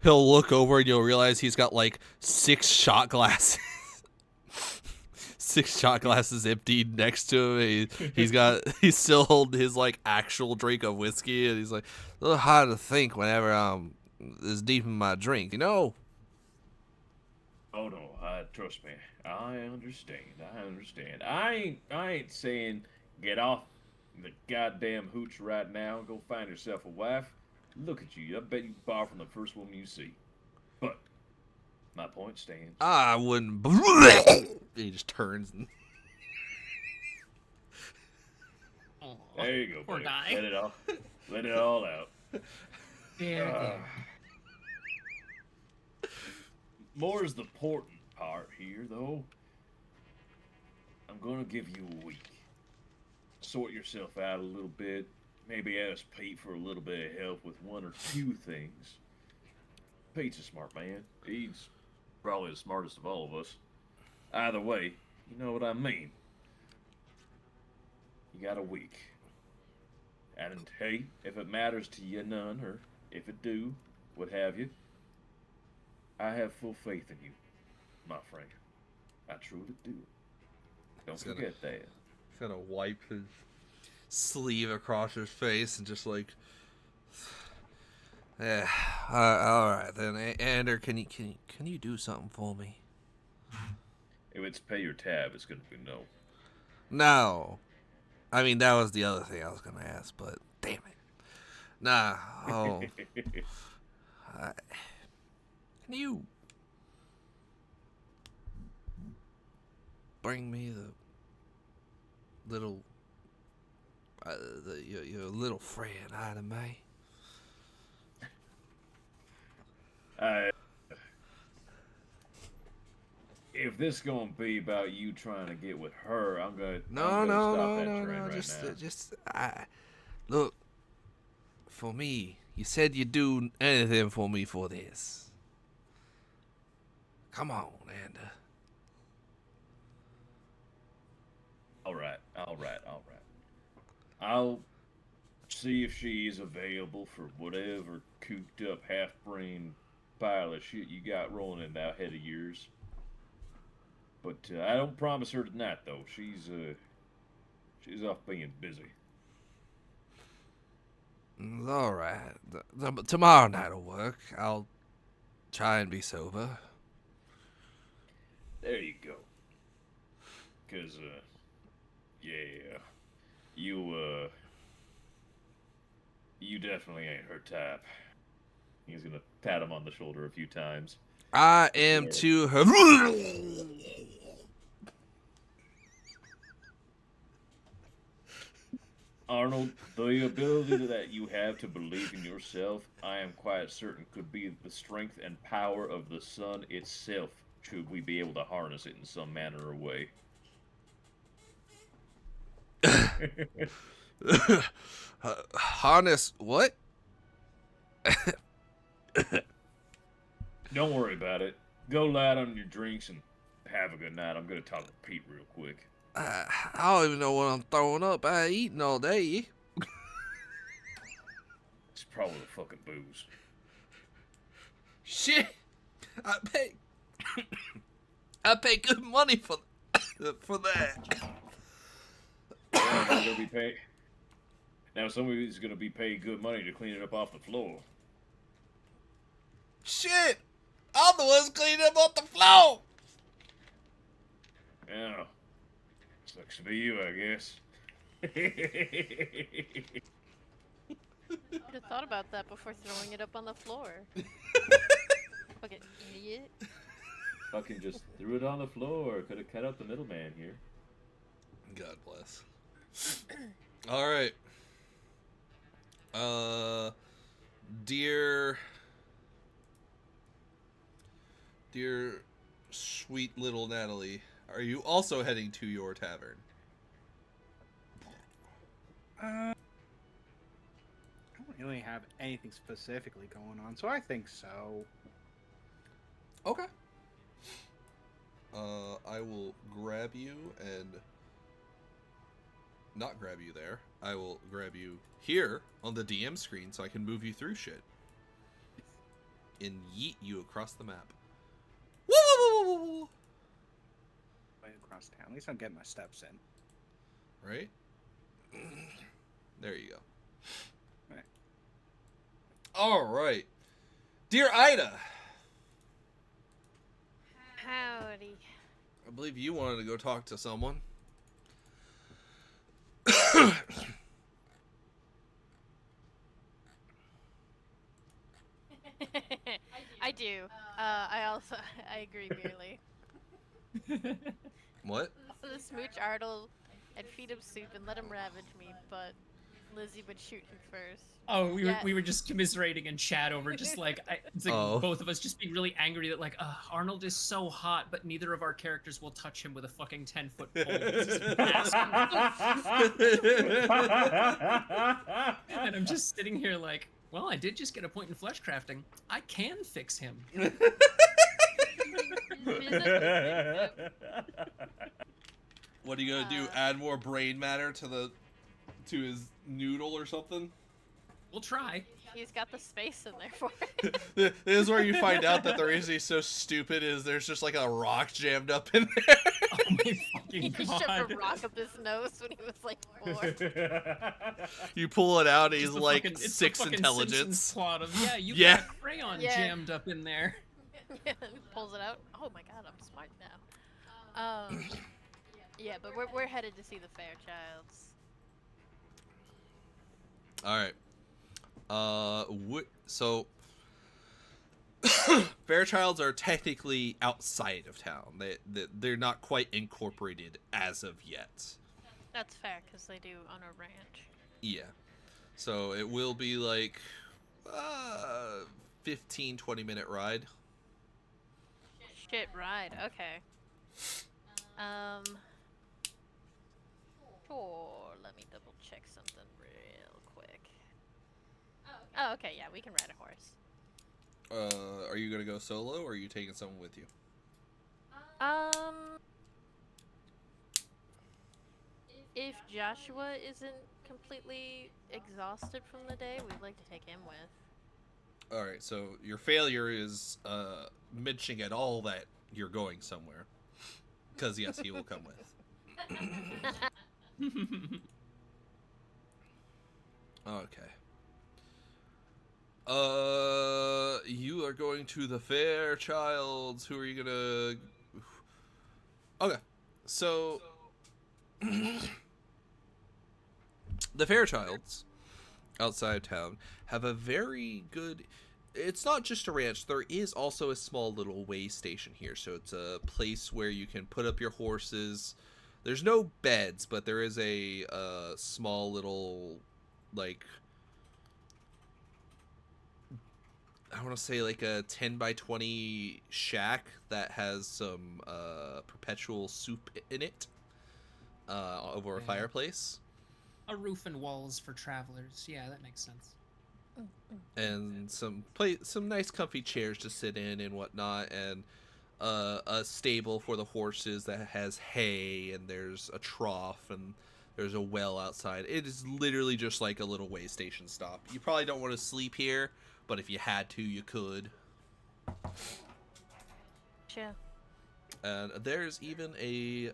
he'll look over and you'll realize he's got like 6 shot glasses. 6 shot glasses emptied next to him. He's still holding his like actual drink of whiskey, and he's like, a little hard to think whenever I'm this deep in my drink, you know? Oh no, trust me. I understand. I ain't saying get off in the goddamn hooch right now and go find yourself a wife, look at you. I bet you bar from the first woman you see. But my point stands. I wouldn't. He just turns and. Aw, There you go, poor buddy. guy. Let it all out. There. More is the important part here, though. I'm gonna give you a week. Sort yourself out a little bit. Maybe ask Pete for a little bit of help with one or two things. Pete's a smart man. He's probably the smartest of all of us. Either way, you know what I mean. You got a week. And hey, if it matters to you none, or if it do, what have you, I have full faith in you, my friend. I truly do. Don't forget that. He's gonna wipe his sleeve across his face and just like, yeah. All right then, Ander, can you do something for me? If it's pay your tab, it's gonna be no. No, I mean that was the other thing I was gonna ask, but damn it, nah. Oh, can you bring me the little, your little friend out of me? If this gonna be about you trying to get with her, I'm gonna No, stop that train right just look. For me, you said you'd do anything for me for this. Come on, Ander. All right. I'll see if she's available for whatever cooped up half-brain pile of shit you got rolling in that head of yours. But I don't promise her tonight, though. She's off being busy. All right. Tomorrow night'll work. I'll try and be sober. There you go. 'Cause, yeah, you definitely ain't her type. He's gonna pat him on the shoulder a few times. I am to her. Arnold, the ability that you have to believe in yourself, I am quite certain could be the strength and power of the sun itself, should we be able to harness it in some manner or way. Harness what? Don't worry about it. Go light on your drinks and have a good night. I'm gonna talk to Pete real quick. I don't even know what I'm throwing up. I ain't eating all day. It's probably the fucking booze. Shit! I pay good money for that. Now somebody's gonna be paid good money to clean it up off the floor. Shit! I'm the ones cleaning up off the floor. Yeah. Sucks to be you, I guess. Would have thought about that before throwing it up on the floor. Fucking idiot. Fucking just threw it on the floor. Could have cut out the middleman here. God bless. All right. Dear sweet little Natalie, are you also heading to your tavern? I don't really have anything specifically going on, so I think so. Okay. I will grab you and not grab you there. I will grab you here on the DM screen so I can move you through shit. And yeet you across the map. Woo! Way across town. At least I'm getting my steps in. Right? There you go. Right. All right. Dear Ida. Howdy. I believe you wanted to go talk to someone. do. I agree merely. What? The smooch Artle, I'd feed him soup and let him ravage me, but Lizzie would shoot him first. Oh, we were just commiserating in chat over just like it's like both of us just being really angry that like Arnold is so hot, but neither of our characters will touch him with a fucking 10-foot pole. And I'm just sitting here like, well, I did just get a point in flesh crafting. I can fix him. What are you gonna do? Add more brain matter to his noodle or something? We'll try. He's got the space in there for it. This is where you find out that the reason he's so stupid is there's just like a rock jammed up in there. Oh my fucking He god. shoved a rock up his nose when he was like 4. You pull it out, and It's he's the like fucking- it's the 6 fucking intelligence. Simpsons plot of, you Yeah. got a crayon Yeah. jammed up in there. Yeah, pulls it out. Oh my god, I'm smart now. Yeah, but we're headed to see the Fairchilds. All right. So Fairchilds are technically outside of town. They're not quite incorporated as of yet. That's fair, because they do on a ranch. Yeah. So it will be like 15-20 minute ride. Shit, ride. Okay. Sure. Let me double check something real quick. Oh, okay. Yeah, we can ride a horse. Are you gonna go solo, or are you taking someone with you? If Joshua isn't completely exhausted from the day, we'd like to take him with. All right. So your failure is mentioning at all that you're going somewhere, because yes, he will come with. Okay. You are going to the Fairchilds. Who are you gonna? Okay, so the Fairchilds outside of town have a very good. It's not just a ranch. There is also a small little way station here, so it's a place where you can put up your horses. There's no beds, but there is a small little, like, I want to say like a 10 by 20 shack that has some perpetual soup in it over a fireplace. A roof and walls for travelers. Yeah, that makes sense. And some nice comfy chairs to sit in and whatnot, and a stable for the horses that has hay, and there's a trough, and there's a well outside. It is literally just like a little way station stop. You probably don't want to sleep here, but if you had to, you could. Sure. And there's even a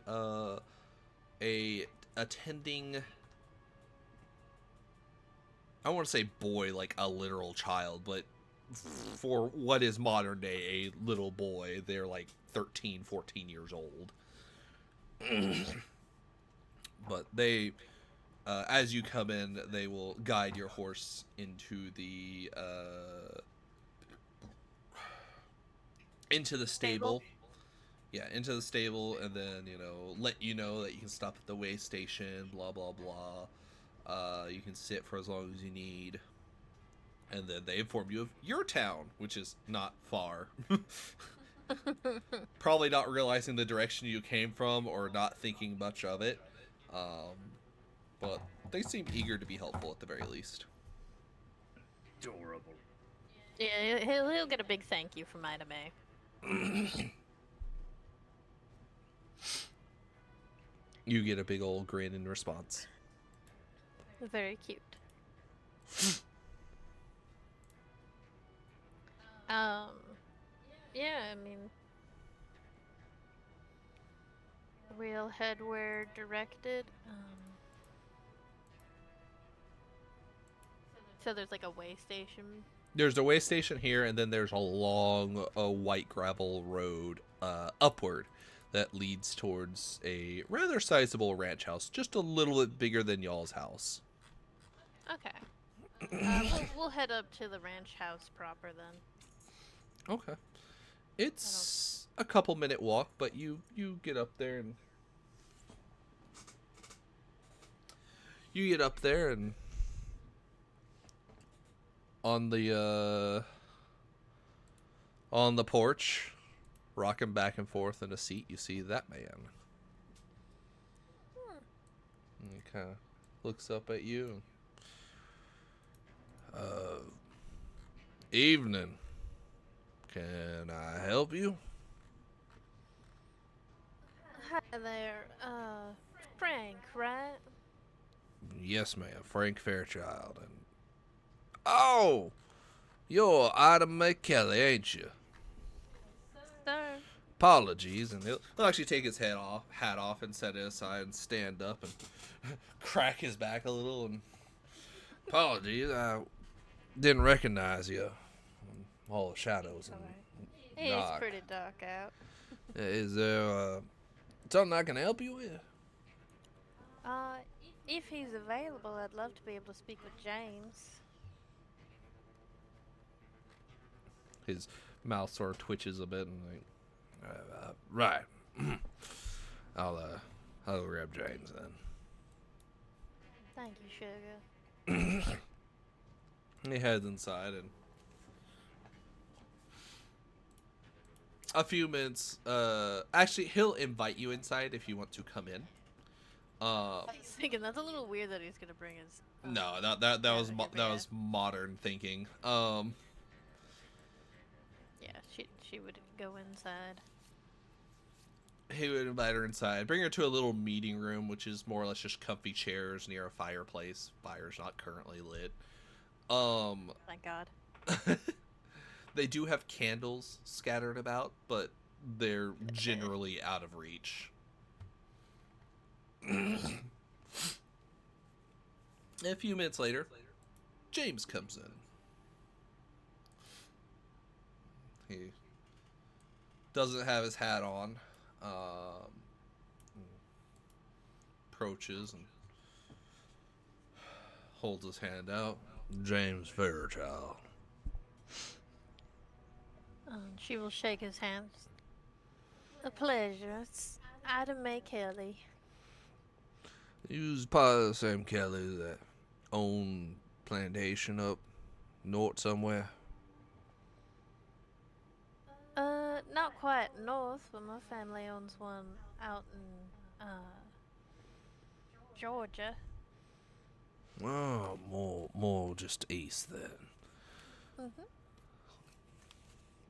attending, I want to say boy, like a literal child, but for what is modern day a little boy, they're like 13, 14 years old. But they, as you come in, they will guide your horse into the stable. Yeah, into the stable, and then, let you know that you can stop at the way station, blah, blah, blah. You can sit for as long as you need. And then they inform you of your town, which is not far. Probably not realizing the direction you came from or not thinking much of it. But they seem eager to be helpful at the very least. Adorable. Yeah, he'll get a big thank you from Ida May. You get a big old grin in response. Very cute. Yeah, I mean, we'll head where directed. So there's like a way station. There's a way station here, and then there's a long white gravel road upward that leads towards a rather sizable ranch house, just a little bit bigger than y'all's house. Okay. We'll head up to the ranch house proper then. Okay. It's a couple minute walk, but you get up there and on the porch, rocking back and forth in a seat, you see that man. And he kind of looks up at you. Evening. Can I help you? Hi there, Frank, right? Yes, ma'am. Frank Fairchild. And oh, you're Ida McKelly, ain't you? Sir. Apologies, and he'll actually take his hat off and set it aside and stand up and crack his back a little. And apologies, I didn't recognize you. All the shadows and It's dark. pretty dark out. Is there something I can help you with? If he's available, I'd love to be able to speak with James. His mouth sort of twitches a bit and right. I'll grab James then. Thank you, sugar. He heads inside and a few minutes. Actually, he'll invite you inside if you want to come in. I was thinking that's a little weird that he's gonna bring his. No, that was modern thinking. Yeah, she would go inside. He would invite her inside, bring her to a little meeting room, which is more or less just comfy chairs near a fireplace. Fire's not currently lit. Thank God. They do have candles scattered about, but they're generally out of reach. A few minutes later, James comes in. He doesn't have his hat on. Approaches and holds his hand out. James Fairchild. She will shake his hand. A pleasure. It's Ida Mae Kelly. He was part of the same Kelly that owned plantation up north somewhere. Not quite north, but my family owns one out in, Georgia. Oh, more just east then. Mm-hmm.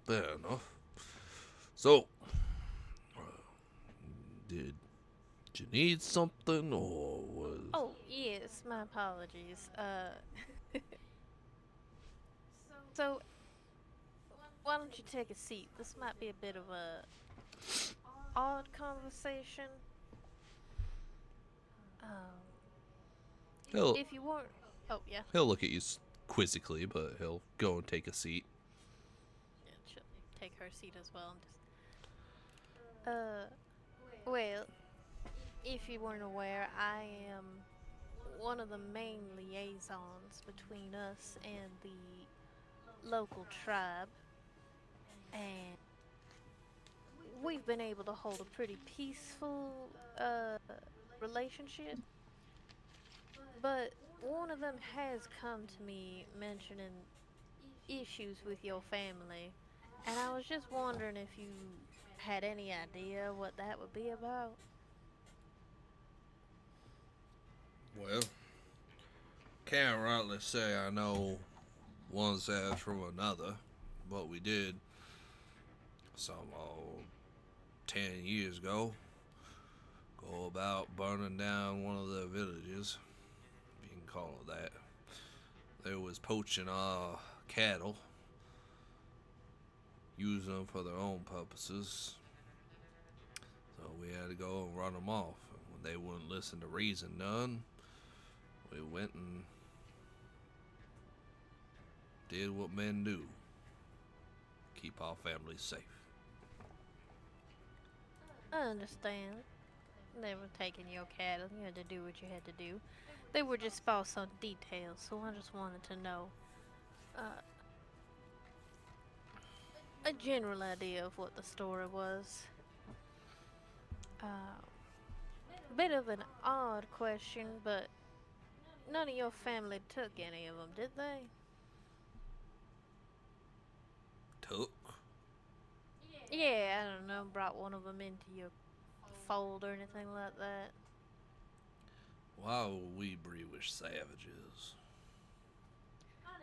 Fair enough. So, did you need something, or was... Oh, yes, my apologies. So, why don't you take a seat? This might be a bit of a odd conversation. If you weren't... Oh, yeah. He'll look at you quizzically, but he'll go and take a seat. Yeah, she'll take her seat as well. And just, well, if you weren't aware, I am one of the main liaisons between us and the local tribe. And we've been able to hold a pretty peaceful, relationship. But one of them has come to me mentioning issues with your family, and I was just wondering if you had any idea what that would be about. Well, can't rightly say I know one side from another, but we did some 10 years ago go about burning down one of their villages, if you can call it that. They was poaching our cattle, using them for their own purposes, so we had to go and run them off. And when they wouldn't listen to reason none, we went and did what men do. Keep our families safe. I understand. They were taking your cattle. You had to do what you had to do. They were just sparse on details, so I just wanted to know. a general idea of what the story was. Bit of an odd question, but none of your family took any of them, did they? Took? Yeah, I don't know, brought one of them into your fold or anything like that. Why would we breed with savages?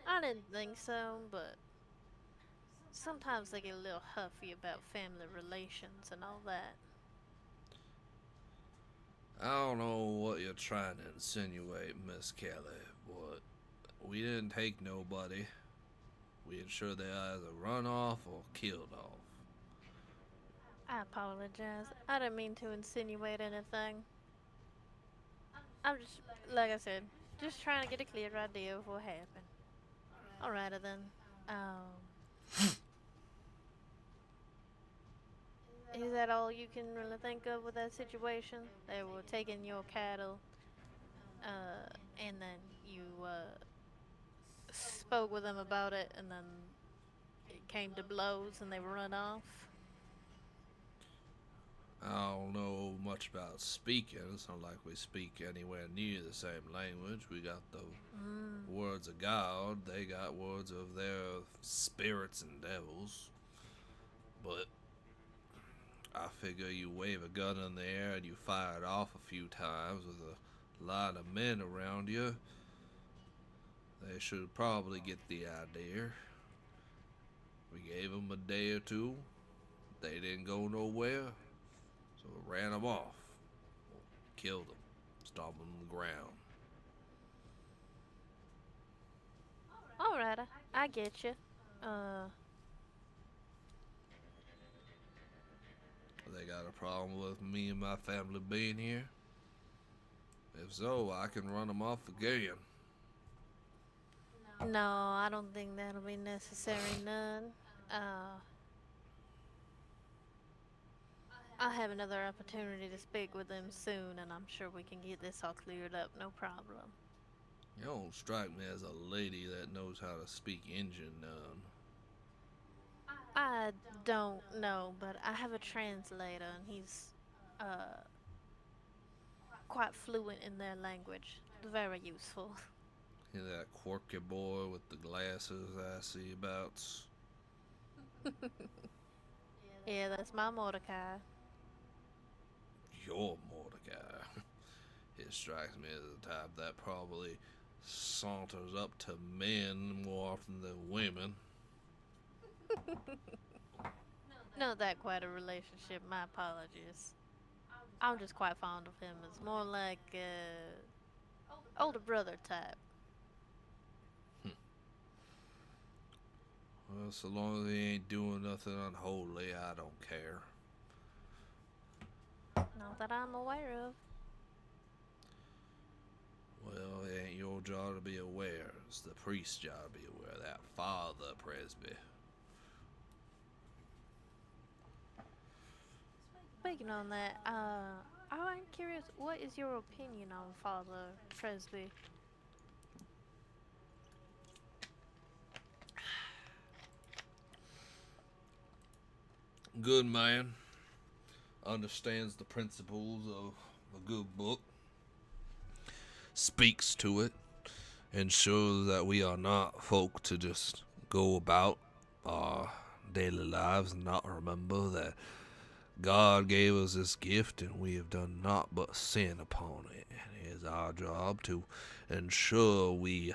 I didn't think so, but sometimes they get a little huffy about family relations and all that. I don't know what you're trying to insinuate, Miss Kelly, but we didn't take nobody. We ensured they either run off or killed off. I apologize. I didn't mean to insinuate anything. I'm just, like I said, just trying to get a clear idea of what happened. Alrighty then. Is that all you can really think of with that situation? They were taking your cattle, and then you, spoke with them about it, and then it came to blows and they run off? I don't know much about speaking. It's not like we speak anywhere near the same language. We got the words of God. They got words of their spirits and devils. But I figure you wave a gun in the air and you fire it off a few times with a lot of men around you. They should probably get the idea. We gave them a day or two. They didn't go nowhere. So we ran them off. Killed them. Stomped them on the ground. Alright, I get you. They got a problem with me and my family being here? If so, I can run them off again. No, I don't think that'll be necessary, none. I'll have another opportunity to speak with them soon, and I'm sure we can get this all cleared up, no problem. You don't strike me as a lady that knows how to speak Injun none. I don't know, but I have a translator, and he's, quite fluent in their language. Very useful. You know that quirky boy with the glasses I see about? Yeah, that's my Mordecai. Your Mordecai. It strikes me as the type that probably saunters up to men more often than women. Not that quite a relationship, my apologies. I'm just quite fond of him. It's more like, older brother type. Well, so long as he ain't doing nothing unholy, I don't care. Not that I'm aware of. Well, it ain't your job to be aware. It's the priest's job to be aware. That Father Presby. Speaking on that, I'm curious, what is your opinion on Father Presby? Good man. Understands the principles of a good book. Speaks to it. Ensures that we are not folk to just go about our daily lives and not remember that God gave us this gift and we have done naught but sin upon it. And it is our job to ensure we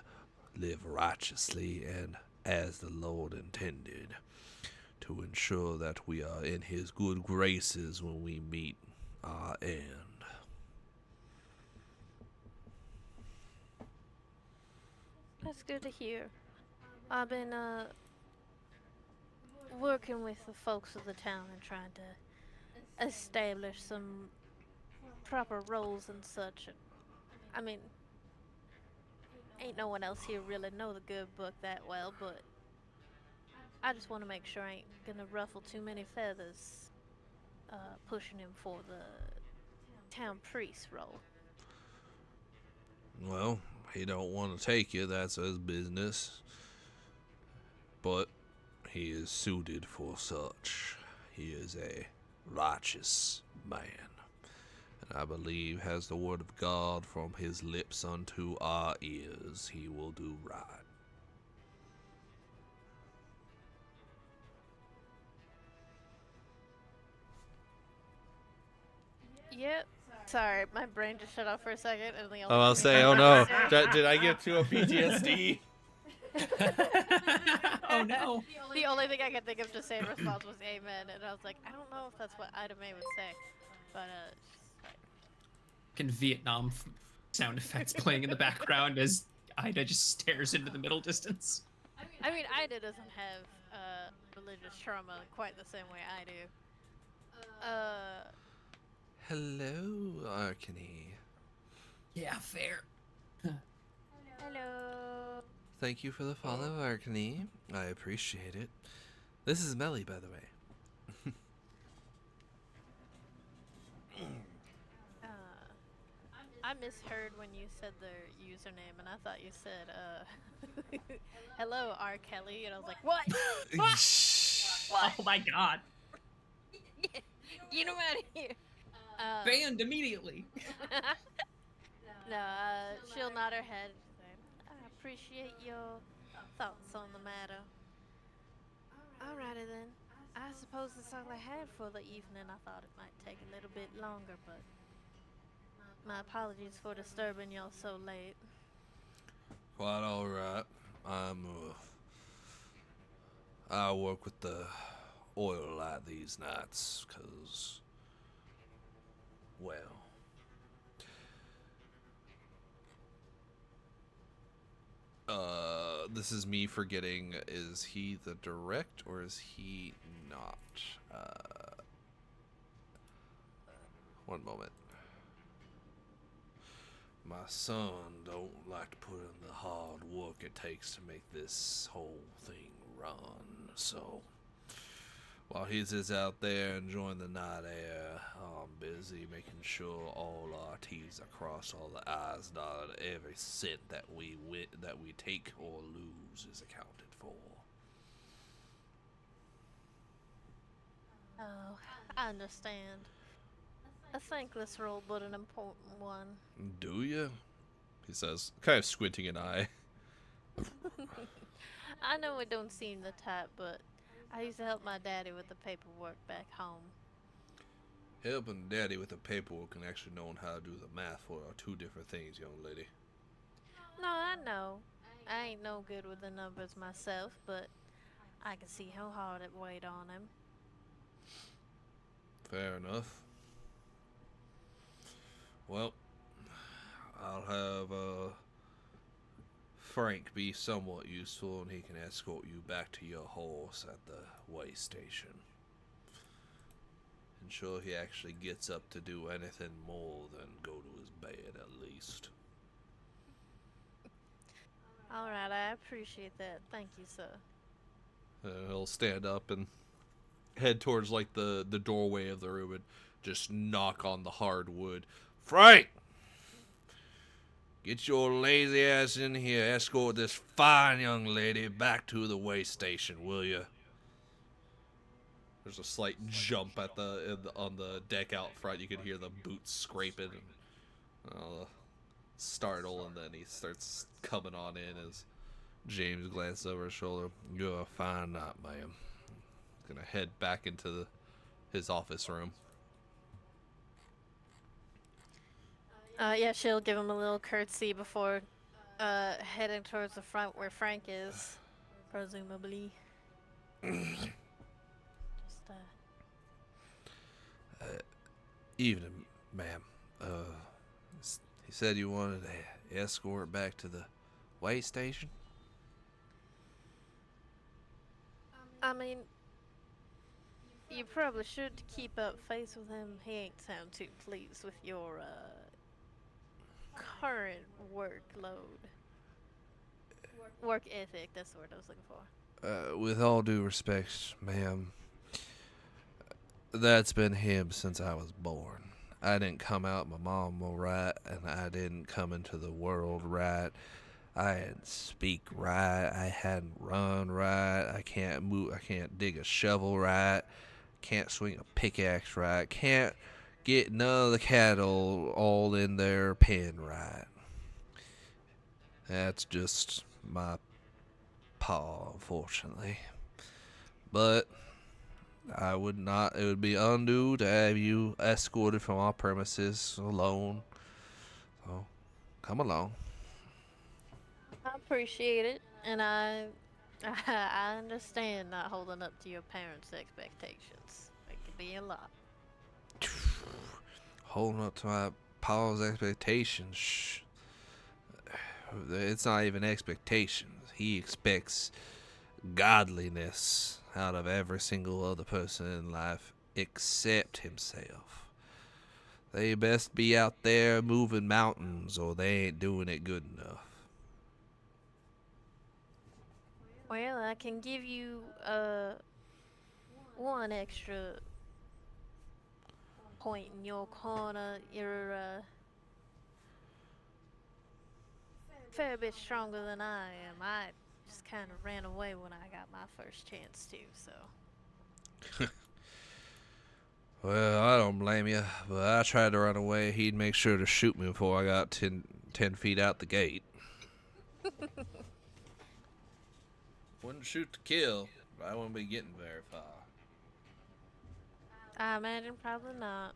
live righteously and as the Lord intended. To ensure that we are in His good graces when we meet our end. That's good to hear. I've been, working with the folks of the town and trying to establish some proper roles and such. I mean, ain't no one else here really know the good book that well, but I just want to make sure I ain't gonna ruffle too many feathers, pushing him for the town priest role. Well, he don't want to take you, that's his business. But He is suited for such. He is a righteous man, and I believe has the word of God from his lips unto our ears. He will do right. Yep. Sorry, my brain just shut off for a second, and the only Oh, I'll thing say, I oh could no, say- did I get to a PTSD? Oh no. The only thing I could think of to say in response was amen, and I was like, I don't know if that's what Ida May would say, but she's like, Can Vietnam sound effects playing in the background as Ida just stares into the middle distance. I mean, Ida doesn't have religious trauma quite the same way I do. Hello, Arcany. Yeah, fair. Hello. Thank you for the follow, Arcany. I appreciate it. This is Melly, by the way. I misheard when you said their username, and I thought you said, hello, R. Kelly, and I was like, what? What? Oh my god. Get him out of here. Banned immediately. No, she'll nod her head. I appreciate your thoughts on the matter. Alrighty then. I suppose that's all I had for the evening. I thought it might take a little bit longer, but my apologies for disturbing y'all so late. Quite alright. I work with the oil light these nights, 'cause, well, this is me forgetting, is he the direct or is he not? One moment. My son don't like to put in the hard work it takes to make this whole thing run, so while he's just out there enjoying the night air, I'm busy making sure all our T's are crossed, all the I's dotted, every cent that we take or lose is accounted for. Oh, I understand. A thankless role, but an important one. Do you? He says, kind of squinting an eye. I know it don't seem the type, but I used to help my daddy with the paperwork back home. Helping daddy with the paperwork and actually knowing how to do the math for are two different things, young lady. No, I know. I ain't no good with the numbers myself, but I can see how hard it weighed on him. Fair enough. Well, I'll have Frank be somewhat useful, and he can escort you back to your horse at the way station. Ensure he actually gets up to do anything more than go to his bed, at least. Alright, I appreciate that. Thank you, sir. He'll stand up and head towards like the doorway of the room and just knock on the hard wood. Frank! Get your lazy ass in here. Escort this fine young lady back to the way station, will you? There's a slight jump at on the deck out front. You can hear the boots scraping and startle, and then he starts coming on in as James glances over his shoulder. You're a fine night, ma'am. Gonna head back into his office room. Yeah, she'll give him a little curtsy before heading towards the front where Frank is, presumably. Just, Evening, ma'am. He said you wanted to escort back to the way station? I mean, you probably should keep up face with him. He ain't sound too pleased with your, current workload. Work ethic, that's the word I was looking for. With all due respect, ma'am, that's been him since I was born. I didn't come out my mama right, and I didn't come into the world right. I hadn't speak right. I hadn't run right. I can't move. I can't dig a shovel right. Can't swing a pickaxe right. Can't get none of the cattle all in their pen right. That's just my paw, unfortunately. But I would not. It would be undue to have you escorted from our premises alone. So, come along. I appreciate it, and I I understand not holding up to your parents' expectations. It can be a lot. Holding up to my Paul's expectations. Shh. It's not even expectations. He expects godliness out of every single other person in life except himself. They best be out there moving mountains or they ain't doing it good enough. Well, I can give you one extra point in your corner. You're fair bit stronger than I am. I just kind of ran away when I got my first chance to, so. Well, I don't blame you, but I tried to run away. He'd make sure to shoot me before I got 10 feet out the gate. Wouldn't shoot to kill, but I wouldn't be getting very far. I imagine probably not.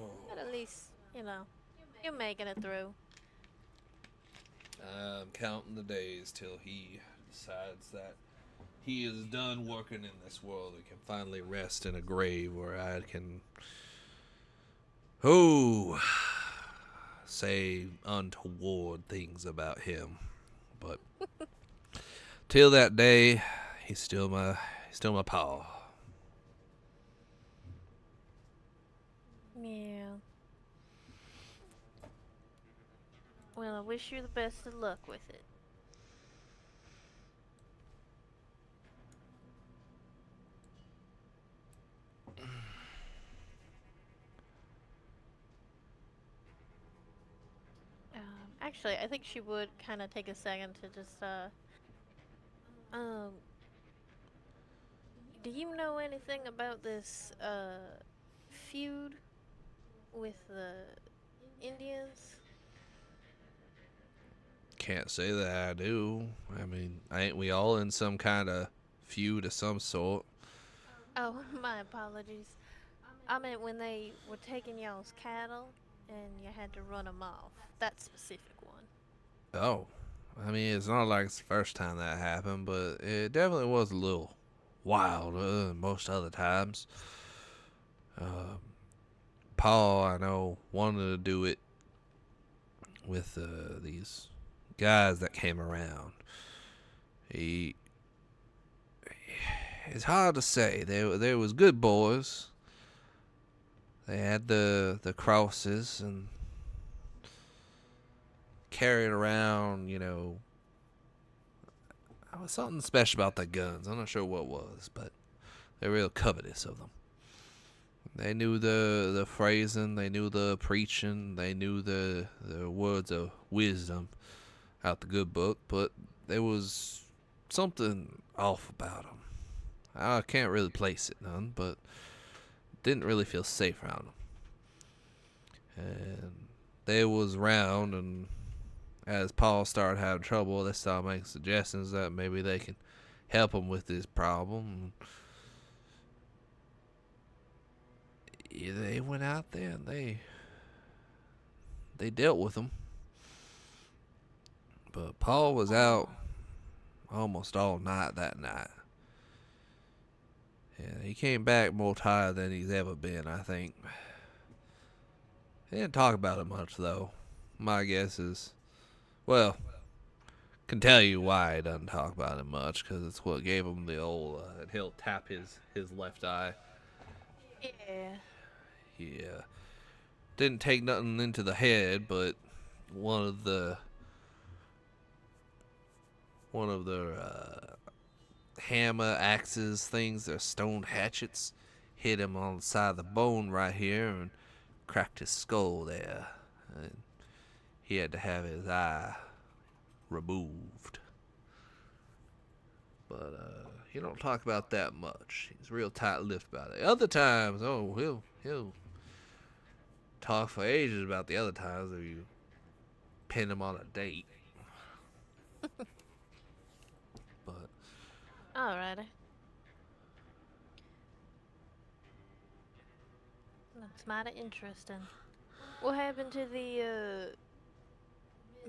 Oh. But at least, you're making it through. I'm counting the days till he decides that he is done working in this world and can finally rest in a grave where I can, say untoward things about him. But till that day, he's still my pal. Yeah. Well, I wish you the best of luck with it. Actually, I think she would kind of take a second to just, do you know anything about this, feud with the Indians? Can't say that I do. I mean, ain't we all in some kind of feud of some sort? Oh, my apologies. I meant when they were taking y'all's cattle and you had to run them off. That specific one. Oh, I mean, it's not like it's the first time that happened, but it definitely was a little wilder than most other times. Paul, I know, wanted to do it with these guys that came around. It's hard to say. There was good boys. They had the crosses and carried around, was something special about the guns. I'm not sure what it was, but they're real covetous of them. They knew the phrasing, they knew the preaching, they knew the words of wisdom out the good book, but there was something off about them. I can't really place it none, but didn't really feel safe around them. And they was round, and as Paul started having trouble, they started making suggestions that maybe they can help him with this problem. They went out there and they dealt with them. But Paul was out almost all night that night. Yeah, he came back more tired than he's ever been, I think. He didn't talk about it much, though. My guess is, well, can tell you why he doesn't talk about it much, because it's what gave him the old, and he'll tap his left eye. Yeah. Yeah. Didn't take nothing into the head, but one of the hammer axes things, they're stone hatchets, hit him on the side of the bone right here and cracked his skull there. And he had to have his eye removed. But he don't talk about that much. He's real tight-lipped about it. Other times, oh, he'll talk for ages about the other times if you pin him on a date. But Alrighty. That's mighty interesting. What happened to the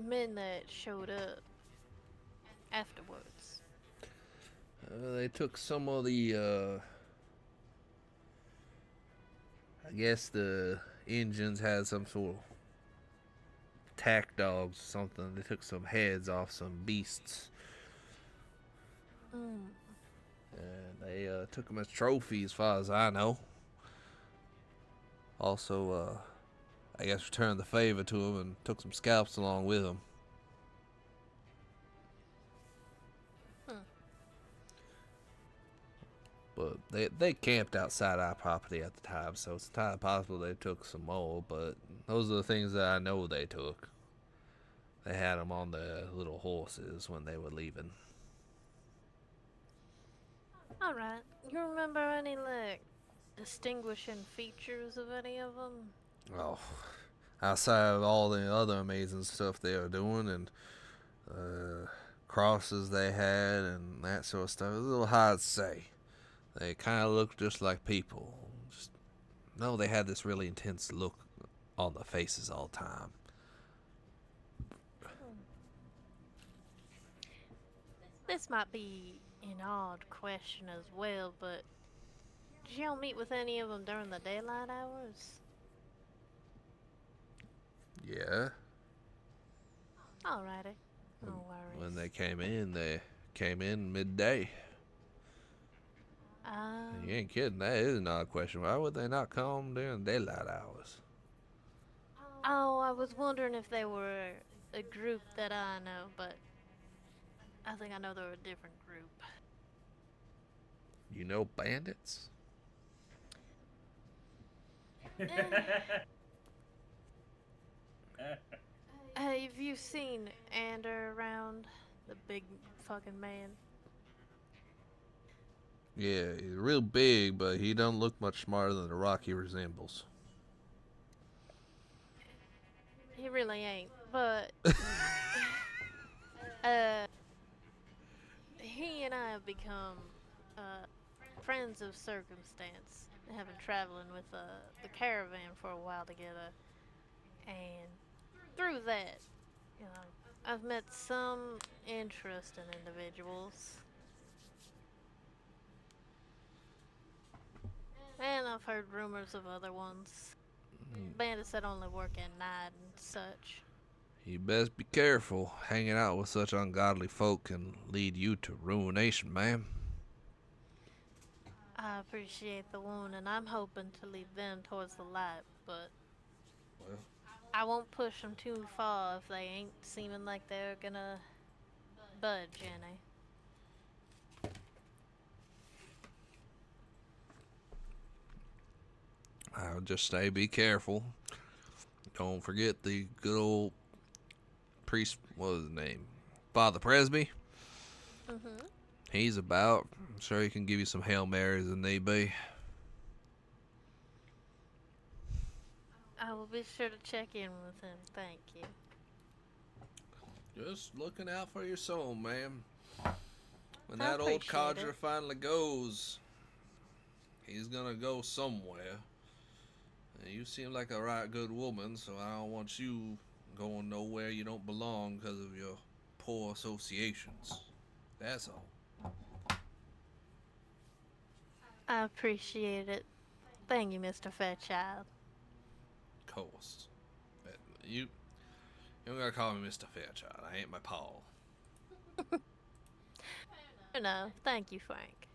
men that showed up afterwards? they took some of the, I guess the engines had some sort of tack dogs or something. They took some heads off some beasts. Mm. And they took them as trophies, as far as I know. Also, I guess returned the favor to them and took some scalps along with them. But they camped outside our property at the time, so it's entirely possible they took some more. But those are the things that I know they took. They had them on their little horses when they were leaving. Alright. You remember any, like, distinguishing features of any of them? Oh, outside of all the other amazing stuff they were doing and crosses they had and that sort of stuff, it was a little hard to say. They kind of looked just like people. No, they had this really intense look on their faces all the time. This might be an odd question as well, but did y'all meet with any of them during the daylight hours? Yeah. Alrighty. No worries. When they came in midday. You ain't kidding. That is an odd question. Why would they not come during daylight hours? Oh, I was wondering if they were a group that I know, but I think I know they're a different group. You know bandits? Have you seen Ander around? The big fucking man? Yeah, he's real big, but he don't look much smarter than the rock he resembles. He really ain't, but he and I have become friends of circumstance, having traveling with the caravan for a while together, and through that, you know, I've met some interesting individuals, and I've heard rumors of other ones. Bandits that only work at night and such. You best be careful. Hanging out with such ungodly folk can lead you to ruination, ma'am. I appreciate the warning. I'm hoping to lead them towards the light, but Well, I won't push them too far if they ain't seeming like they're gonna budge any. I'll just say be careful. Don't forget the good old priest, what was his name? Father Presby. Mm-hmm. He's about. I'm sure he can give you some Hail Marys if need be. I will be sure to check in with him. Thank you. Just looking out for your soul, ma'am. When I that old appreciate codger it. finally goes, he's gonna go somewhere. And you seem like a right good woman, so I don't want you going nowhere you don't belong because of your poor associations. That's all. I appreciate it. Thank you, Mr. Fairchild. Of course. You don't gotta call me Mr. Fairchild. I ain't my Paul. No, thank you, Frank.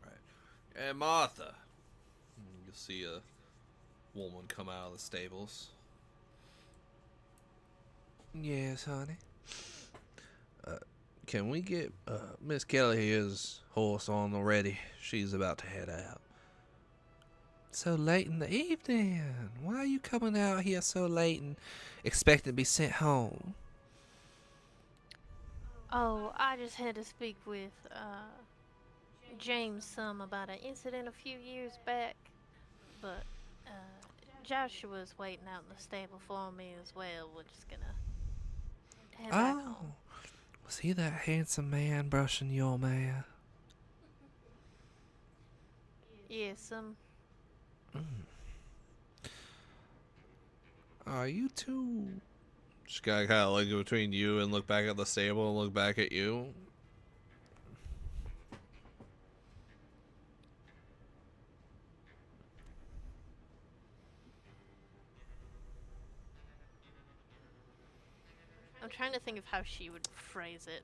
Right. And Martha. You'll see a woman come out of the stables. Yes, honey. Can we get Miss Kelly here's horse on already? She's about to head out. So late in the evening. Why are you coming out here so late and expecting to be sent home? Oh, I just had to speak with James some about an incident a few years back, but Joshua's waiting out in the stable for me as well. We're just gonna head back Oh, home. was he that handsome man brushing your mare? Yes, Are you two? Just gotta kind of look between you and look back at the stable and look back at you. I'm trying to think of how she would phrase it.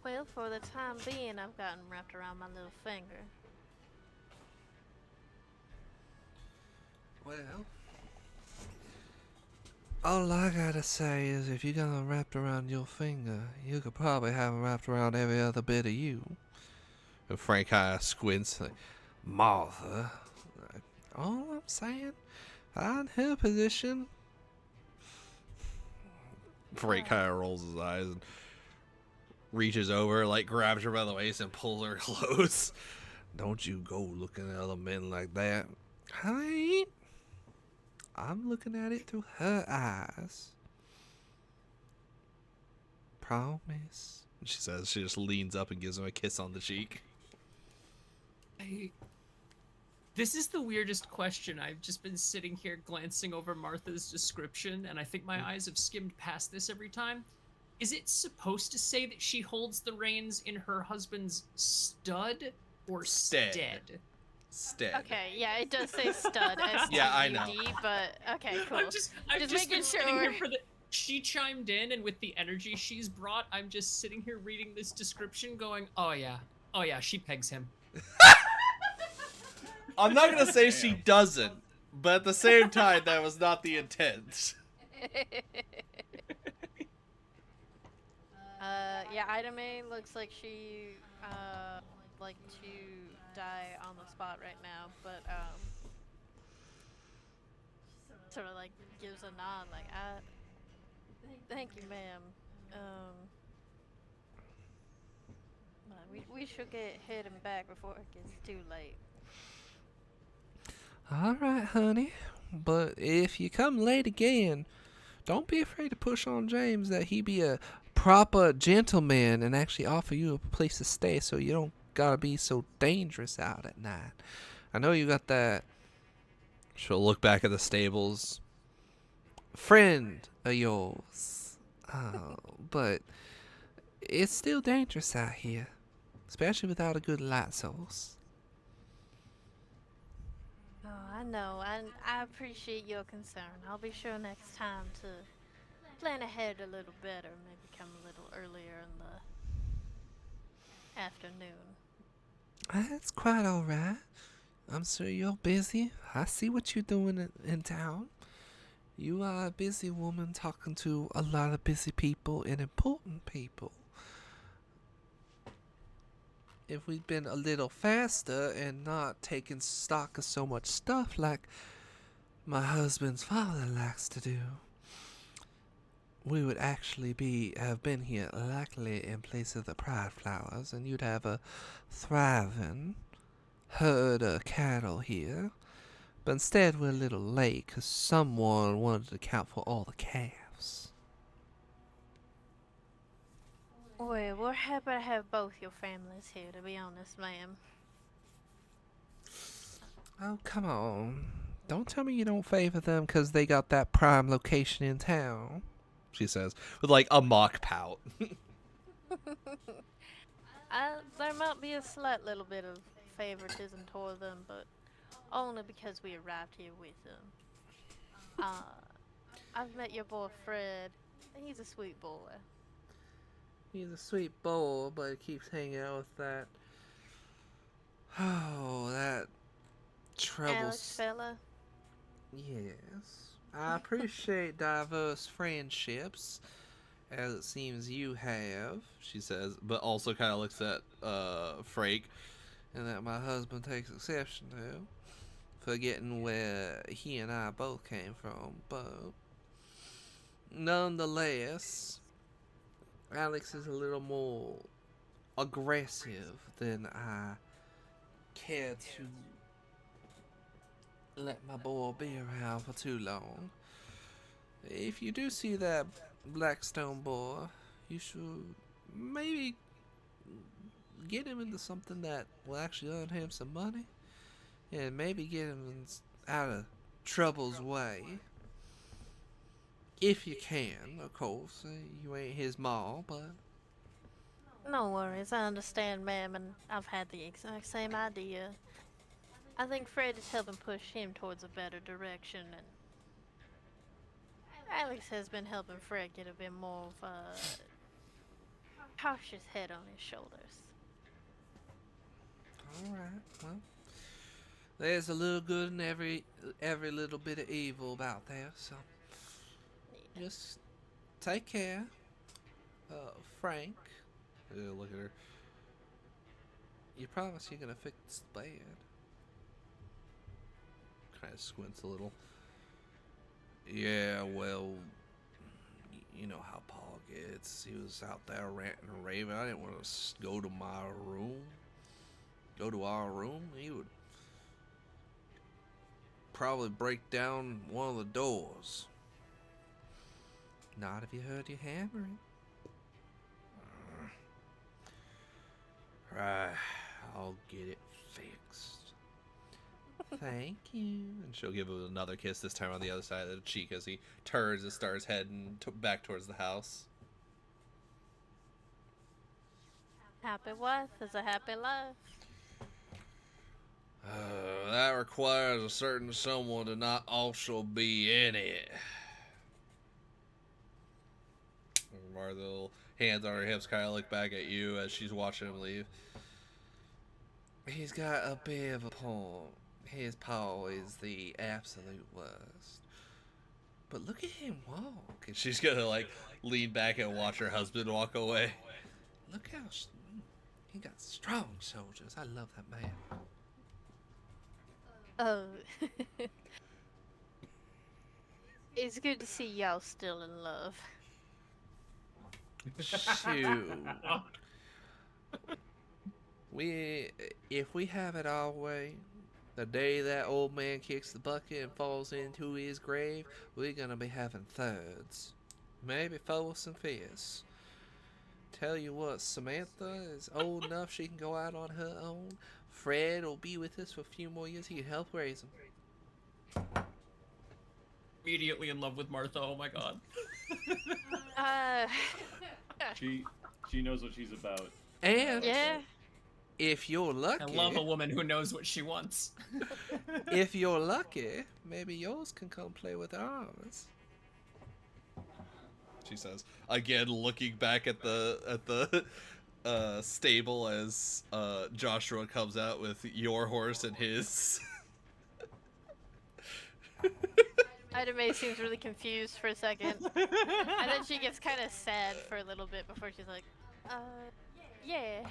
Well, for the time being, I've gotten wrapped around my little finger. Well, all I gotta say is if you got it wrapped around your finger, you could probably have it wrapped around every other bit of you. And Frank kind of squints, like, Martha. All I'm saying, in her position. Frank kind of rolls his eyes and reaches over, like grabs her by the waist and pulls her close. Don't you go looking at other men like that. I ain't. I'm looking at it through her eyes. Promise. She says, she just leans up and gives him a kiss on the cheek. This is the weirdest question. I've just been sitting here glancing over Martha's description, and I think my eyes have skimmed past this every time. Is it supposed to say that she holds the reins in her husband's stud or stead? Stead. Okay, yeah, it does say stud. Yeah, I know. S-T-U-D, but okay, cool. I'm just making been sitting sure. here for the. She chimed in, and with the energy she's brought, I'm just sitting here reading this description, going, "Oh yeah, she pegs him." I'm not gonna say she doesn't, but at the same time, that was not the intent. Yeah, Ida May looks like she like to die on the spot right now, but sort of like gives a nod, like thank you, ma'am. We should get heading back before it gets too late. Alright, honey. But if you come late again, don't be afraid to push on James that he be a proper gentleman and actually offer you a place to stay so you don't gotta be so dangerous out at night. I know you got that. She'll look back at the stables. Friend of yours. But it's still dangerous out here. Especially without a good light source. Oh, I know. I appreciate your concern. I'll be sure next time to plan ahead a little better. Maybe come a little earlier in the afternoon. That's quite alright. I'm sure you're busy. I see what you're doing in town. You are a busy woman talking to a lot of busy people and important people. If we'd been a little faster and not taking stock of so much stuff like my husband's father likes to do, we would actually have been here likely in place of the pride flowers, and you'd have a thriving herd of cattle here. But instead we're a little late because someone wanted to account for all the calves. Well, we're happy to have both your families here, to be honest, ma'am. Oh, come on. Don't tell me you don't favor them because they got that prime location in town, she says, with like a mock pout. There might be a slight little bit of favoritism toward them, but only because we arrived here with them. I've met your boy Fred. He's a sweet boy. He's a sweet boy, but he keeps hanging out with that. Oh, that trouble. Alex fella. Yes. I appreciate diverse friendships as it seems you have, she says, but also kind of looks at Frank, and that my husband takes exception to, forgetting where he and I both came from, but nonetheless, Alex is a little more aggressive than I care to let my boy be around for too long. If you do see that Blackstone boy, you should maybe get him into something that will actually earn him some money, and maybe get him out of trouble's way. If you can, of course. You ain't his ma, but... No worries, I understand, ma'am, and I've had the exact same idea. I think Fred is helping push him towards a better direction, and Alex has been helping Fred get a bit more of a cautious head on his shoulders. Alright, well, there's a little good in every little bit of evil about there, so just take care. Frank, look at her. You promise you're gonna fix the bed? Kind of squints a little. Yeah, well, you know how Paul gets. He was out there ranting and raving. I didn't want to go to my room. Go to our room. He would probably break down one of the doors. Not if you heard you hammering. Right, I'll get it fixed. Thank you. And she'll give him another kiss, this time on the other side of the cheek, as he turns and starts heading back towards the house. Happy wife is a happy life. That requires a certain someone to not also be in it. Martha, hands on her hips, kind of look back at you as she's watching him leave. He's got a bit of a point. His paw is the absolute worst. But look at him walk. And she's gonna like lean back and watch her husband walk away. Look how he got strong shoulders. I love that man. Oh. It's good to see y'all still in love. Shoot. If we have it our way, the day that old man kicks the bucket and falls into his grave, we're gonna be having thirds. Maybe fourths and fifths. Tell you what, Samantha is old enough she can go out on her own. Fred will be with us for a few more years. He can help raise him. Immediately in love with Martha, oh my god. She knows what she's about. And Yeah. if you're lucky, I love a woman who knows what she wants. if you're lucky, maybe yours can come play with ours. She says, again looking back at the stable as Joshua comes out with your horse and his. Ida Mae seems really confused for a second. And then she gets kind of sad for a little bit before she's like, yeah.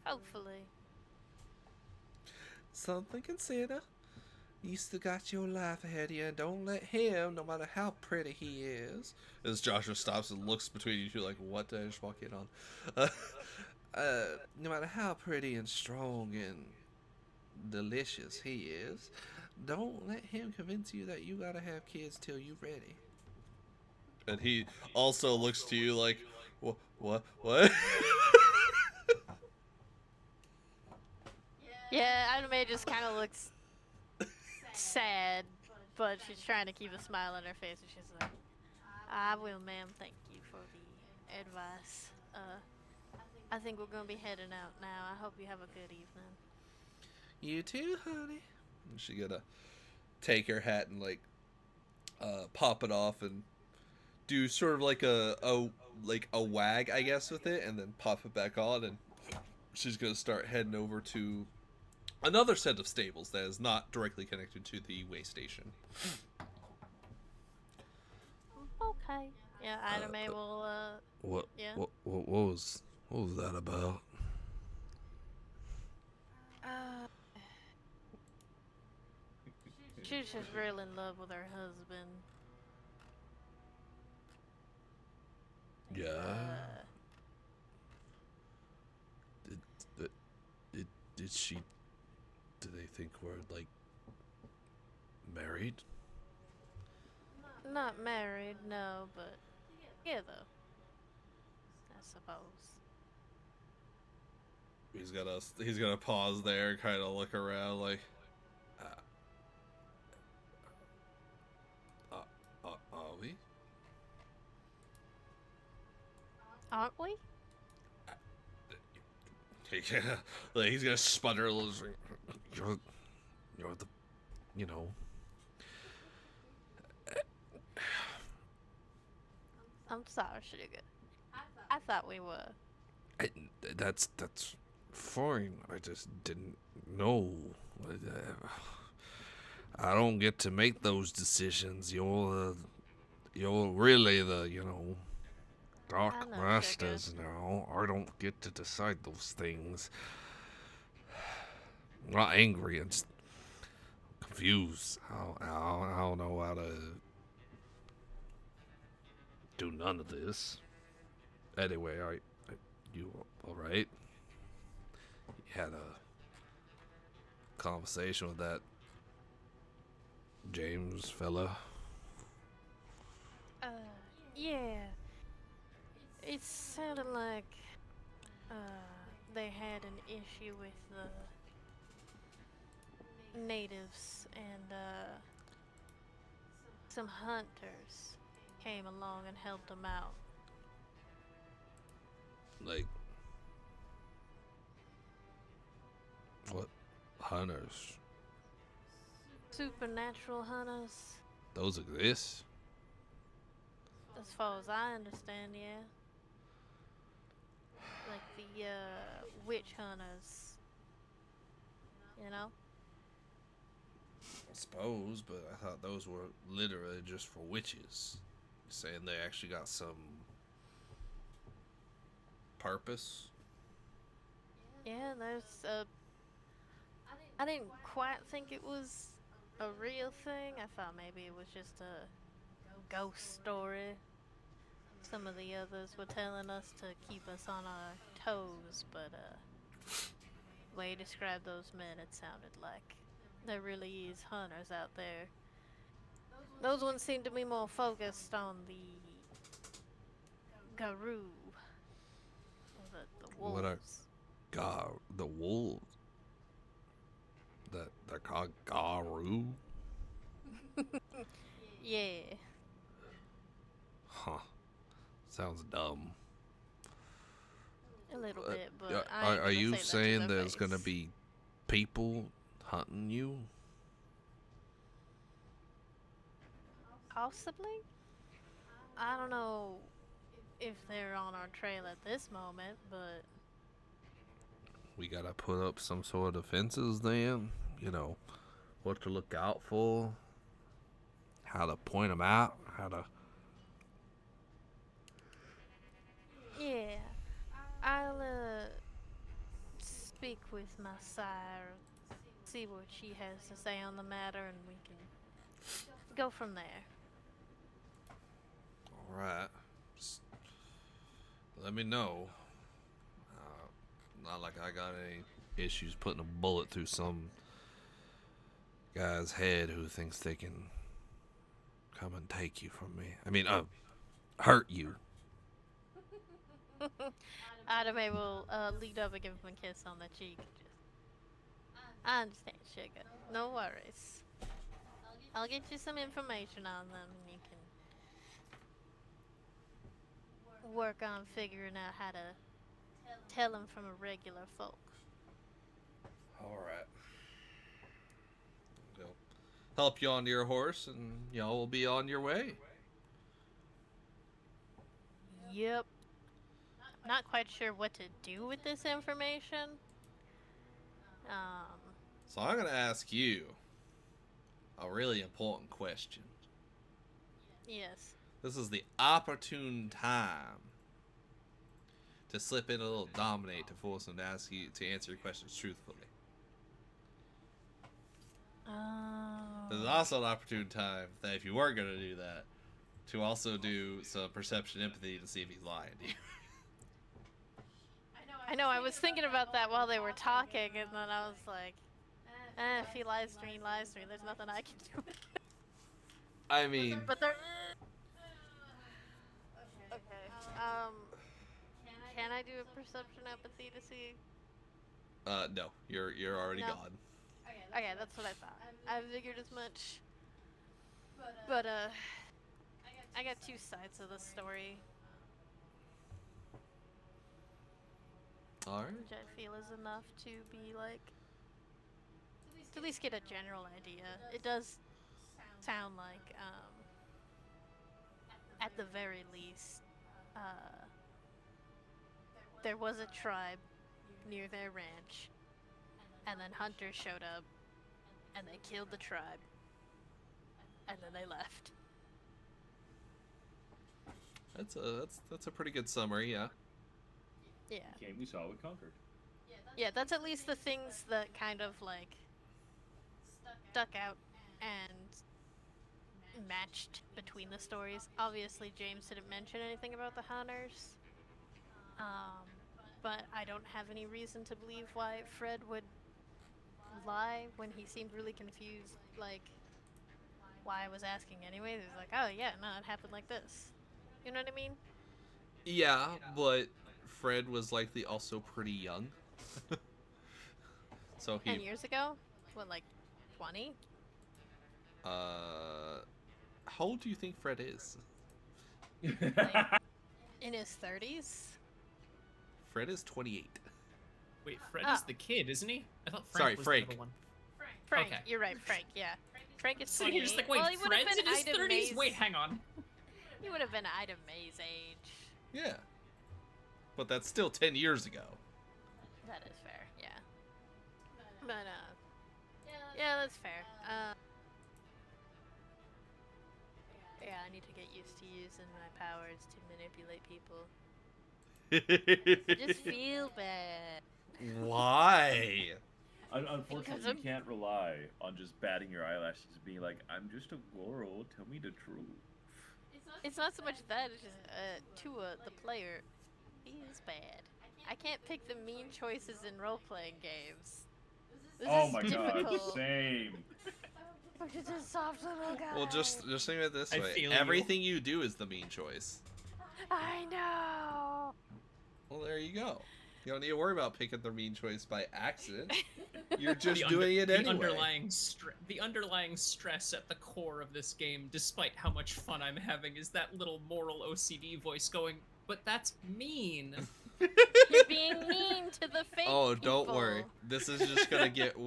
Hopefully. Something to consider. You still got your life ahead of you, and don't let him, no matter how pretty he is. As Joshua stops and looks between you two like, what did I just walk in on? No matter how pretty and strong and delicious he is, don't let him convince you that you gotta have kids till you're ready. And he also looks to you like, what? Yeah, Ida Mae just kind of looks sad, but she's trying to keep a smile on her face, and she's like, I will, ma'am. Thank you for the advice. I think we're gonna be heading out now. I hope you have a good evening. You too, honey. And she gonna take her hat and like pop it off and do sort of like a wag, I guess, with it, and then pop it back on, and she's gonna start heading over to another set of stables that is not directly connected to the way station. Okay. Yeah, Ida May will. What? Yeah. What was that about? Uh, she's just real in love with her husband. Yeah. Uh, Did she? Do they think we're like married? not married, no, but together, I suppose. He's gonna pause there, kind of look around, like, are we? Aren't we? Yeah, like he's gonna sputter a little. You're the, you know. I'm sorry, sugar. I thought we were. That's fine. I just didn't know. I don't get to make those decisions. You're really the Dark I know, Masters now. I don't get to decide those things. I'm not angry. I'm just confused. I don't know how to do none of this. Anyway, you all right? You had a conversation with that James fella. Yeah. It sounded like they had an issue with the natives, and some hunters came along and helped them out. Like, what? Hunters? Supernatural hunters, Those exist? as far as I understand, yeah. Like the witch hunters, you know? I suppose, but I thought those were literally just for witches. You're saying they actually got some purpose? Yeah, there's I didn't quite think it was a real thing. I thought maybe it was just a ghost story. Some of the others were telling us to keep us on our toes, but the way you described those men, it sounded like there really is hunters out there. Those ones seem to be more focused on the Garou, or the wolves. What are the wolves? They're called Garou? Yeah. Huh. Sounds dumb. A little bit, but Are you say saying there's face. gonna be people hunting you? Possibly? I don't know if they're on our trail at this moment, but We gotta put up some sort of fences then? You know, what to look out for? How to point them out? How to... yeah. I'll speak with my sire, see what she has to say on the matter, and we can go from there. Alright. Just let me know. Not like I got any issues putting a bullet through some guy's head who thinks they can come and take you from me. I mean, hurt you. Adame will lead up and give him a kiss on the cheek. I understand, sugar. No worries. I'll get you some information on them, and you can work on figuring out how to tell them from a regular folk. Alright. They'll help you onto your horse, and y'all will be on your way. Yep. Not quite sure what to do with this information. So I'm gonna ask you a really important question. Yes. This is the opportune time to slip in a little dominate to force him to ask you to answer your questions truthfully. There's also an opportune time that if you were going to do that, to also do some perception empathy to see if he's lying to you. I know, I was thinking about that while they were talking, and then I was like, if he lies to me, he lies to me. There's nothing I can do. I mean... But there... Okay, can I do a perception empathy to see? No. You're already No. gone. Okay, that's what I thought. I figured as much. But, I got two sides of the story, Alright. which I feel is enough to be like, to at least get a general idea. It does sound like, at the very least, there was a tribe near their ranch, and then hunters showed up, and they killed the tribe, and then they left. That's a pretty good summary, yeah. Yeah. Came, we saw, we conquered. Yeah, that's at least the things that kind of like stuck out and matched between the stories. Obviously, James didn't mention anything about the hunters, but I don't have any reason to believe why Fred would lie when he seemed really confused, like why I was asking anyways. He was like, oh yeah, no, it happened like this. You know what I mean? Yeah, but Fred was likely also pretty young. So 10 years ago? What, like 20? How old do you think Fred is? Like, in his 30s? Fred is 28. Wait, Fred is the kid, isn't he? I thought Frank Sorry, was Frank. the other one. Frank, Okay. you're right, Frank, yeah. Frank is So 28. you're just like, wait, well, he would have Fred's been in his Ida 30s? May's... Wait, hang on. He would have been Ida May's age. Yeah. But that's still 10 years ago. That is fair, yeah. But, yeah, that's fair. Yeah, I need to get used to using my powers to manipulate people. I just feel bad. Why? Unfortunately, you can't rely on just batting your eyelashes and being like, I'm just a girl, tell me the truth. It's not so much that, it's just, the player, he is bad. I can't pick the mean choices in role-playing games. This Oh is my difficult. god, same. Look at this soft little guy. Well, just think of it this I way. feel you. Everything you do is the mean choice. I know. Well, there you go. You don't need to worry about picking the mean choice by accident. You're just The doing it anyway. The underlying stress at the core of this game, despite how much fun I'm having, is that little moral OCD voice going, but that's mean. You're being mean to the fake Oh, don't people. worry. This is just gonna get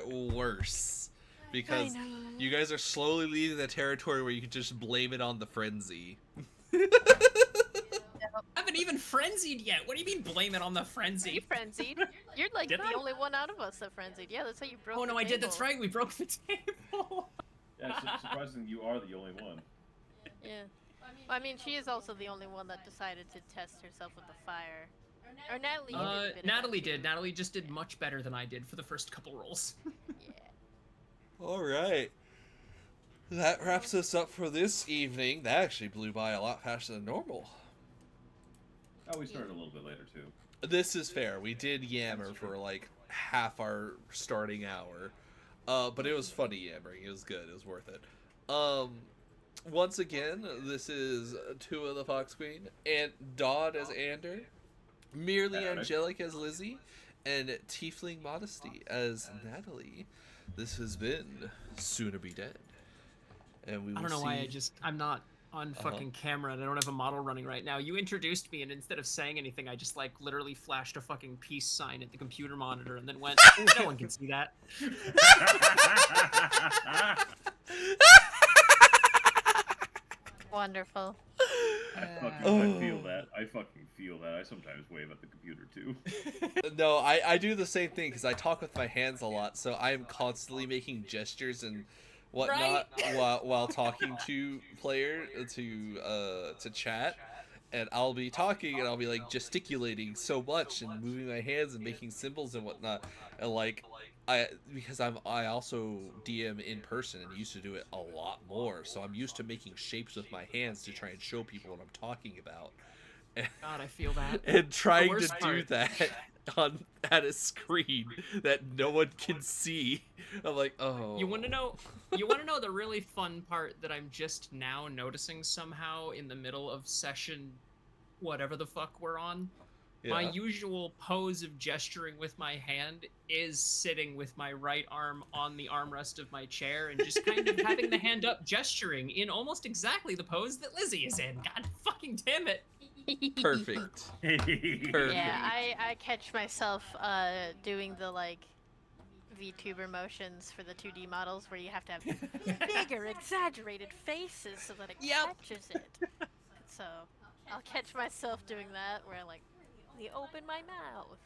worse because you guys are slowly leaving the territory where you can just blame it on the frenzy. I haven't even frenzied yet. What do you mean blame it on the You frenzy? frenzied. You're like Did the I? I only one out of us that frenzied. Yeah, that's how you broke Oh the no, I did. That's table. right. We broke the table. Yeah, it's surprising you are the only one. Yeah. Well, I mean, she is also the only one that decided to test herself with the fire. Or Natalie. You did a bit of that Natalie too. did. Natalie just did much better than I did for the first couple rolls. Yeah. All right. That wraps us up for this evening. That actually blew by a lot faster than normal. Oh, we started a little bit later too. This is fair. We did yammer for like half our starting hour. But it was funny yammering. It was good. It was worth it. Once again, this is Tua the Fox Queen, and Dodd as Ander, Merely Angelic as Lizzie, and Tiefling Modesty as Natalie. This has been Sooner Be Dead. And we will I don't know why see... I'm not on fucking camera and I don't have a model running right now. You introduced me and instead of saying anything, I just like literally flashed a fucking peace sign at the computer monitor and then went, "Oh, no one can see that." Wonderful. I feel that. I fucking feel that. I sometimes wave at the computer too. No, I do the same thing because I talk with my hands a lot, so I am constantly making gestures and whatnot while talking to player to chat, and I'll be talking and I'll be like gesticulating so much and moving my hands and making symbols and whatnot, and like because I also DM in person and used to do it a lot more, so I'm used to making shapes with my hands to try and show people what I'm talking about. God, I feel that. And trying to worst do part- that at a screen that no one can see. I'm like, oh. You want to know? You want to know the really fun part that I'm just now noticing somehow in the middle of session, whatever the fuck we're on. Yeah. My usual pose of gesturing with my hand is sitting with my right arm on the armrest of my chair and just kind of having the hand up gesturing in almost exactly the pose that Lizzie is in. God fucking damn it. Perfect. Perfect. Yeah, I catch myself doing the like VTuber motions for the 2D models where you have to have bigger, exaggerated faces so that it catches it. So I'll catch myself doing that where I like really open my mouth.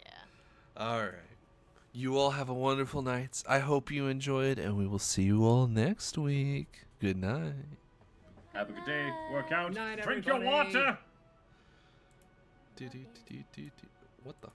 Yeah. All right. You all have a wonderful night. I hope you enjoyed, and we will see you all next week. Good night. Have a good day. Work out. Night, Drink your everybody. water. What the